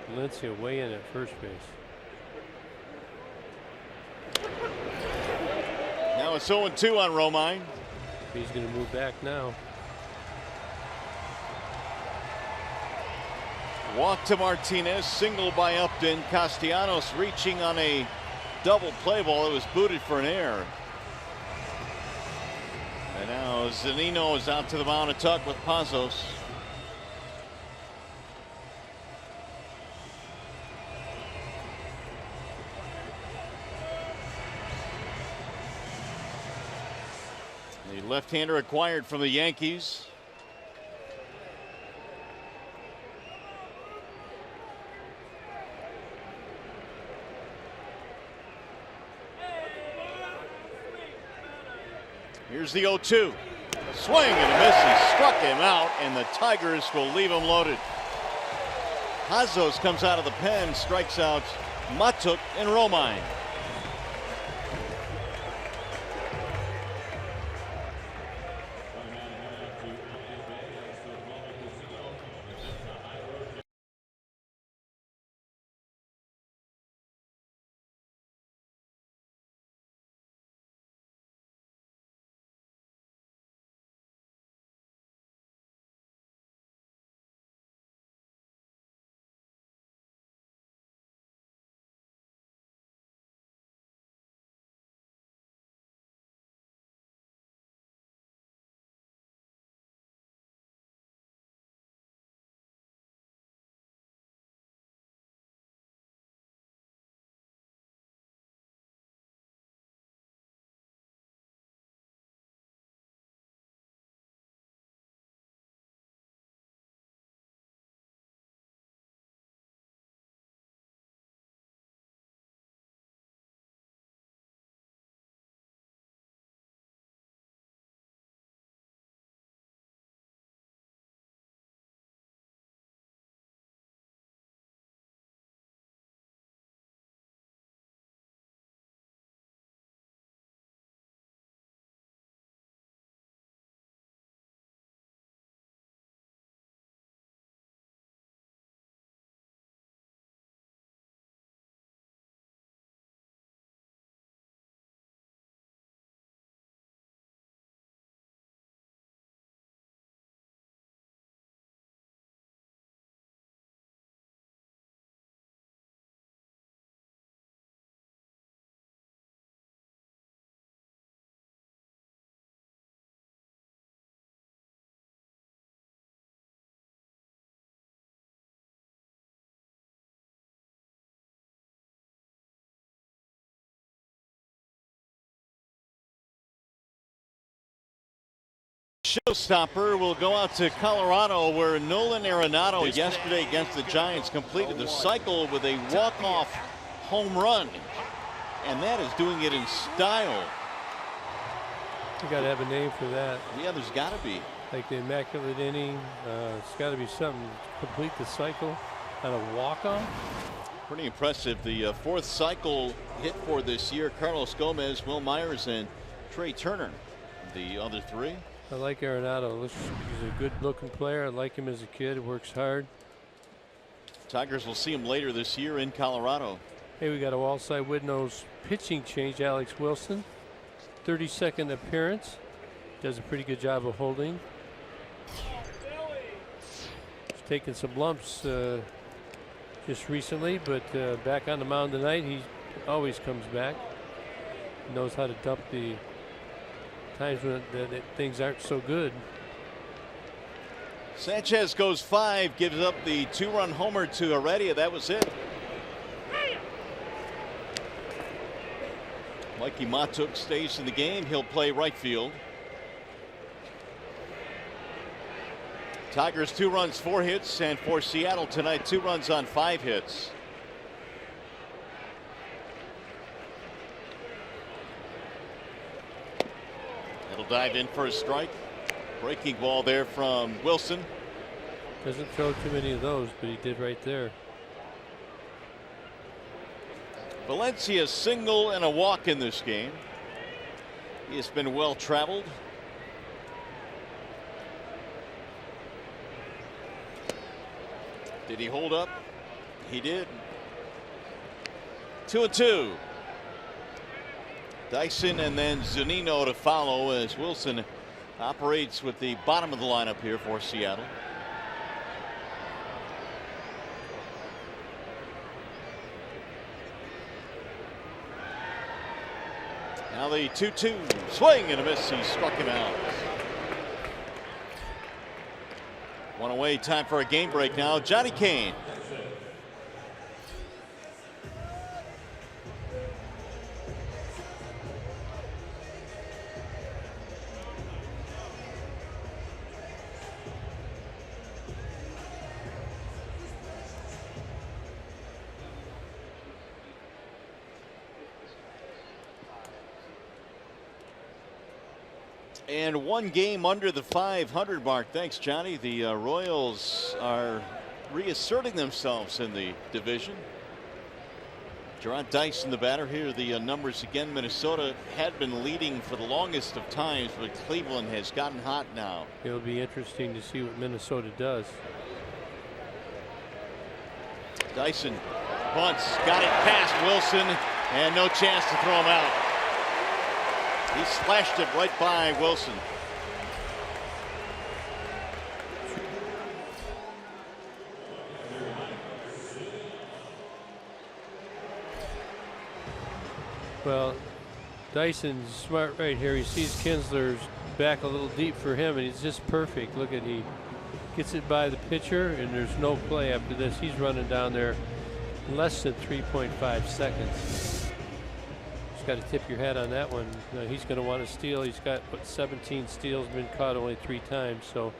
Valencia way in at first base. Now it's 0-2 on Romine. He's going to move back now. Walk to Martinez, single by Upton. Castellanos reaching on a double play ball. It was booted for an error. And now Zunino is out to the mound to tuck with Pazos. The left-hander acquired from the Yankees. Here's the 0-2. Swing and a miss. He struck him out, and the Tigers will leave him loaded. Pazos comes out of the pen, strikes out Matuk and Romine. showstopper will go out to Colorado, where Nolan Arenado yesterday against the Giants completed the cycle with a walk-off home run. And that is doing it in style. You got to have a name for that. Yeah, there's got to be. Like the immaculate inning. It's got to be something to complete the cycle on a walk-off. Pretty impressive. The fourth cycle hit for this year. Carlos Gomez, Will Myers, and Trey Turner. The other three. I like Arenado. He's a good-looking player. I like him as a kid. Works hard. Tigers will see him later this year in Colorado. Hey, we got a Wallside Widnow's pitching change. Alex Wilson, 32nd appearance. Does a pretty good job of holding. He's taken some lumps just recently, but back on the mound tonight, he always comes back. Knows how to dump the times when things aren't so good. Sanchez goes 5, gives up the 2-run homer to Heredia. That was it. Mikey Matuk stays in the game. He'll play right field. Tigers 2 runs, 4 hits, and for Seattle tonight 2 runs on 5 hits. It'll dive in for a strike. Breaking ball there from Wilson. Doesn't throw too many of those, but he did right there. Valencia single and a walk in this game. He has been well traveled. Did he hold up? He did. 2-2. Dyson and then Zunino to follow as Wilson operates with the bottom of the lineup here for Seattle. Now the 2-2 swing and a miss. He struck him out. One away. Time for a game break now. Johnny Kane. And 1 game under the 500 mark. Thanks, Johnny. The Royals are reasserting themselves in the division. Gerard Dyson, the batter. Here are the numbers again. Minnesota had been leading for the longest of times, but Cleveland has gotten hot now. It'll be interesting to see what Minnesota does. Dyson bunts, got it past Wilson, and no chance to throw him out. He splashed it right by Wilson. Well, Dyson's smart right here. He sees Kinsler's back a little deep for him, and he's just perfect. Look at, he gets it by the pitcher, and there's no play after this. He's running down there in less than 3.5 seconds. Got to tip your hat on that one. He's going to want to steal. He's got 17 steals, been caught only 3 times. So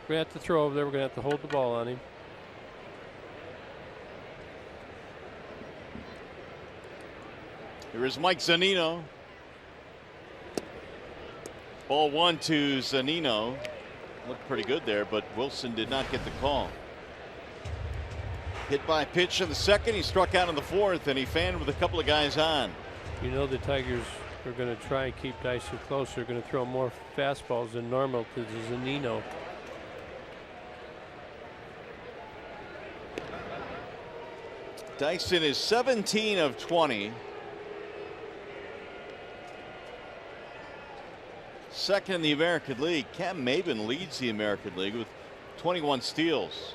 we're going to have to throw over there. We're going to have to hold the ball on him. Here is Mike Zunino. Ball 1 to Zunino. Looked pretty good there, but Wilson did not get the call. Hit by pitch in the second. He struck out in the fourth, and he fanned with a couple of guys on. You know the Tigers are going to try and keep Dyson close. They're going to throw more fastballs than normal to Zunino. Dyson is 17 of 20. Second in the American League. Cam Maben leads the American League with 21 steals.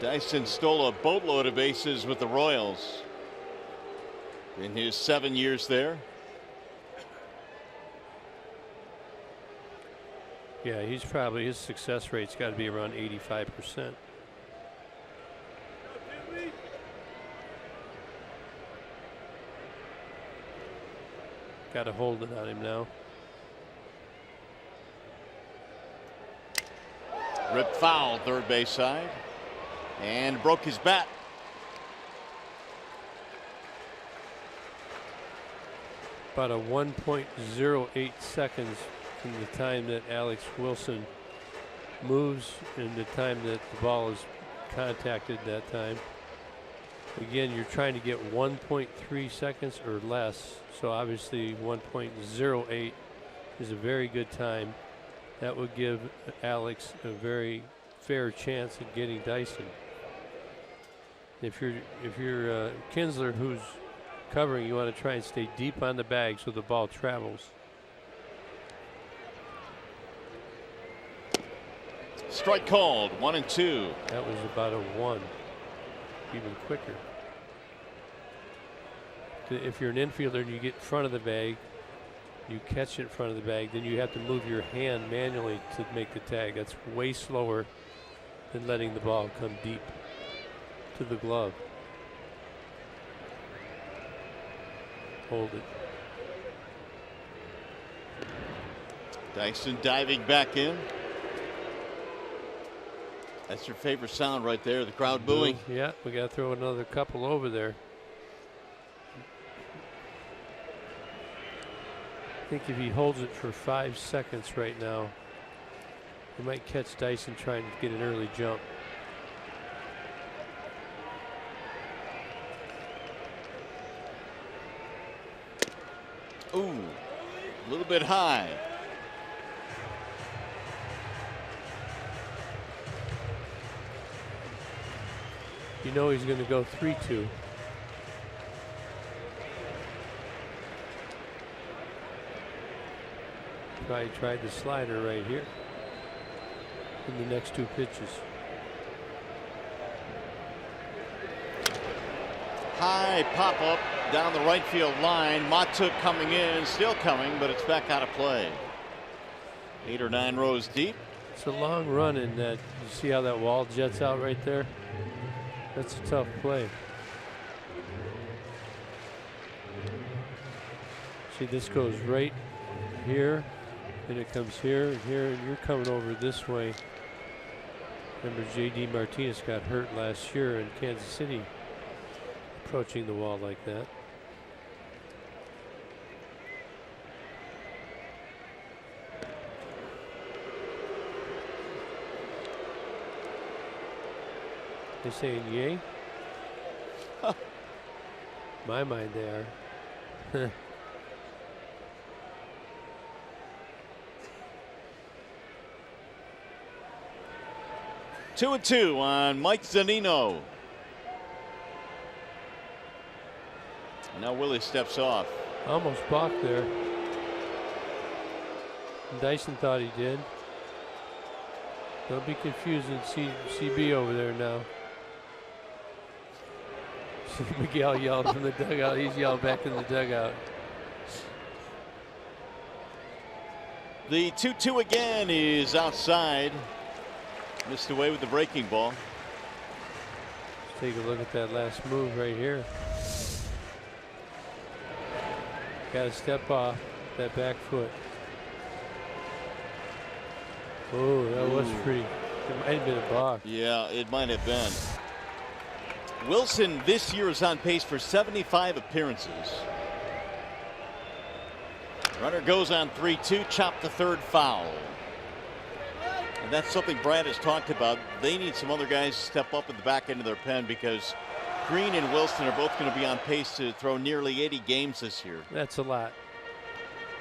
Dyson stole a boatload of bases with the Royals in his 7 years there. Yeah, he's probably, his success rate's got to be around 85%. got to hold it on him now. Ripped foul, third base side, and broke his bat. About a 1.08 seconds from the time that Alex Wilson moves and the time that the ball is contacted that time. Again, you're trying to get 1.3 seconds or less, so obviously 1.08 is a very good time. That would give Alex a very fair chance at getting Dyson. If you're Kinsler, who's covering, you want to try and stay deep on the bag so the ball travels. Strike called, 1-2. That was about a 1, even quicker. If you're an infielder and you get in front of the bag, you catch it in front of the bag, then you have to move your hand manually to make the tag. That's way slower than letting the ball come deep to the glove. Hold it. Dyson diving back in. That's your favorite sound right there, the crowd booing. Yeah, we got to throw another couple over there. I think if he holds it for 5 seconds right now, he might catch Dyson trying to get an early jump. Ooh, a little bit high. You know he's going to go 3-2. Probably tried the slider right here in the next 2 pitches. High pop up down the right field line. Matuk coming in, still coming, but it's back out of play. 8 or 9 rows deep. It's a long run in that. You see how that wall jets out right there? That's a tough play. See, this goes right here, and it comes here and here, and you're coming over this way. Remember, J.D. Martinez got hurt last year in Kansas City, approaching the wall like that. They saying yay? My mind they are. 2-2 on Mike Zunino. Now Willie steps off. Almost balked there. Dyson thought he did. Don't be confusing CB over there now. Miguel yelled from the dugout. He's yelled back in the dugout. The 2-2 again is outside. Missed away with the breaking ball. Let's take a look at that last move right here. Got to step off that back foot. Oh, that was free. It might have been a balk. Yeah, it might have been. Wilson this year is on pace for 75 appearances. Runner goes on 3-2, chop the third foul. And that's something Brad has talked about. They need some other guys to step up at the back end of their pen because Green and Wilson are both going to be on pace to throw nearly 80 games this year. That's a lot.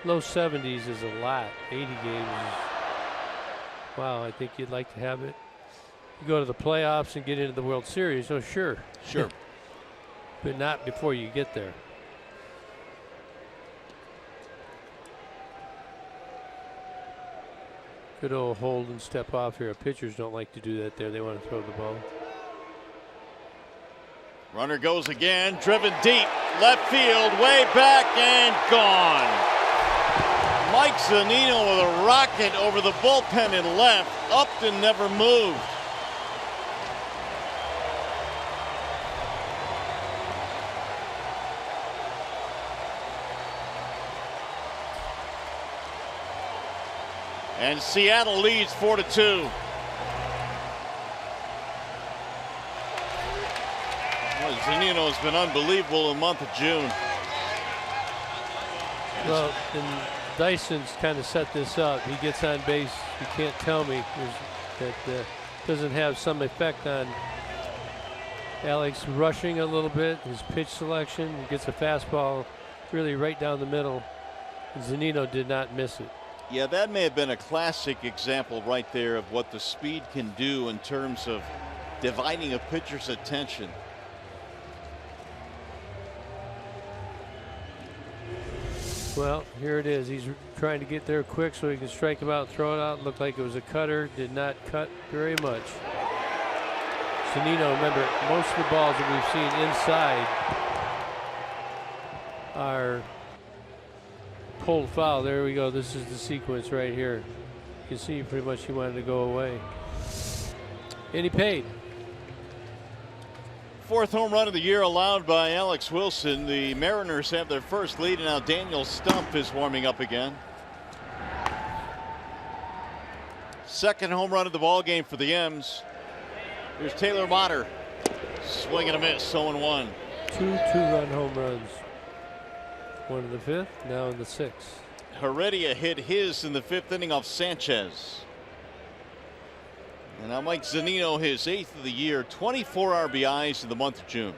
Low 70s is a lot. 80 games is, wow, I think you'd like to have it. You go to the playoffs and get into the World Series, oh sure. Sure. But not before you get there. Good old hold and step off here. Pitchers don't like to do that there. They want to throw the ball. Runner goes again, driven deep, left field, way back and gone. Mike Zunino with a rocket over the bullpen and left. Upton never moved. And Seattle leads 4-2. Well, Zunino's been unbelievable in the month of June. Well, and Dyson's kind of set this up. He gets on base. You can't tell me that doesn't have some effect on Alex rushing a little bit. His pitch selection. He gets a fastball really right down the middle. Zunino did not miss it. Yeah, that may have been a classic example right there of what the speed can do in terms of dividing a pitcher's attention. Well, here it is. He's trying to get there quick so he can strike him out, throw it out. Looked like it was a cutter. Did not cut very much. Zunino, remember, most of the balls that we've seen inside are pulled foul. There we go. This is the sequence right here. You can see pretty much he wanted to go away. And he paid. Fourth home run of the year allowed by Alex Wilson. The Mariners have their first lead, and now Daniel Stump is warming up again. Second home run of the ball game for the M's. Here's Taylor Motter. Swing and a miss, 0-1. Two two-run home runs. One in the fifth, now in the sixth. Heredia hit his in the fifth inning off Sanchez. And now Mike Zunino, his 8th of the year, 24 RBIs in the month of June.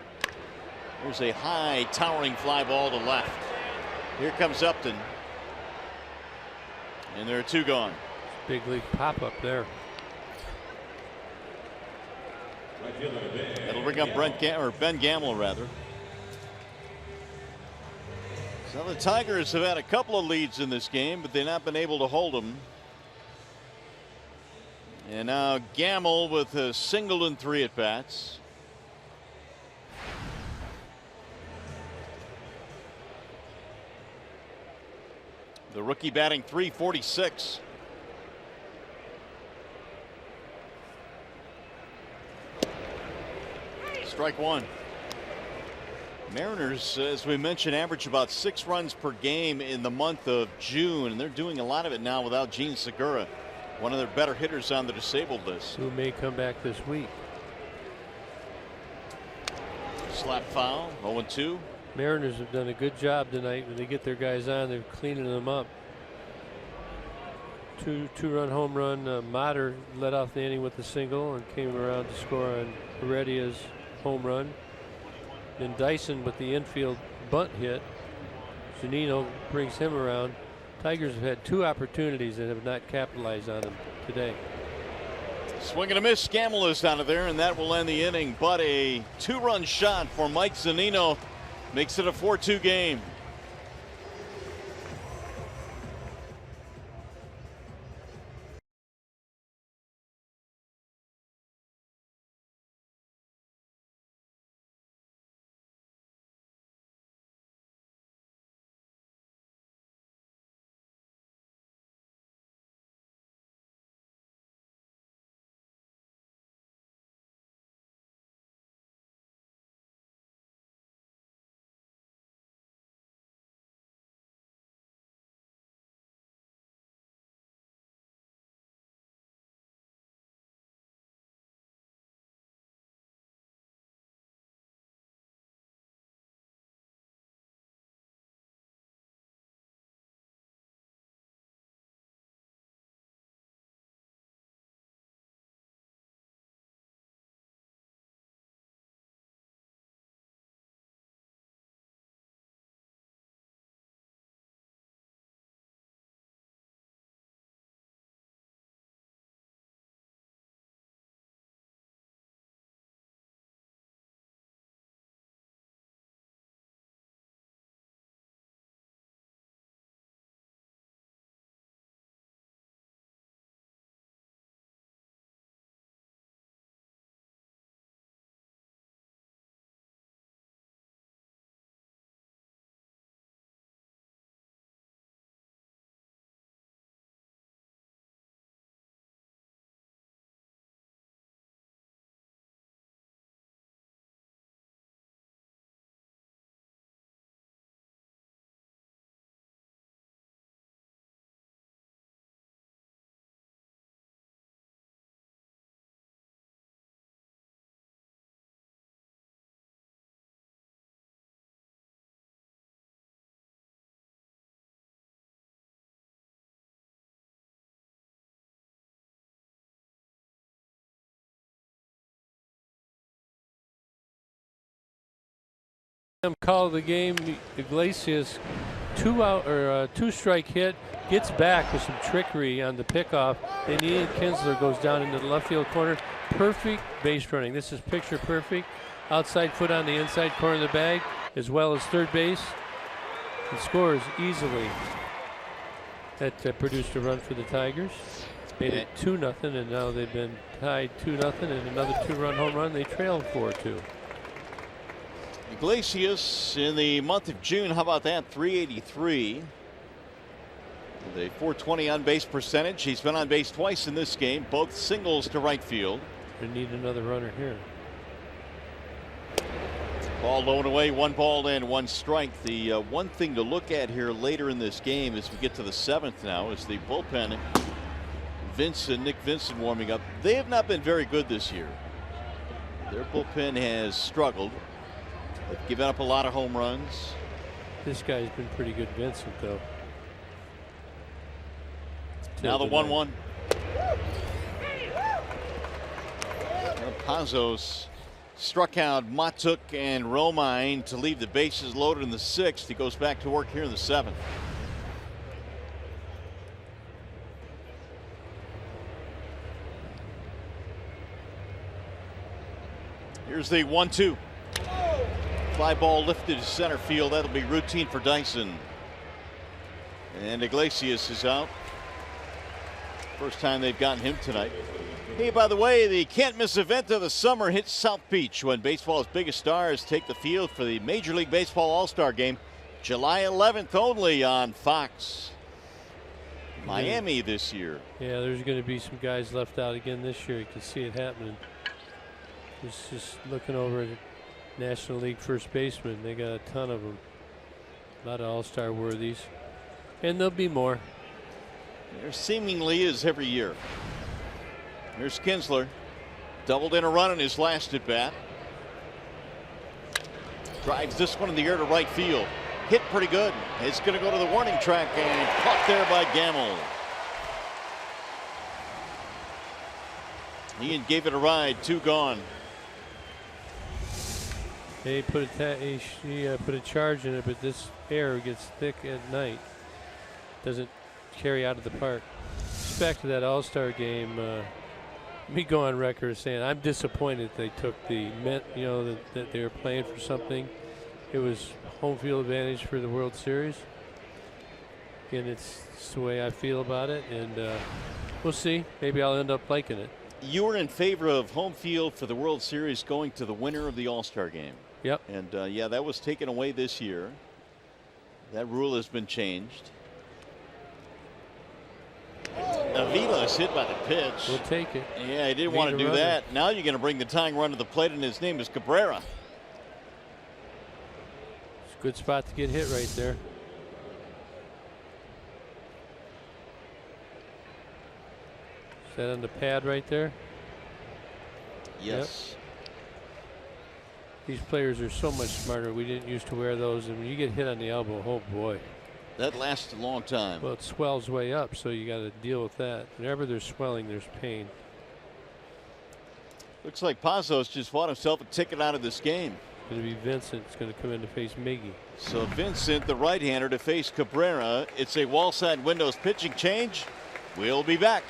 There's a high towering fly ball to left. Here comes Upton. And there are 2 gone. Big league pop up there. That'll bring up Ben Gamble rather. So the Tigers have had a couple of leads in this game, but they've not been able to hold them. And now Gamble with a single and 3 at bats. The rookie batting .346. Strike 1. Mariners, as we mentioned, average about 6 runs per game in the month of June, and they're doing a lot of it now without Gene Segura, one of their better hitters on the disabled list. Who may come back this week. Slap foul, 0-2. Mariners have done a good job tonight. When they get their guys on, they're cleaning them up. Two-run home run. Motter led off the inning with a single and came around to score on Heredia's home run. Then Dyson with the infield bunt hit. Zunino brings him around. Tigers have had 2 opportunities and have not capitalized on them today. Swing and a miss. Gamble is out of there, and that will end the inning. But a 2-run shot for Mike Zunino makes it a 4-2 game. Call of the game. Iglesias, 2-strike hit, gets back with some trickery on the pickoff. Then Ian Kinsler goes down into the left field corner. Perfect base running. This is picture perfect. Outside foot on the inside corner of the bag, as well as third base. He scores easily. That produced a run for the Tigers. Made it 2-0, and now they've been tied 2-0, and another 2-run home run. They trail 4-2. Iglesias in the month of June, how about that? 383. With a 420 on base percentage. He's been on base twice in this game, both singles to right field. They need another runner here. Ball low and away, 1 ball and 1 strike. The one thing to look at here later in this game as we get to the 7th now is the bullpen. Nick Vincent warming up. They have not been very good this year. Their bullpen has struggled. They've given up a lot of home runs. This guy's been pretty good, Vincent, though. Now the 1-1. Pazos struck out Matuk and Romine to leave the bases loaded in the 6th. He goes back to work here in the 7th. Here's the 1-2. Fly ball lifted to center field. That'll be routine for Dyson. And Iglesias is out. First time they've gotten him tonight. Hey, by the way, the can't miss event of the summer hits South Beach when baseball's biggest stars take the field for the Major League Baseball All-Star Game. July 11th only on Fox. Miami this year. Yeah, there's going to be some guys left out again this year. You can see it happening. Just looking over at National League first baseman. They got a ton of them. A lot of all-star worthies. And there'll be more. There seemingly is every year. Here's Kinsler. Doubled in a run in his last at bat. Drives this one in the air to right field. Hit pretty good. It's going to go to the warning track and caught there by Gamble. Ian gave it a ride. 2 gone. They put a charge in it, but this air gets thick at night. Doesn't carry out of the park. Just back to that All-Star game. Let me go on record saying I'm disappointed they took that they were playing for something. It was home field advantage for the World Series, and it's the way I feel about it. And we'll see. Maybe I'll end up liking it. You were in favor of home field for the World Series going to the winner of the All-Star game. Yep. And yeah, that was taken away this year. That rule has been changed. Avila is hit by the pitch. We'll take it. Yeah, he didn't want to do that. Now you're going to bring the tying run to the plate, and his name is Cabrera. It's a good spot to get hit right there. Is that on the pad right there? Yes. Yep. These players are so much smarter. We didn't used to wear those, and when you get hit on the elbow, oh boy. That lasts a long time. Well, it swells way up, so you got to deal with that. Whenever there's swelling, there's pain. Looks like Pazos just bought himself a ticket out of this game. It's going to be Vincent. It's going to come in to face Miggy. So Vincent, the right-hander, to face Cabrera. It's a wall side windows pitching change. We'll be back.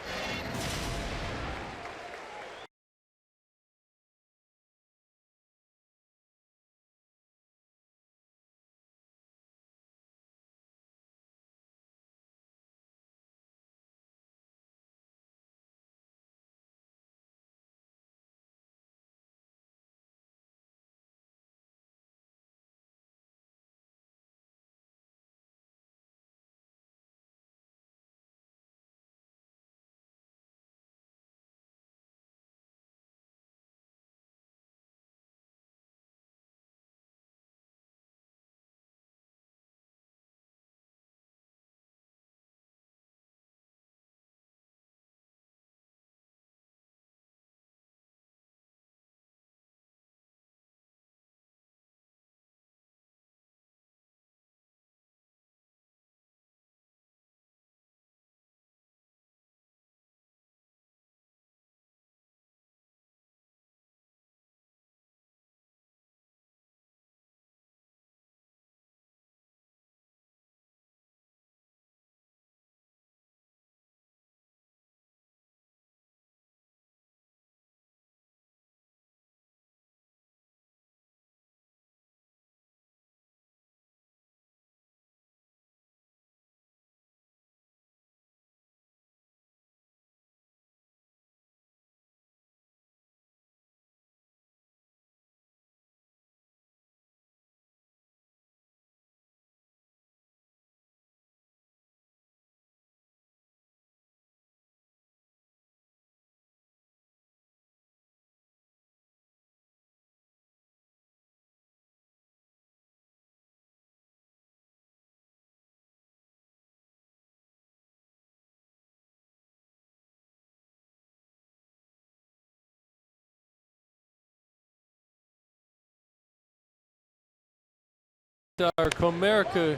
our Comerica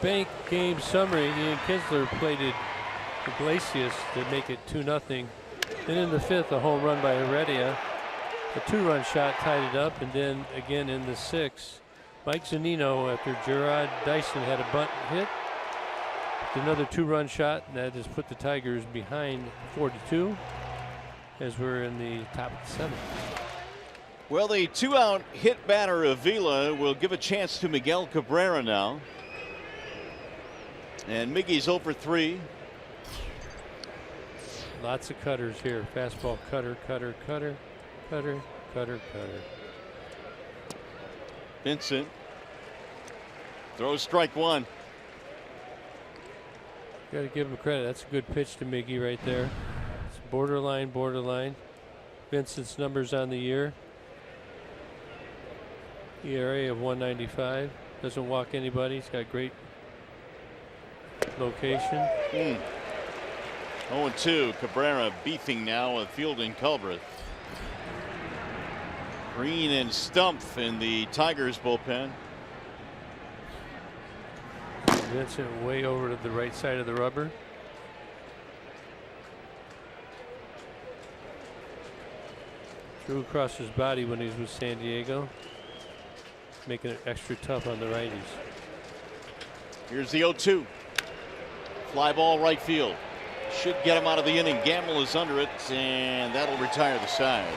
Bank game summary. Ian Kinsler plated Iglesias to make it 2-0. Then in the 5th, a home run by Heredia. A 2-run shot tied it up, and then again in the 6th, Mike Zunino, after Gerard Dyson had a bunt hit, another 2-run shot, and that has put the Tigers behind 4-2 as we're in the top of the 7th. Well, the 2-out hit batter Avila will give a chance to Miguel Cabrera now. And Miggy's 0 for 3. Lots of cutters here. Fastball, cutter, cutter, cutter, cutter, cutter, cutter. Vincent throws strike 1. Got to give him credit. That's a good pitch to Miggy right there. It's borderline, borderline. Vincent's numbers on the year. ERA of 195. Doesn't walk anybody. He's got great location. 0-2. Cabrera beefing now with Fielding Culbreth. Green and Stumpf in the Tigers bullpen. Vincent way over to the right side of the rubber. Threw across his body when he was with San Diego, making it extra tough on the righties. Here's the 0-2. Fly ball right field. Should get him out of the inning. Gamble is under it, and that'll retire the side.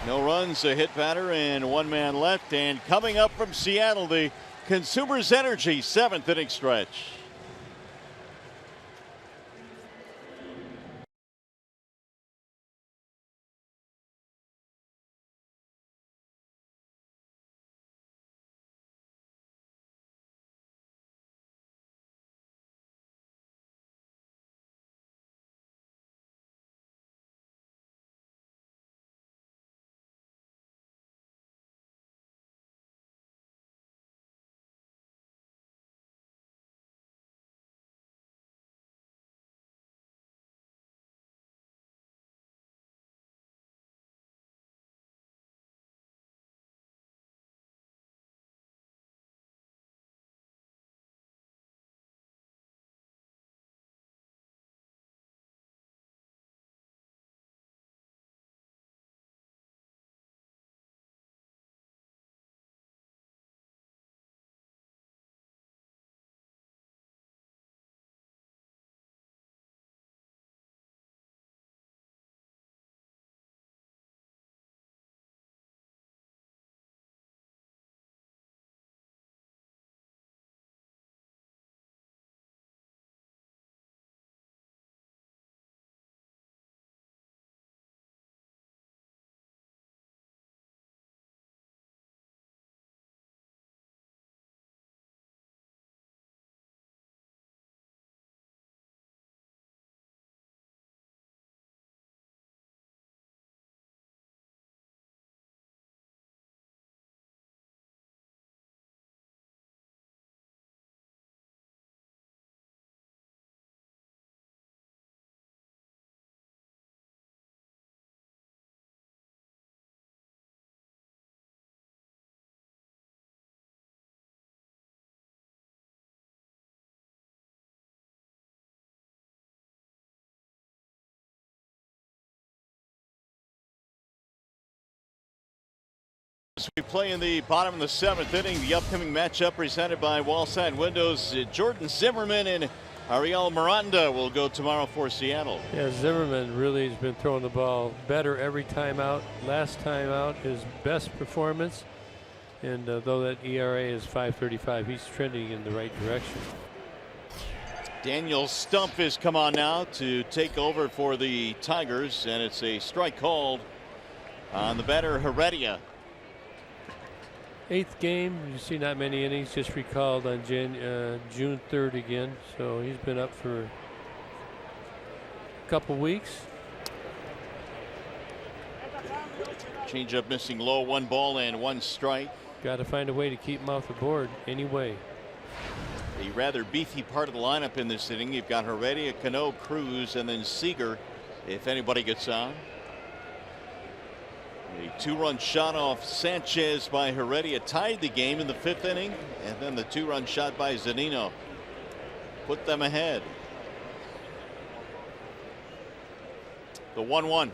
No runs, a hit batter, and 1 man left. And coming up from Seattle, the Consumers Energy 7th inning stretch. We play in the bottom of the 7th inning. The upcoming matchup presented by Wallside Windows. Jordan Zimmerman and Ariel Miranda will go tomorrow for Seattle. Yeah, Zimmerman really has been throwing the ball better every time out. Last time out, his best performance. And though that ERA is 5.35, he's trending in the right direction. Daniel Stumpf has come on now to take over for the Tigers, and it's a strike called on the batter Heredia. 8th game, you see not many innings, just recalled on June 3rd again. So he's been up for a couple weeks. Changeup missing low, 1 ball and 1 strike. Got to find a way to keep him off the board anyway. A rather beefy part of the lineup in this inning. You've got Heredia, Cano, Cruz, and then Seager if anybody gets on. A 2-run shot off Sanchez by Heredia tied the game in the 5th inning, and then the 2-run shot by Zunino put them ahead. The 1-1.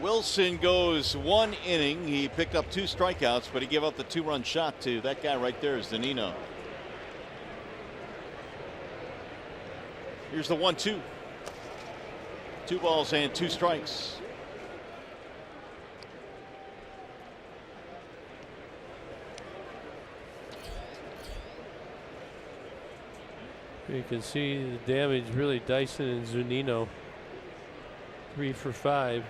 Wilson goes 1 inning. He picked up 2 strikeouts, but he gave up the 2-run shot to that guy right there, Zunino. Here's the 1-2. 2 balls and 2 strikes. You can see the damage really Dyson and Zunino. 3 for 5.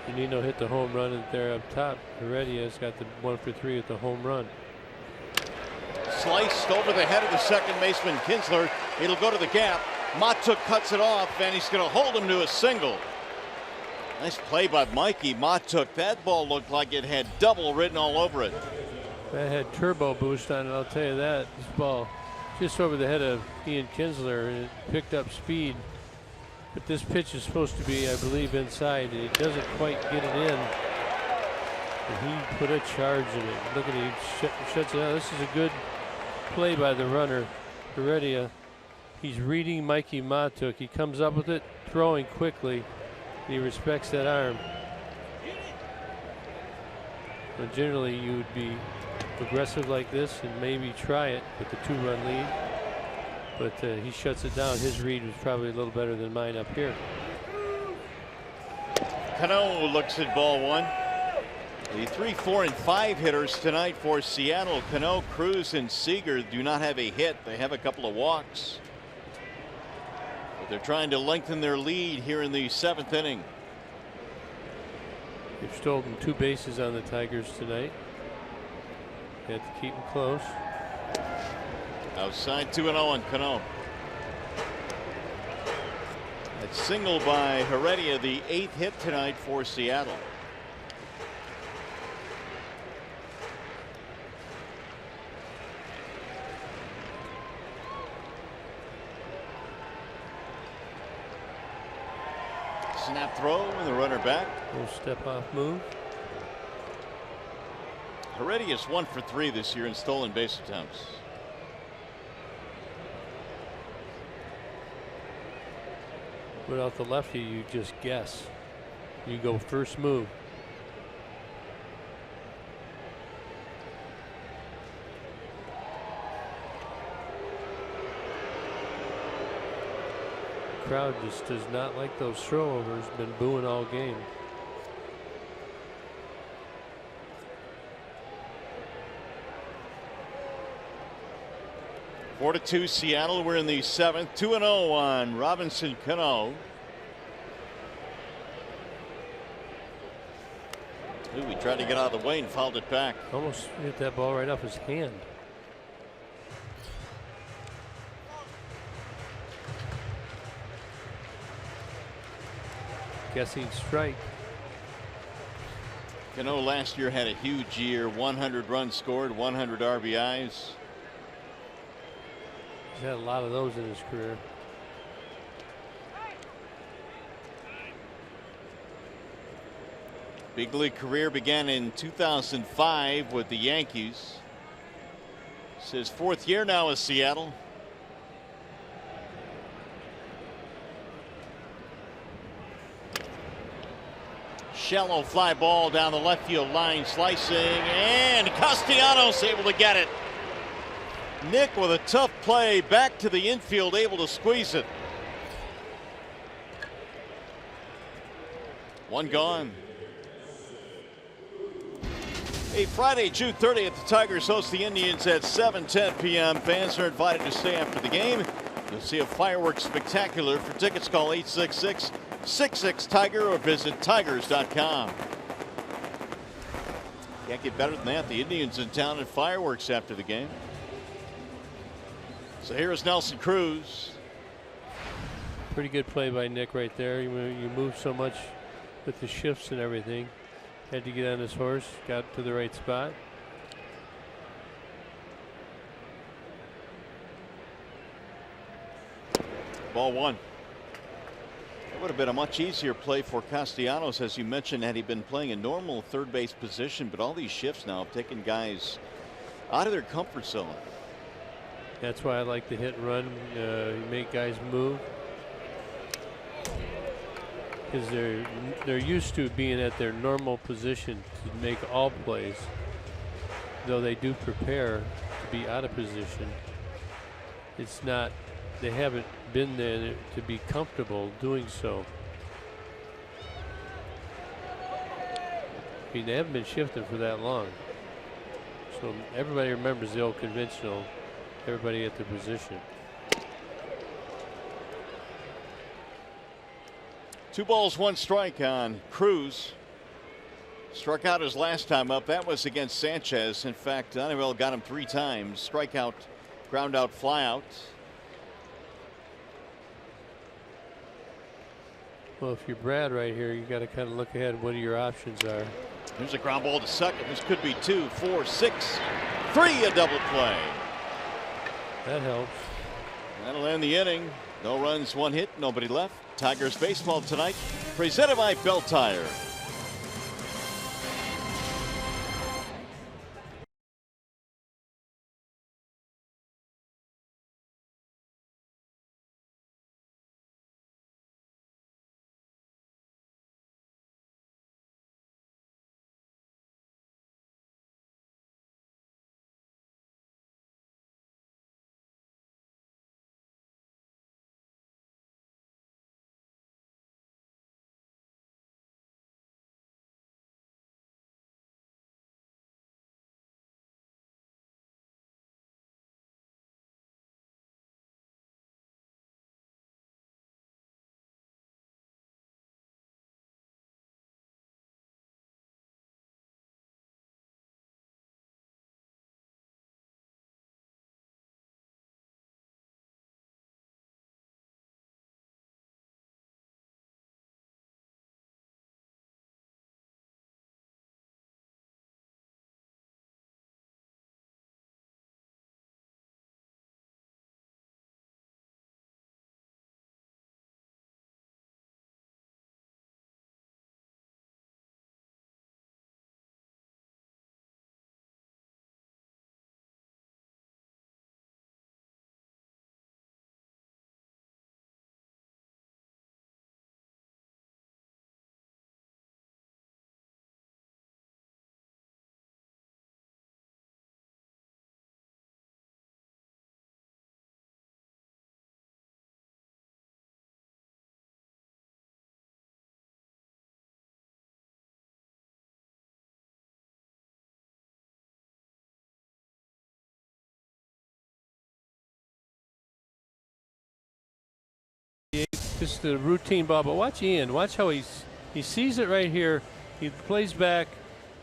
Zunino hit the home run and there up top. Heredia's got the 1 for 3 with the home run. Sliced over the head of the second baseman Kinsler. It'll go to the gap. Matuk cuts it off, and he's going to hold him to a single. Nice play by Mikey Matuk. That ball looked like it had double written all over it. That had turbo boost on it, I'll tell you that. This ball just over the head of Ian Kinsler, and it picked up speed. But this pitch is supposed to be, I believe, inside, and he doesn't quite get it in. And he put a charge in it. Look at it, he shuts it out. This is a good play by the runner, Heredia. He's reading Mikey Matuk. He comes up with it, throwing quickly, and he respects that arm. But generally, you would be aggressive like this and maybe try it with the 2-run lead. But he shuts it down. His read was probably a little better than mine up here. Cano looks at ball 1. The 3, 4, and 5 hitters tonight for Seattle. Cano, Cruz, and Seager do not have a hit. They have a couple of walks. But they're trying to lengthen their lead here in the 7th inning. They've stolen 2 bases on the Tigers tonight. They have to keep them close. Outside 2-0 on Cano. That single by Heredia, the 8th hit tonight for Seattle. Snap throw and the runner back. Little step off move. Heredia is 1 for 3 this year in stolen base attempts. Without the lefty, you just guess. You go first move. Crowd just does not like those throwovers. Been booing all game. Four to 2 Seattle. We're in the 7th. 2-0 on Robinson Cano. Ooh, he tried to get out of the way and fouled it back. Almost hit that ball right off his hand. Guessing strike. Cano last year had a huge year. 100 runs scored, 100 RBIs. He's had a lot of those in his career. Big league career began in 2005 with the Yankees. It's his 4th year now with Seattle. Shallow fly ball down the left field line, slicing, and Castellanos able to get it. Nick with a tough play back to the infield, able to squeeze it. 1 gone. A Friday, June 30th, the Tigers host the Indians at 7:10 p.m. Fans are invited to stay after the game. You'll see a fireworks spectacular. For tickets, call 866-66-TIGER or visit tigers.com. Can't get better than that. The Indians in town and fireworks after the game. So here is Nelson Cruz. Pretty good play by Nick right there. You move so much with the shifts and everything. Had to get on his horse, got to the right spot. Ball 1. It would have been a much easier play for Castellanos, as you mentioned, had he been playing a normal third base position. But all these shifts now have taken guys out of their comfort zone. That's why I like the hit and run. You make guys move because they're used to being at their normal position to make all plays. Though they do prepare to be out of position, it's not. They haven't been there to be comfortable doing so. I mean, they haven't been shifting for that long. So everybody remembers the old conventional, everybody at their position. 2 balls, 1 strike on Cruz. Struck out his last time up. That was against Sanchez. In fact, Donovan got him 3 times. Strikeout, ground out, fly out. Well, if you're Brad right here, you got to kind of look ahead what your options are. Here's a ground ball to second. This could be 2, 4, 6, 3, a double play. That helps. That'll end the inning. No runs, 1 hit, nobody left. Tigers baseball tonight, presented by Bell Tire. Just the routine ball, but watch Ian. Watch how he sees it right here. He plays back,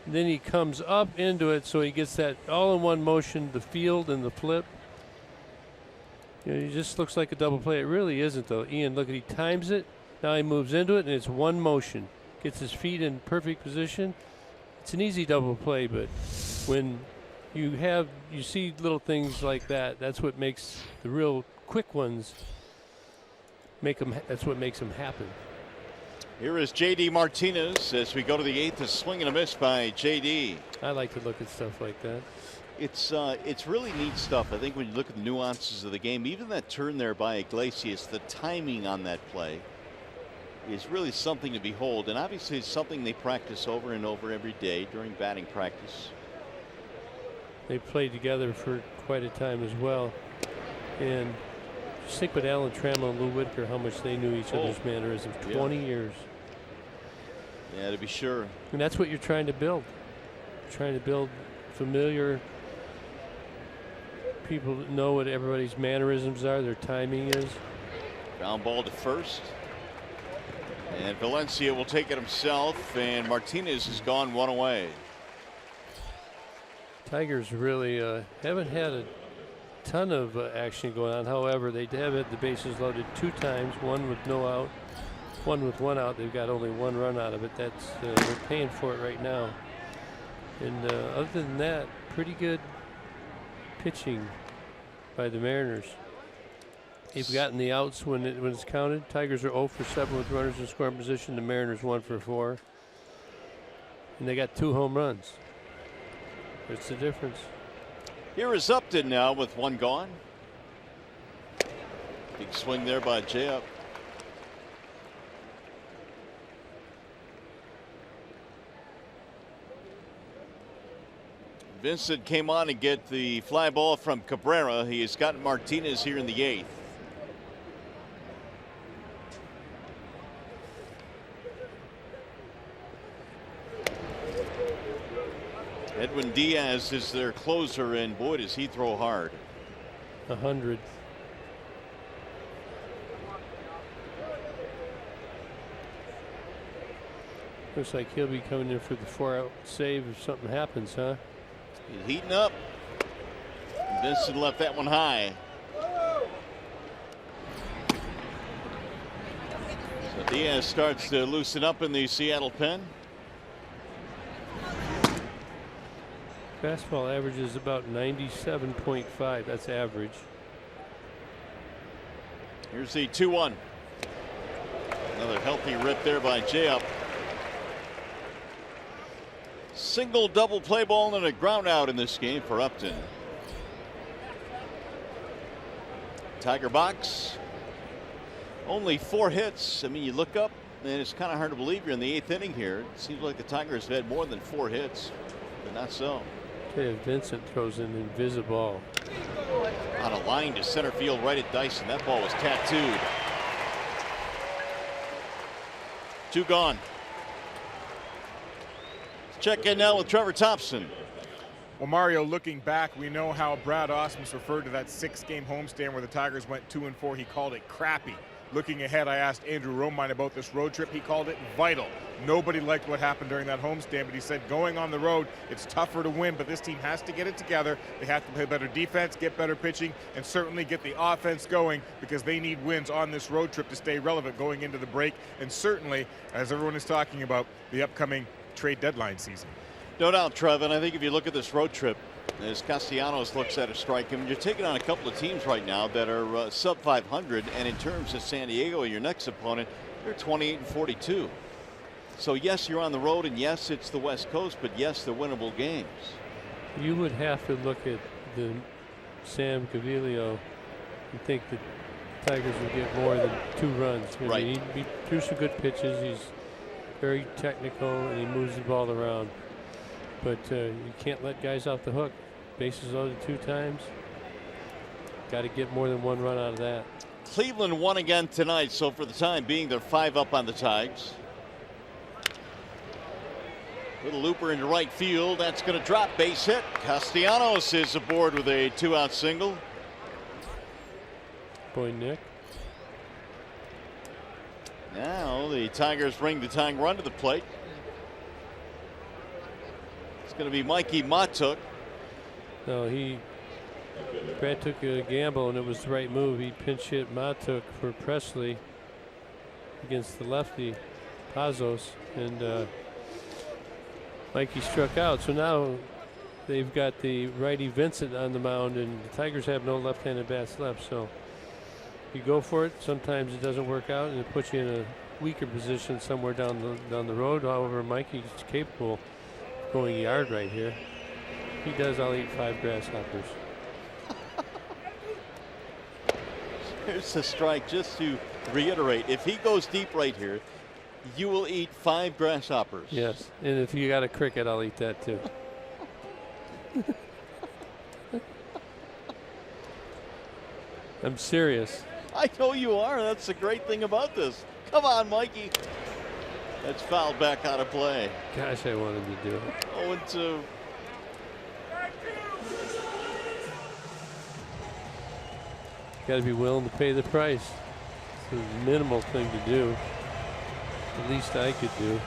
and then he comes up into it, so he gets that all-in-one motion, the field and the flip. You know, it just looks like a double play. It really isn't, though. Ian, look at, he times it. Now he moves into it, and it's one motion. Gets his feet in perfect position. It's an easy double play, but when you see little things like that, that's what makes the real quick ones. That's what makes them happen. Here is J.D. Martinez as we go to the 8th. A swing and a miss by J.D. I like to look at stuff like that. It's really neat stuff. I think when you look at the nuances of the game, even that turn there by Iglesias, the timing on that play is really something to behold. And obviously it's something they practice over and over every day during batting practice. They played together for quite a time as well. And just think with Alan Trammell and Lou Whitaker, how much they knew each other's mannerisms. 20 years. Yeah, to be sure. And that's what you're trying to build. You're trying to build familiar people that know what everybody's mannerisms are, their timing is. Ground ball to first. And Valencia will take it himself, and Martinez has gone 1 away. Tigers really haven't had a ton of action going on. However, they have had the bases loaded 2 times, one with no out, one with 1 out. They've got only 1 run out of it. That's they're paying for it right now. And other than that, pretty good pitching by the Mariners. They've gotten the outs when it's counted. Tigers are 0 for 7 with runners in scoring position. The Mariners 1 for 4. And they got 2 home runs. What's the difference? Here is Upton now with 1 gone. Big swing there by J.Up. Vincent came on to get the fly ball from Cabrera. He has got Martinez here in the 8th. Edwin Diaz is their closer, and boy, does he throw hard. 100. Looks like he'll be coming in for the 4-out save if something happens, huh? He's heating up. Vincent left that one high. So Diaz starts to loosen up in the Seattle pen. Fastball average is about 97.5. That's average. Here's the 2-1. Another healthy rip there by J.Up. Single double play ball and a ground out in this game for Upton. Tiger box. Only 4 hits. I mean, you look up and it's kind of hard to believe you're in the 8th inning here. It seems like the Tigers have had more than 4 hits, but not so. Okay, Vincent throws an invisible ball. On a line to center field right at Dyson. That ball was tattooed. 2 gone. Check in now with Trevor Thompson. Well, Mario, looking back, we know how Brad Ausmus referred to that 6-game homestand where the Tigers went 2-4. He called it crappy. Looking ahead, I asked Andrew Romine about this road trip. He called it vital. Nobody liked what happened during that homestand, but he said going on the road, it's tougher to win, but this team has to get it together. They have to play better defense, get better pitching, and certainly get the offense going because they need wins on this road trip to stay relevant going into the break. And certainly, as everyone is talking about, the upcoming trade deadline season. No doubt, Trev, and I think if you look at this road trip, as Castellanos looks at a strike, I mean, you're taking on a couple of teams right now that are sub 500, and in terms of San Diego, your next opponent, they're 28-42. So yes, you're on the road, and yes, it's the West Coast, but yes, they're winnable games. You would have to look at the Sam Gaviglio and think that Tigers would get more than 2 runs. Right. He threw some good pitches. He's very technical, and he moves the ball around. But you can't let guys off the hook. Bases loaded 2 times. Got to get more than 1 run out of that. Cleveland won again tonight, so for the time being, they're 5 up on the Tigers. Little looper into right field. That's going to drop. Base hit. Castellanos is aboard with a 2-out single. Boy, Nick. Now the Tigers bring the tying run to the plate. It's going to be Mikey Matuk. No, Brad took a gamble, and it was the right move. He pinch hit Matuk for Presley against the lefty Pazos, and Mikey struck out. So now they've got the righty Vincent on the mound, and the Tigers have no left-handed bats left. So you go for it. Sometimes it doesn't work out, and it puts you in a weaker position somewhere down the road. However, Mikey's capable of going yard right here. He does. I'll eat 5 grasshoppers. Here's the strike, just to reiterate. If he goes deep right here, you will eat 5 grasshoppers. Yes, and if you got a cricket, I'll eat that too. I'm serious. I know you are. That's the great thing about this. Come on, Mikey. That's fouled back out of play. Gosh, I wanted to do it. 0-2. Got to be willing to pay the price. It's a minimal thing to do. At least I could do.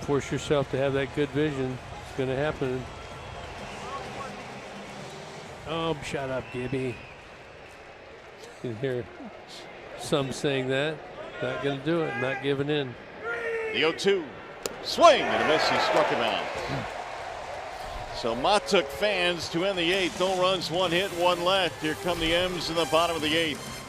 Force yourself to have that good vision. It's going to happen. Oh, shut up, Gibby. You can hear some saying that. Not going to do it. Not giving in. The 0-2. Swing and a miss. He struck him out. So Matuk fans to end the 8th. No runs, 1 hit, 1 left. Here come the M's in the bottom of the 8th.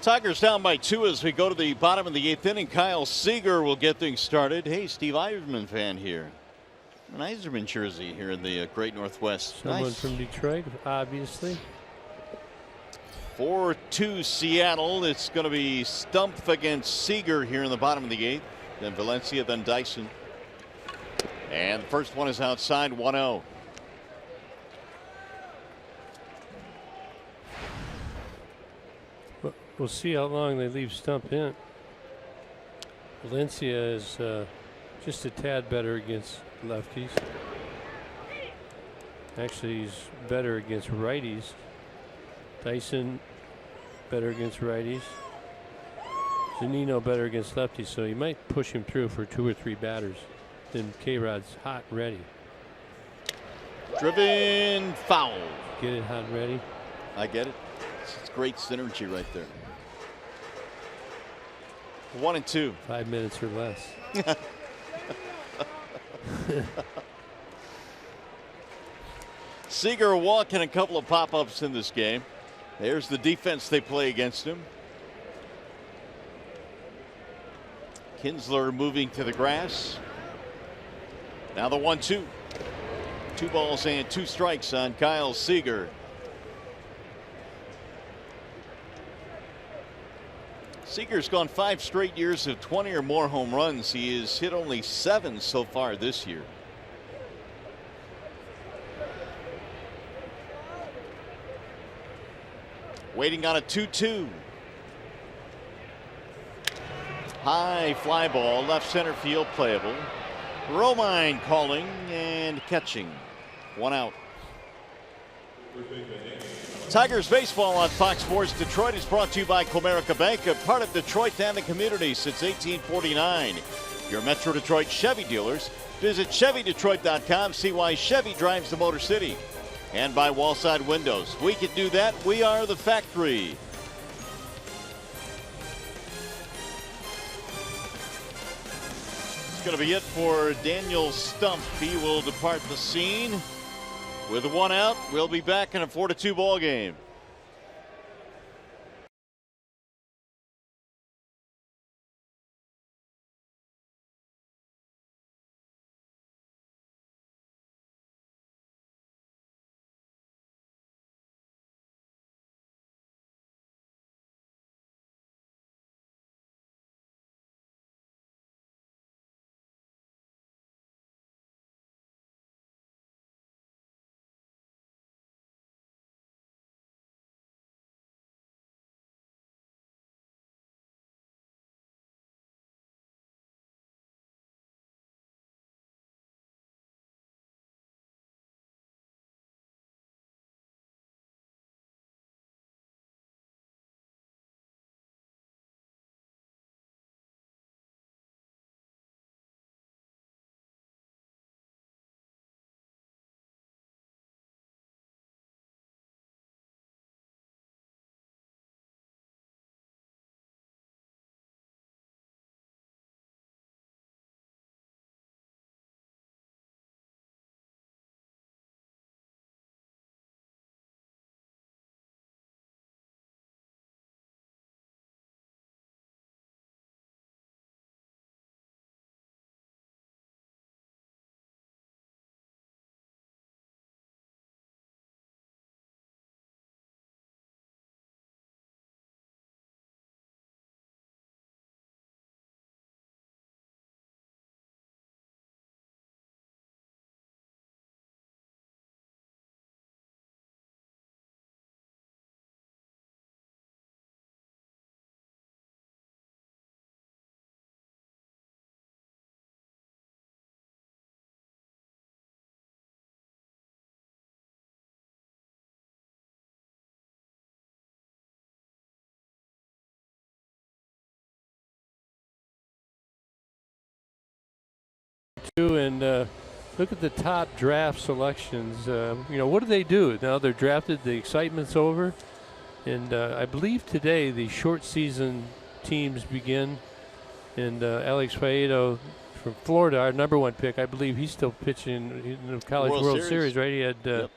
Tigers down by 2 as we go to the bottom of the 8th inning. Kyle Seager will get things started. Hey, Steve Yzerman fan here. An Yzerman jersey here in the Great Northwest. Someone nice. From Detroit, obviously. 4-2 Seattle. It's going to be Stumpf against Seager here in the bottom of the 8th. Then Valencia, then Dyson. And the first one is outside, 1-0. We'll see how long they leave Stump in. Valencia is just a tad better against lefties. Actually, he's better against righties. Dyson better against righties. Zunino better against lefties, so he might push him through for 2 or 3 batters. Then K-Rod's hot and ready. Driven foul. Get it hot and ready. I get it. It's great synergy right there. 1-2. 5 minutes or less. Seager walking a couple of pop-ups in this game. There's the defense they play against him. Kinsler moving to the grass. Now the 1-2. 2 balls and 2 strikes on Kyle Seager. Seager's gone 5 straight years of 20 or more home runs. He has hit only 7 so far this year. Waiting on a 2-2. High fly ball, left center field, playable. Romine calling and catching. 1 out. Tigers baseball on Fox Sports Detroit is brought to you by Comerica Bank, a part of Detroit and the community since 1849. Your Metro Detroit Chevy dealers. Visit ChevyDetroit.com. See why Chevy drives the Motor City. And by Wallside Windows. We can do that. We are the factory. It's going to be it for Daniel Stumpf. He will depart the scene. With 1 out, we'll be back in a 4-2 ball game. And look at the top draft selections. What do they do? Now they're drafted, the excitement's over. And I believe today the short season teams begin. And Alex Faedo from Florida, our #1 pick, I believe he's still pitching in the College World Series, right? He had,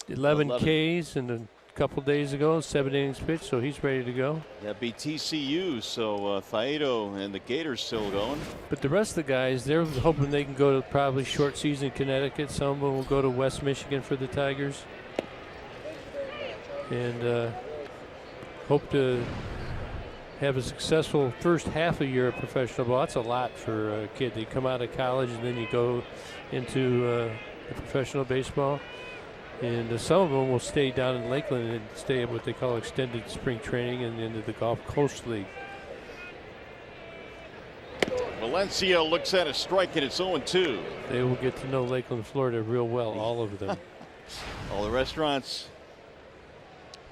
11 Ks and a couple days ago, 7 innings pitched, so he's ready to go. Yeah, beat TCU, so Faedo and the Gators still going. But the rest of the guys, they're hoping they can go to probably short season Connecticut. Some of them will go to West Michigan for the Tigers. And hope to have a successful first half a year of professional ball. That's a lot for a kid. You come out of college and then you go into professional baseball. And some of them will stay down in Lakeland and stay at what they call extended spring training and into the Gulf Coast League. Valencia looks at a strike and it's 0-2. They will get to know Lakeland, Florida real well, all of them. All the restaurants.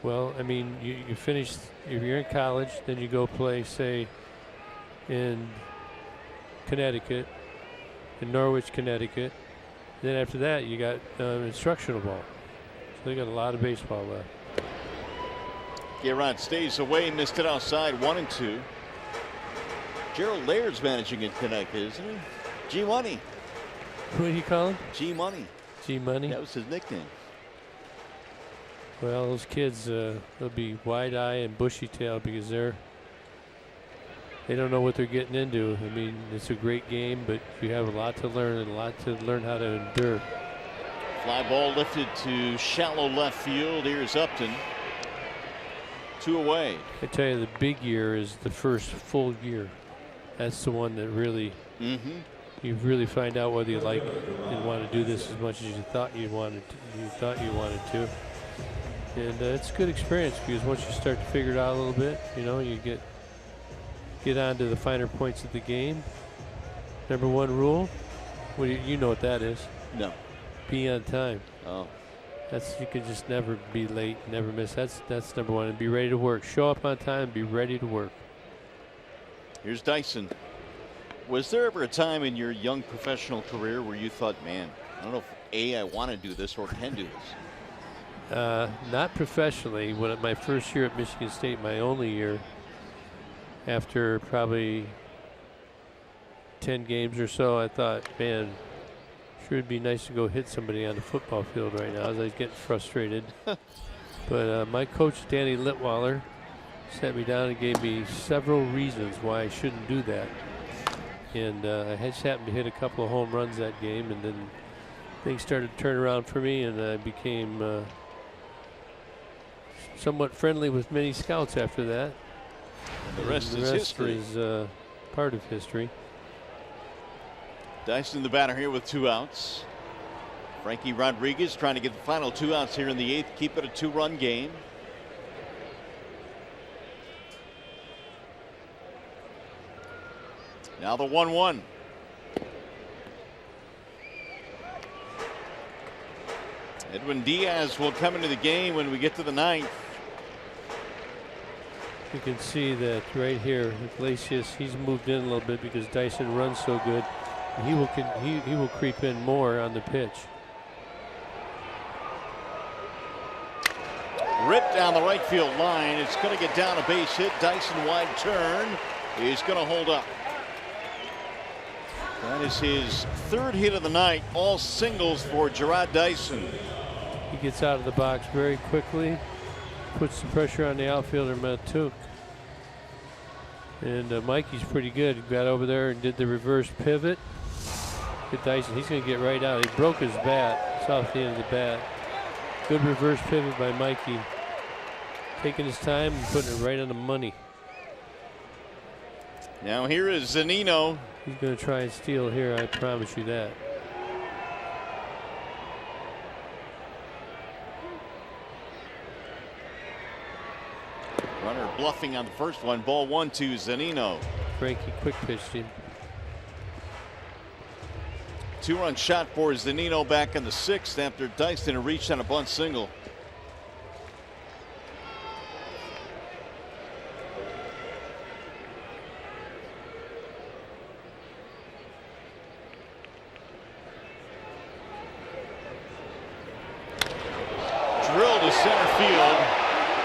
Well, I mean, you finish, if you're in college, then you go play, say, in Connecticut, in Norwich, Connecticut. Then after that, you got instructional ball. So they got a lot of baseball left. Guerrant stays away, missed it outside, 1-2. Gerald Laird's managing in Connecticut, isn't he? G-Money. Who do you call him? G-Money. G-Money? That was his nickname. Well, those kids, they'll be wide-eye and bushy-tailed because they don't know what they're getting into. I mean, it's a great game, but you have a lot to learn and a lot to learn how to endure. Fly ball lifted to shallow left field. Here's Upton. 2 away. I tell you, the big year is the first full year. That's the one that really, you really find out whether you like and want to do this as much as you thought you wanted to. And it's a good experience because once you start to figure it out a little bit, you get on to the finer points of the game. #1 rule, well, you know what that is. No. Be on time. Oh. You can just never be late, never miss. That's #1. And be ready to work. Show up on time and be ready to work. Here's Dyson. Was there ever a time in your young professional career where you thought, man, I don't know if I want to do this or can do this? Not professionally. When my first year at Michigan State, my only year, after probably 10 games or so, I thought, man, sure it'd be nice to go hit somebody on the football field right now. As I was getting frustrated. But my coach, Danny Litwaller, sat me down and gave me several reasons why I shouldn't do that. And I just happened to hit a couple of home runs that game, and then things started to turn around for me, and I became somewhat friendly with many scouts after that. And the rest is history. Is part of history. Dyson, the batter here with 2 outs. Frankie Rodriguez trying to get the final 2 outs here in the 8th, keep it a 2-run game. Now the 1-1. Edwin Diaz will come into the game when we get to the 9th. You can see that right here, Iglesias, he's moved in a little bit because Dyson runs so good. He will creep in more on the pitch. Ripped down the right field line. It's going to get down a base hit. Dyson wide turn. He's going to hold up. That is his 3rd hit of the night. All singles for Gerard Dyson. He gets out of the box very quickly. Puts the pressure on the outfielder, Matuk. And Mikey's pretty good. He got over there and did the reverse pivot. Good Dyson. He's going to get right out. He broke his bat. It's off the end of the bat. Good reverse pivot by Mikey. Taking his time and putting it right on the money. Now here is Zunino. He's going to try and steal here, I promise you that. Runner bluffing on the first one. Ball 1 to Zunino. Frankie quick pitched him. 2-run shot for Zunino back in the 6th after Dyson reached on a bunt single. field.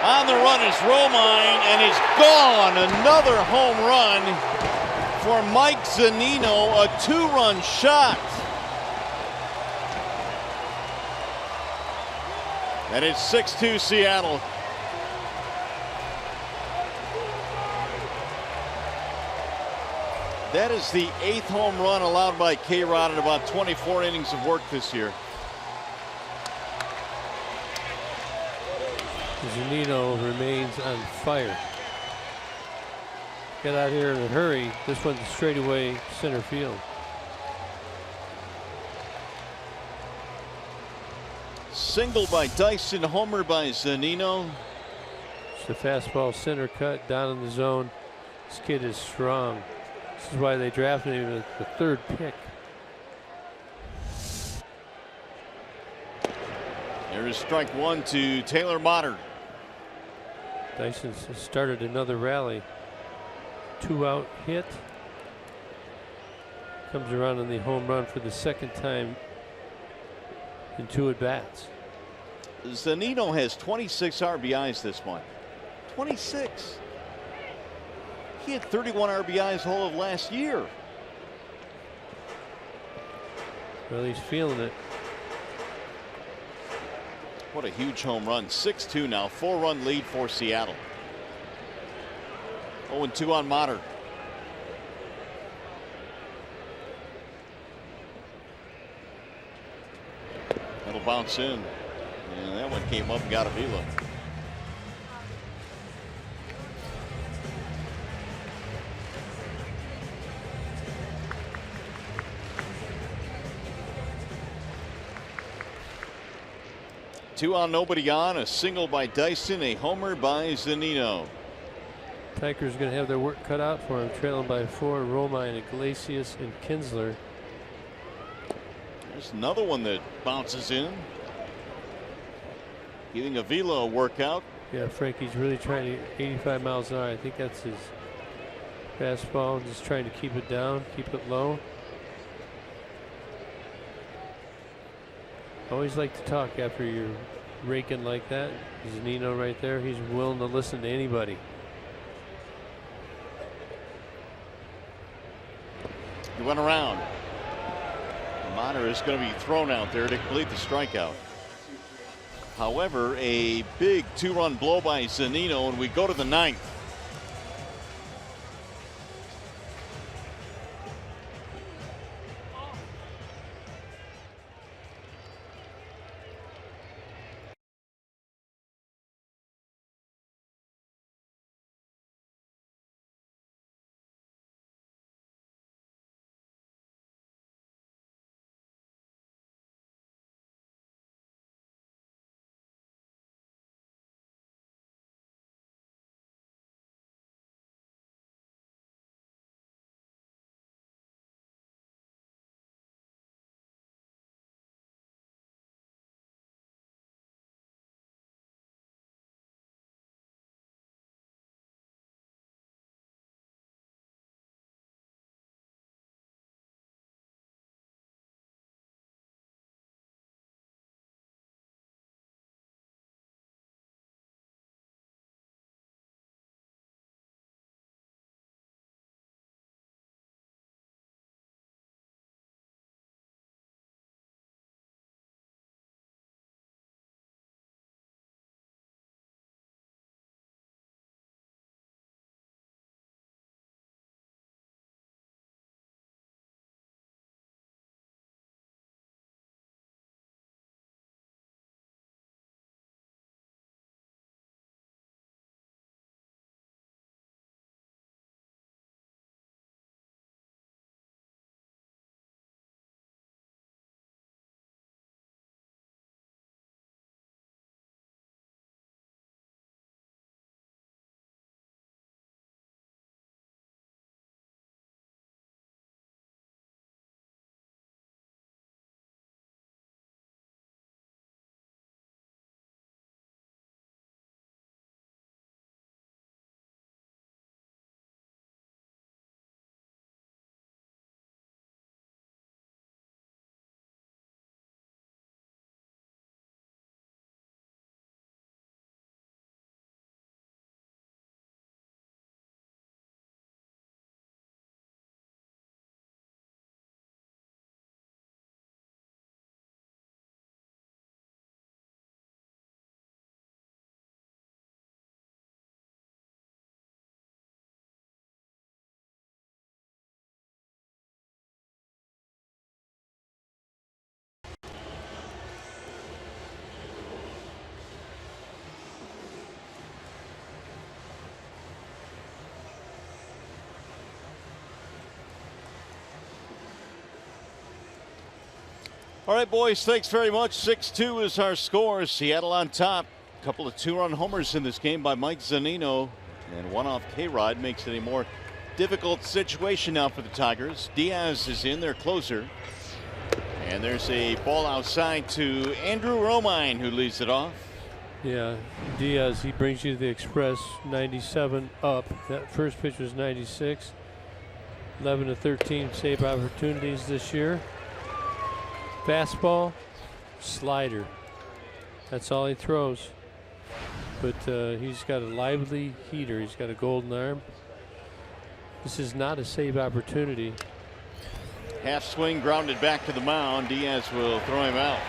On the run is Romine, and is gone. Another home run for Mike Zunino, a 2-run shot. And it's 6-2 Seattle. That is the 8th home run allowed by K-Rod in about 24 innings of work this year. Zunino remains on fire. Get out here in a hurry. This one's straight away center field. Single by Dyson, homer by Zunino. It's the fastball center cut down in the zone. This kid is strong. This is why they drafted him at the 3rd pick. There is strike 1 to Taylor Motter. Dyson started another rally. 2-out hit. Comes around on the home run for the 2nd time in 2 at-bats. Zunino has 26 RBIs this month. 26. He had 31 RBIs all of last year. Well, he's feeling it. What a huge home run. 6-2 now. 4-run lead for Seattle. 0-2 on Motter. That'll bounce in. And that one came up and got a velo. Two on, nobody on. A single by Dyson, a homer by Zunino. Tigers going to have their work cut out for him, trailing by 4. Romine, Iglesias, and Kinsler. There's another one that bounces in. Giving Avila a workout. Yeah, Frankie's really trying to 85 miles an hour. I think that's his fastball. Just trying to keep it down, keep it low. Always like to talk after you're raking like that. Zunino right there. He's willing to listen to anybody. He went around. Motter is going to be thrown out there to complete the strikeout. However, a big 2-run blow by Zunino, and we go to the 9th. All right, boys, thanks very much. 6-2 is our score. Seattle on top. A couple of 2-run homers in this game by Mike Zunino, and one off K-Rod makes it a more difficult situation now for the Tigers. Diaz is in, their closer. And there's a ball outside to Andrew Romine, who leads it off. Yeah, Diaz, he brings you the Express 97 up. That first pitch was 96. 11 to 13 save opportunities this year. Fastball, slider. That's all he throws. But he's got a lively heater. He's got a golden arm. This is not a save opportunity. Half swing, grounded back to the mound. Diaz will throw him out.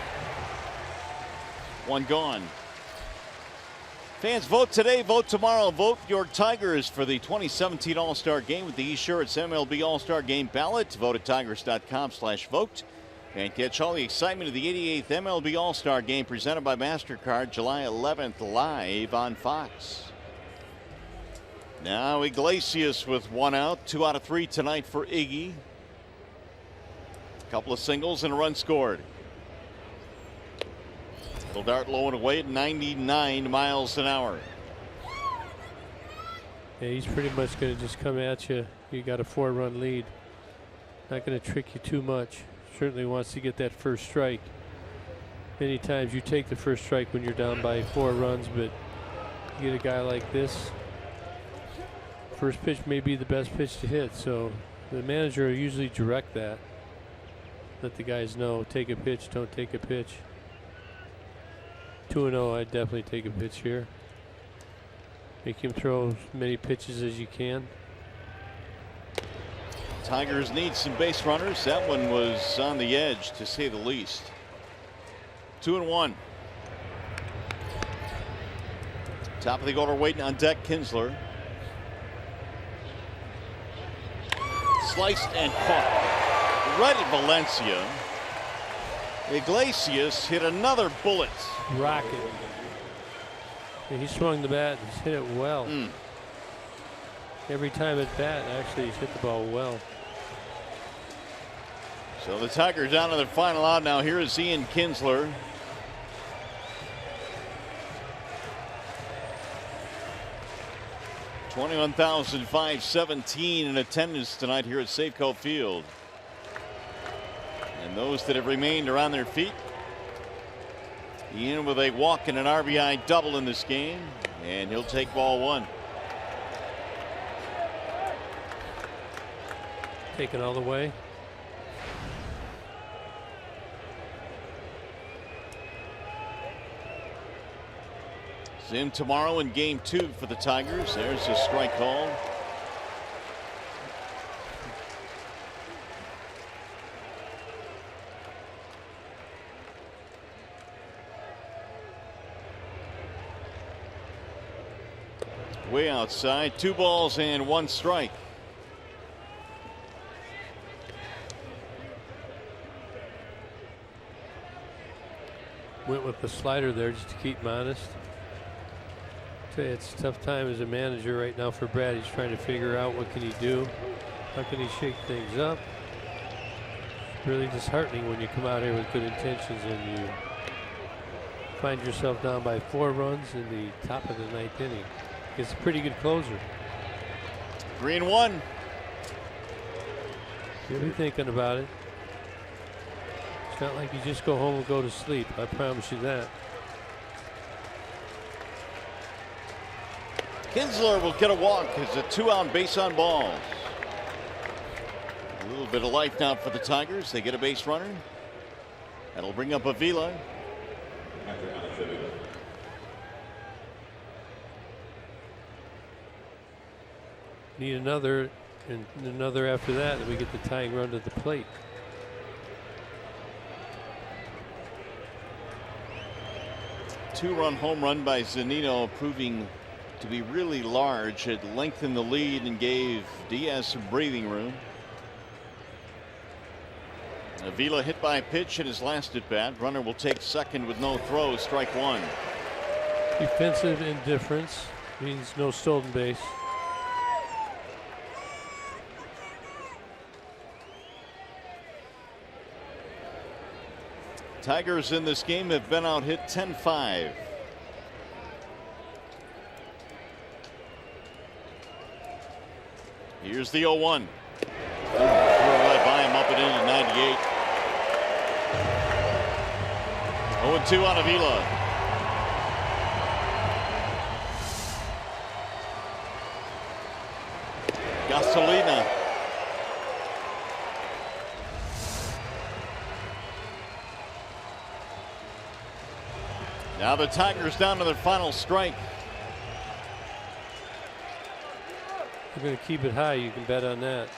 One gone. Fans, vote today, vote tomorrow. Vote your Tigers for the 2017 All-Star Game with the eShirts MLB All-Star Game ballot. Vote at tigers.com/vote. And catch all the excitement of the 88th MLB All-Star Game presented by MasterCard July 11th live on Fox. Now Iglesias with one out. 2 out of 3 tonight for Iggy. A couple of singles and a run scored. Little dart low and away at 99 miles an hour. Yeah, he's pretty much going to just come at you. You got a 4-run lead. Not going to trick you too much. Certainly wants to get that first strike. Many times you take the first strike when you're down by 4 runs, but you get a guy like this. First pitch may be the best pitch to hit, so the manager will usually direct that. Let the guys know, take a pitch, don't take a pitch. 2-0, I'd definitely take a pitch here. Make him throw as many pitches as you can. Tigers need some base runners. That one was on the edge, to say the least. 2-1. Top of the order waiting on deck, Kinsler. Sliced and caught. Right at Valencia. Iglesias hit another bullet. Rocket. Yeah, he swung the bat and he's hit it well. Every time at bat, actually, he's hit the ball well. So the Tigers down to their final out now. Here is Ian Kinsler. $21,517 in attendance tonight here at Safeco Field. And those that have remained are on their feet. Ian with a walk and an RBI double in this game, and he'll take ball 1. Taken all the way. In tomorrow in game 2 for the Tigers. There's a strike called. Way outside. 2 balls and 1 strike. Went with the slider there just to keep him honest. It's a tough time as a manager right now for Brad. He's trying to figure out what can he do, how can he shake things up. It's really disheartening when you come out here with good intentions and you find yourself down by 4 runs in the top of the 9th inning. It's a pretty good closer. 3-1. You'll be thinking about it. It's not like you just go home and go to sleep. I promise you that. Kinsler will get a walk. It's a 2-out base on balls. A little bit of life now for the Tigers. They get a base runner. That'll bring up Avila. Need another and another after that, and we get the tying run to the plate. Two-run home run by Zunino, proving to be really large. It lengthened the lead and gave Diaz some breathing room. Avila hit by a pitch in his last at bat. Runner will take second with no throw. Strike 1. Defensive indifference means no stolen base. Tigers in this game have been out hit 10-5. Here's the 0-1. Threw right by him up and in at 98. 0-2 on Avila. Gasolina. Now the Tigers down to their final strike. They're going to keep it high. You can bet on that.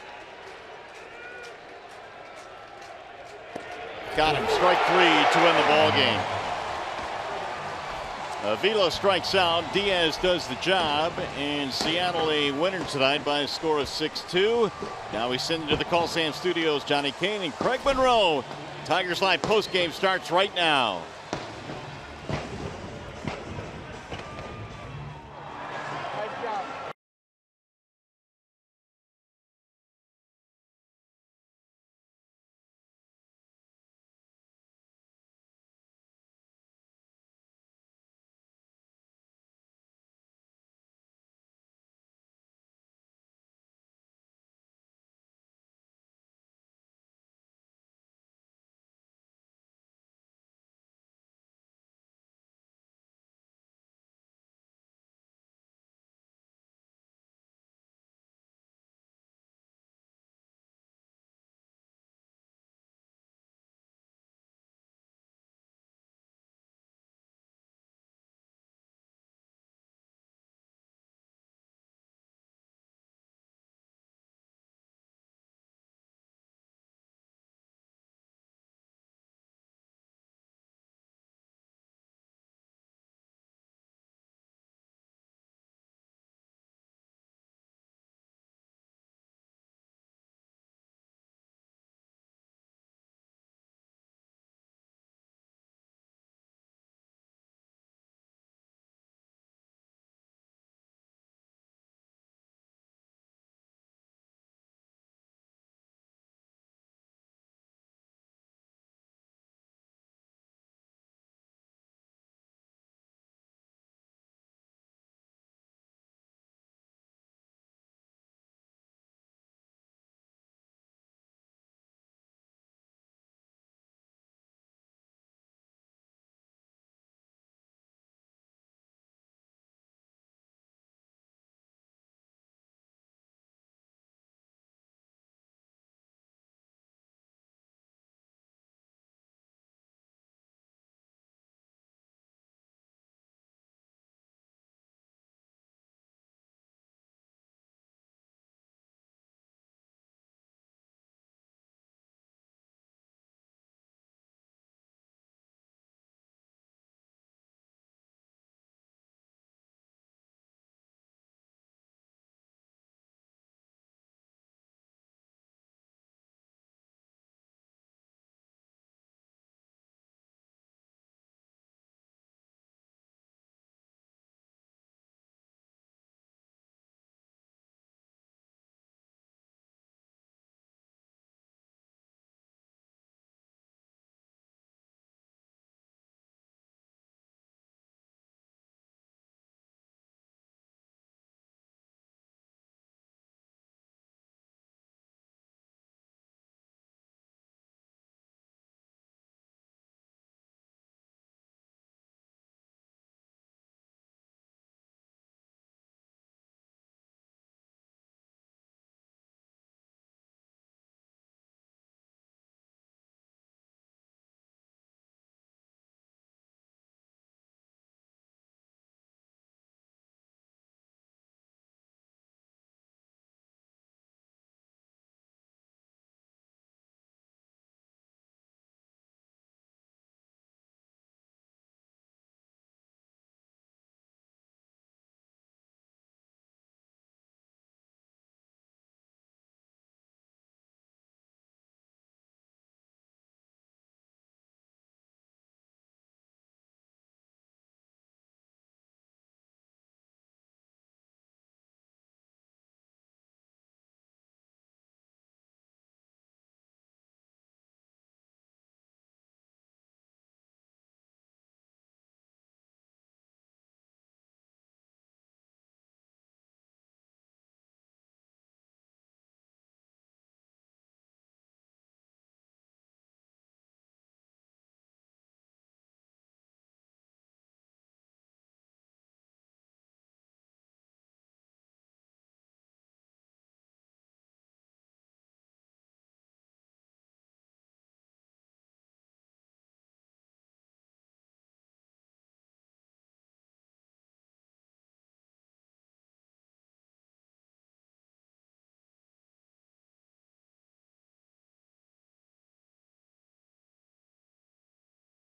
Got him. Strike 3 to win the ball game. Avila strikes out. Diaz does the job, and Seattle a winner tonight by a score of 6-2. Now we send it to the Call Sam Studios. Johnny Kane and Craig Monroe. Tigers Live postgame starts right now.